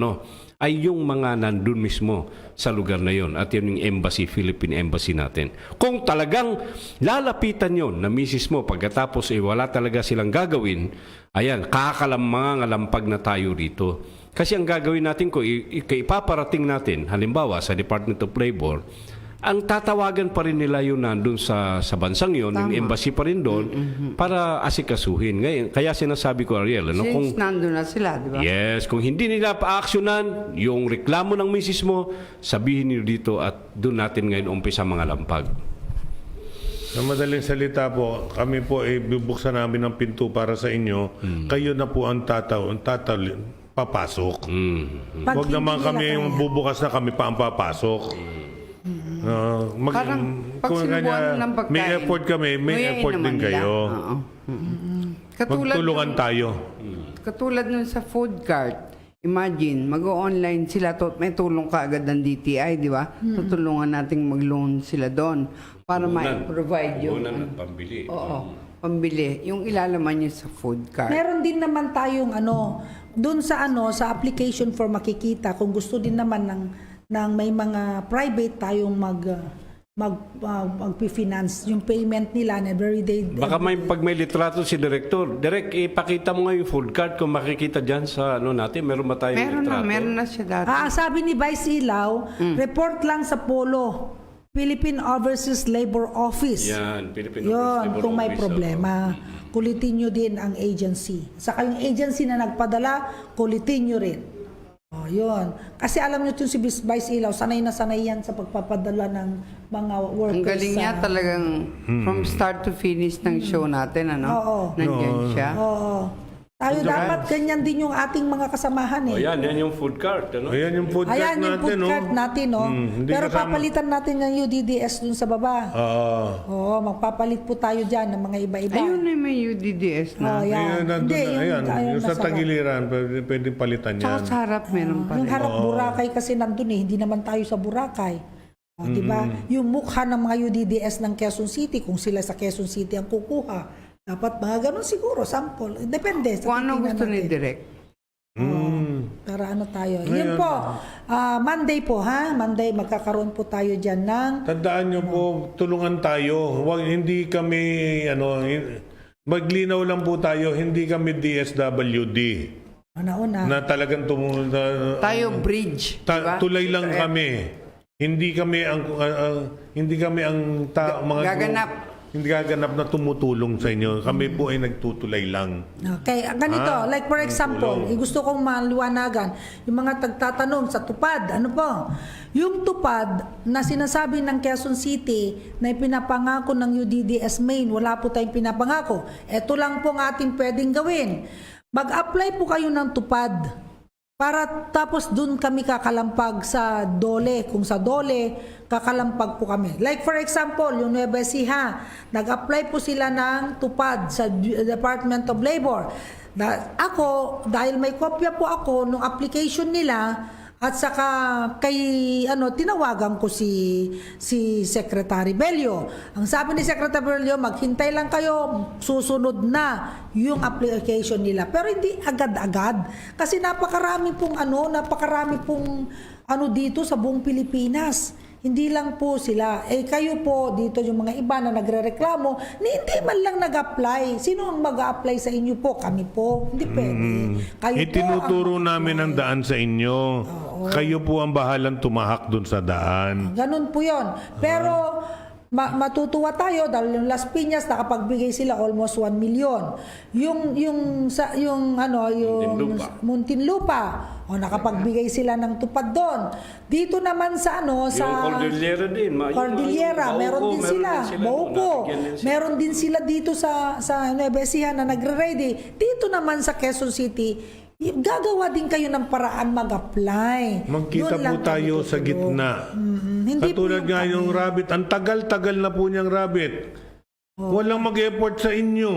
ay yung mga nandun mismo sa lugar na yon. At yun yung embassy, Philippine Embassy natin. Kung talagang lalapitan yon na misis mo pagkatapos wala talaga silang gagawin, ayan, kakalampag na tayo rito. Kasi ang gagawin natin ipaparating natin, halimbawa sa Department of Labor, ang tatawagan pa rin nila yun nandun sa bansang yun, yung embassy pa rin doon, para asikasuhin. Ngayon, kaya sinasabi ko, Ariel, Since nandun na sila, di ba? Yes, kung hindi nila pa-actionan yung reklamo ng misis mo, sabihin niyo dito at doon natin ngayon umpisa mga lampag. Sa madaling salita po, kami po bubuksan namin ng pinto para sa inyo. Kayo na po ang papasok. Pag Huwag hindi naman nila kami kaya. bubukas na kami pa ang papasok. Parang pag kung sinubuan kanya, ng pagkain, may effort kami, may nguyain effort naman din nila. kayo. Oo. Katulad Magtulungan tayo. Katulad nun sa food cart, imagine, mag-online sila, may tulong ka agad ng DTI, di ba? Tutulungan nating mag-loan sila doon para ma-provide yung pambili. Oo, pambili. Yung ilalaman niyo sa food cart. Meron din naman tayong doon sa sa application for makikita kung gusto din naman ng may mga private tayong magpi-finance yung payment nila na every day. Baka pag may litrato si Director, Direk, ipakita mo nga yung food card kung makikita dyan sa natin. Meron ba tayong litrato? Meron na siya dati. Sabi ni Vice Ilaw, report lang sa POLO, Philippine Overseas Labor Office. Yan, Philippine Yun, Office Labor kung may Office, problema, kulitin nyo din ang agency. Saka yung agency na nagpadala, kulitin nyo rin. Yun. Kasi alam nyo yung si Vice Ilaw, sanay na sanay yan sa pagpapadala ng mga workers. Ang galing niya talagang from start to finish ng show natin, Oo. Nandiyan siya. Oo. Tayo dapat ganyan din yung ating mga kasamahan O eh. yan yung food cart. Ano? Ayan yung food cart Ayan yung natin, food no? cart natin, no? Hindi Pero kasama. papalitan natin yung UDDS dun sa baba. Oo, magpapalit po tayo dyan ng mga iba-iba. Ayun na may UDDS Oh, na. yan. Ayan, nandun Hindi, na, ayan, yung sa nasa harap. tagiliran, pwede palitan Tsaka yan. sa harap meron pa Yung rin. harap Boracay kasi nandun eh, hindi naman tayo sa Boracay. O, di ba? Yung mukha ng mga UDDS ng Quezon City, kung sila sa Quezon City ang kukuha, dapat mga ganun siguro, sample. Depende. Sa Kung ano titingnan gusto ni natin. Direk. Para ano tayo. Yun po, Monday po ha, Monday magkakaroon po tayo dyan ng Tandaan nyo po, tulungan tayo. Hindi kami, maglinaw lang po tayo, hindi kami DSWD. una-una. Na talagang Tayo bridge. diba? tulay lang kami. Hindi kami ang mga Gaganap. hindi gaganap na tumutulong sa inyo. Kami po ay nagtutulay lang. Okay, ganito, like for example, gusto kong maliwanagan, yung mga tagtatanong sa tupad, ano po? Yung tupad na sinasabi ng Quezon City na ipinapangako ng UDDS main, wala po tayong pinapangako. Ito lang po ang ating pwedeng gawin. Mag-apply po kayo ng tupad. Para tapos dun kami kakalampag sa DOLE. Kung sa DOLE, kakalampag po kami. Like for example, yung Nueva Ecija, nag-apply po sila ng tupad sa Department of Labor. Ako, dahil may kopya po ako ng application nila, at saka tinawagan ko si Secretary Bello. Ang sabi ni Secretary Bello, maghintay lang kayo, susunod na yung application nila. Pero hindi agad-agad kasi napakarami pong dito sa buong Pilipinas. Hindi lang po sila. Kayo po dito yung mga iba na nagrereklamo, hindi man lang nag-apply. Sino ang mag-apply sa inyo po? Kami po. Hindi pwede. Kayo po Itinuturo ang namin ang daan sa inyo. Kayo po ang bahalang tumahak dun sa daan. Ganun po yon. Pero matutuwa tayo dahil yung Las Piñas nakapagbigay sila almost 1 million. Yung Muntinlupa, nakapagbigay sila ng tupad doon. Dito naman sa Yung Cordillera din. Cordillera, meron din sila. Bauco, meron din sila dito sa Nueva Ecija na nagre-ready. Dito naman sa Quezon City, gagawa din kayo ng paraan mag-apply. Magkita Doon po lang tayo kami sa tutulong. gitna. Hindi Katulad po nga yung rabbit, ang tagal-tagal na po niyang rabbit. Walang mag-effort sa inyo.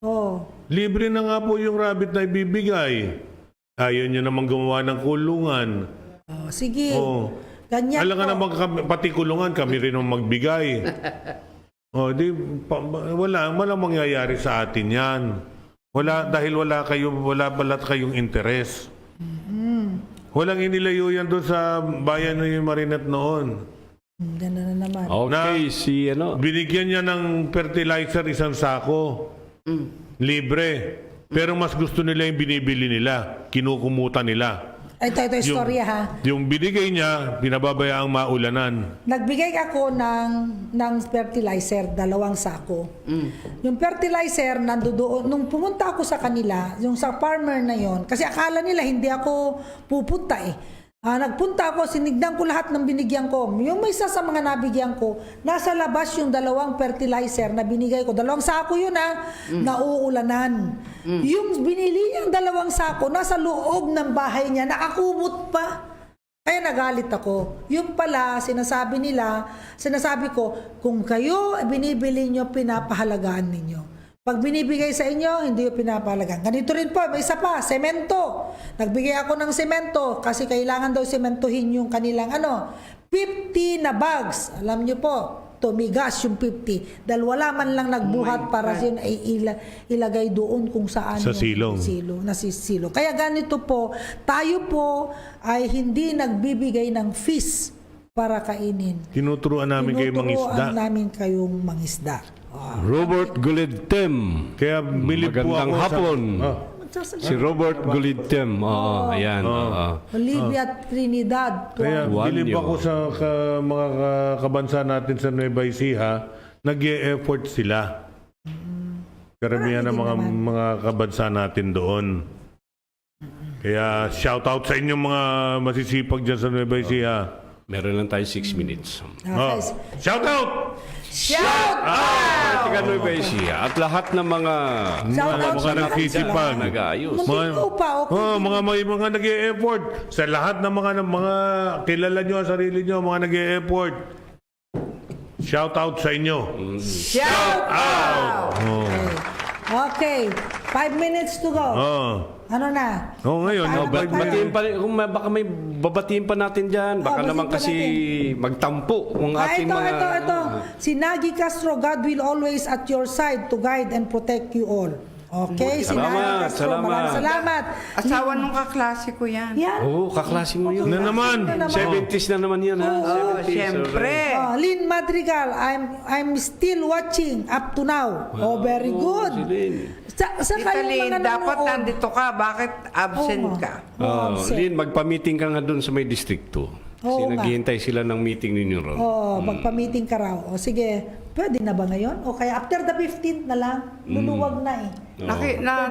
Oh. Libre na nga po yung rabbit na ibibigay. Ayaw niyo naman gumawa ng kulungan. Oh, sige. Oh. Ganyan Alam ka po. naman, pati kulungan, kami rin ang magbigay. Walang mangyayari sa atin yan. Dahil wala balat kayong interes. Walang inilayo yan doon sa bayan ng Marinette noon. Ganun na naman. Okay, Binigyan niya ng fertilizer isang sako. Libre. Pero mas gusto nila yung binibili nila. Kinukumuta nila. Ito istorya ha. Yung binigay niya, pinababayaang maulanan. Nagbigay ako ng fertilizer, 2 sako. Yung fertilizer, nandoon, nung pumunta ako sa kanila, yung sa farmer na yon, kasi akala nila hindi ako pupunta eh. Nagpunta ako, sinignan ko lahat ng binigyan ko. Yung may isa sa mga nabigyan ko, nasa labas yung 2 fertilizer na binigay ko. 2 sako yun nauulanan. Yung binili niyang 2 sako, nasa loob ng bahay niya, nakakumot pa. Kaya nagalit ako. Yung pala, sinasabi ko, kung kayo binibili nyo, pinapahalagaan ninyo. Pag binibigay sa inyo, hindi yung pinapahalagaan. Ganito rin po, may isa pa, semento. Nagbigay ako ng semento kasi kailangan daw sementohin yung kanilang 50 na bags. Alam nyo po, tumigas yung 50. Dahil wala man lang nagbuhat para yun ay ilagay doon kung saan Sa silong. nasisilo. Kaya ganito po, tayo po ay hindi nagbibigay ng fees para kainin. Tinuturuan namin kayo mangisda. Tinuturuan namin kayong mangisda. Robert Gulidtem. Kaya bilib po Magandang ako hapon. Si Magsasabi. Robert Gulidtem. Ayan. Olivia Trinidad. Kaya bilib Wanyo. ako sa mga kabansa natin sa Nueva Ecija, nag-e-effort sila. Karamihan ng mga kabansa natin doon. Kaya shout out sa inyong mga masisipag dyan sa Nueva Ecija. Meron lang tayo 6 minutes. Okay. Shout out! Shout out! Taga Nueva Ecija at lahat ng mga Shout out mga sa lahat nagtitipan. sila. nag-aayos. Muntinko pa, okay. mga may mga nag-e-effort sa lahat ng mga kilala nyo, sarili nyo, mga nag-e-effort. Shout out sa inyo. Shout out! Okay, 5 minutes to go. Ano na? Ngayon, Ano ba tayo? Batiin pa, baka may babatiin pa natin dyan. Baka batiin naman pa kasi magtampo ang ating mga... Ito. Si Nagi Castro, God will always at your side to guide and protect you all. Okay, si Nagi Salamat, Castro, salamat. maraming salamat. Asawa nung kaklase ko yan. Yan. Oo, kaklase mo yun. Na naman. 70s na naman yan, ha? Oh, 70s, syempre. Lynn Madrigal, I'm still watching up to now. Oh, very good. si Lynn. Sa Tita kayong Lynn, mga dapat nanonood. nandito ka. Bakit absent Oo, ka? absent. Lynn, magpa-meeting ka nga doon sa may distrito. Kasi Oo nga. naghihintay sila ng meeting ninyo ron. Magpa-meeting ka raw. O sige, pwede na ba ngayon? O kaya after the 15th na lang, luluwag na eh.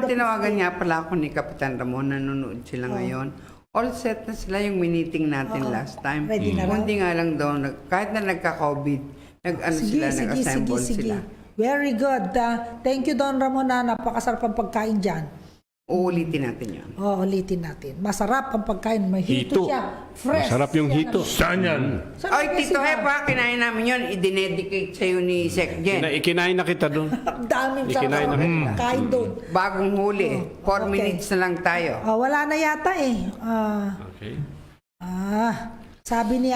Tinawagan nga pala ako ni Kapitan Ramon, nanonood sila ngayon. All set na sila yung miniting natin last time. Ready na raw? Kundi nga lang daw, kahit na nagka-COVID, nag-assemble sila. Very good. Thank you, Don Ramon, na napakasarap ang pagkain dyan. Uulitin natin yun. Ulitin natin. Masarap ang pagkain. May hito Hito. siya. Fresh. Masarap yung hito. Saan yan? Sarap Ay, kasi Tito nga. Hepa, kinain namin yun. I-dedicate sa'yo ni Sec Jen. Ikinain na kita doon. Ang daming Ikinain sarap na. ang kain doon. Bagong huli. 4 okay. minutes na lang tayo. Wala na yata eh. Okay. Sabi ni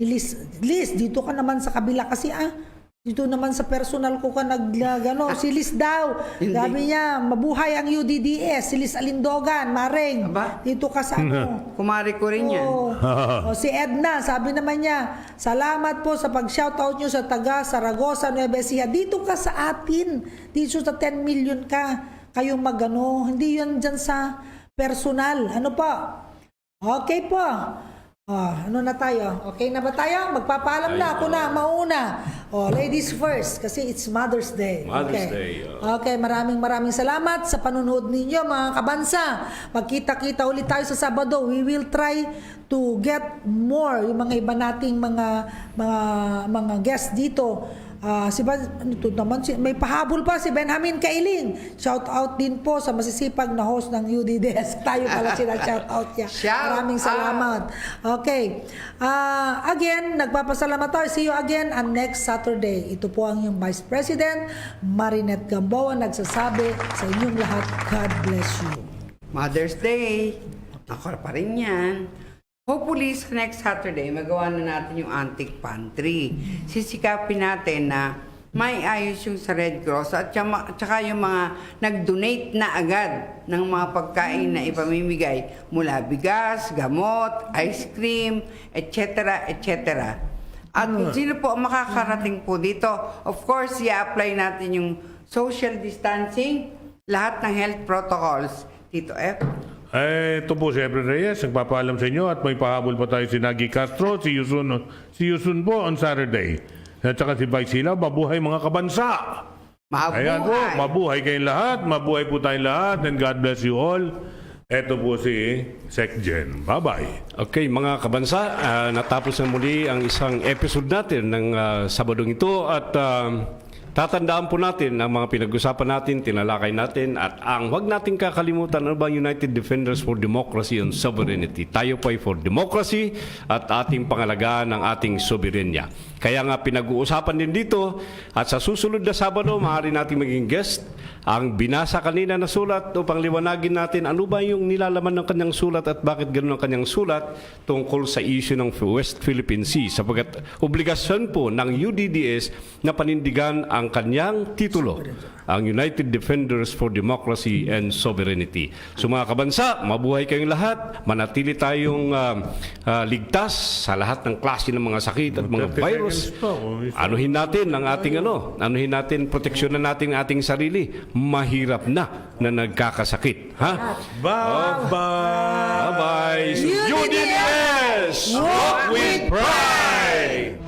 Liz, dito ka naman sa kabila kasi dito naman sa personal ko ka si Liz daw. Sabi niya, mabuhay ang UDDS, si Liz Alindogan, Mareng. Aba? Dito ka sa Kumari ko rin yan. Si Edna, sabi naman niya, salamat po sa pag-shoutout nyo sa taga Saragosa, Nueva Ecija. Dito ka sa atin. Dito sa 10 million ka. Kayong hindi yun dyan sa personal. Ano po? Okay po. Ano na tayo? Okay na ba tayo? Magpapaalam na ako na, mauna. Ladies first, kasi it's Mother's Day. Mother's Day, Okay, maraming salamat sa panunood ninyo, mga kabansa. Magkita-kita ulit tayo sa Sabado. We will try to get more yung mga iba nating mga guests dito. May pahabol pa si Benjamin Kailing. Shout out din po sa masisipag na host ng UDDS. Tayo pala sila shout out niya. Maraming salamat. Okay. Again, nagpapasalamat tayo. See you again on next Saturday. Ito po ang yung Vice President Marinette Gamboa nagsasabi sa inyong lahat, God bless you. Mother's Day. Ako pa rin yan. Hopefully, sa next Saturday, magawa na natin yung antique pantry. Sisikapin natin na may ayos yung sa Red Cross at saka yung mga nag-donate na agad ng mga pagkain na ipamimigay mula bigas, gamot, ice cream, etc. etc. At kung sino po ang makakarating po dito, of course, i-apply natin yung social distancing, lahat ng health protocols. Tito F. Ito po si Efren Reyes, nagpapaalam sa inyo at may pahabol pa tayo si Nagi Castro, si Yusun po on Saturday. At saka si Vice Hilaw, mabuhay mga kabansa! Ayan po, mabuhay kayong lahat, mabuhay po tayong lahat, and God bless you all. Ito po si Sec Jen. Bye-bye. Okay, mga kabansa, natapos na muli ang isang episode natin ng Sabadong ito at tatandaan po natin ang mga pinag-usapan natin, tinalakay natin at ang huwag natin kakalimutan ano ba United Defenders for Democracy and Sovereignty. Tayo po ay for democracy at ating pangalagaan ng ating soberenya. Kaya nga pinag-uusapan din dito at sa susunod na Sabado maaari natin maging guest ang binasa kanina na sulat upang liwanagin natin ano ba yung nilalaman ng kanyang sulat at bakit ganoon ang kanyang sulat tungkol sa issue ng West Philippine Sea sapagkat obligasyon po ng UDDS na panindigan ang kanyang titulo, ang United Defenders for Democracy and Sovereignty. So mga kabansa, mabuhay kayong lahat, manatili tayong ligtas sa lahat ng klase ng mga sakit at mga virus. Anuhin natin ang ating anuhin natin, proteksyonan natin ang ating sarili. Mahirap na nagkakasakit. Ha? Bye-bye! Bye-bye! UDDS! Walk with pride!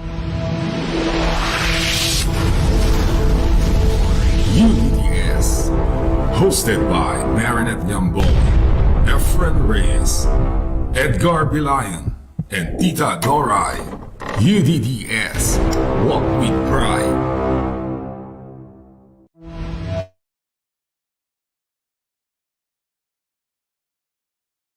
UDDS. Hosted by Marinette Gamboa, Efren Reyes, Edgar Bilayan, and Tita Doray. UDDS. Walk with pride.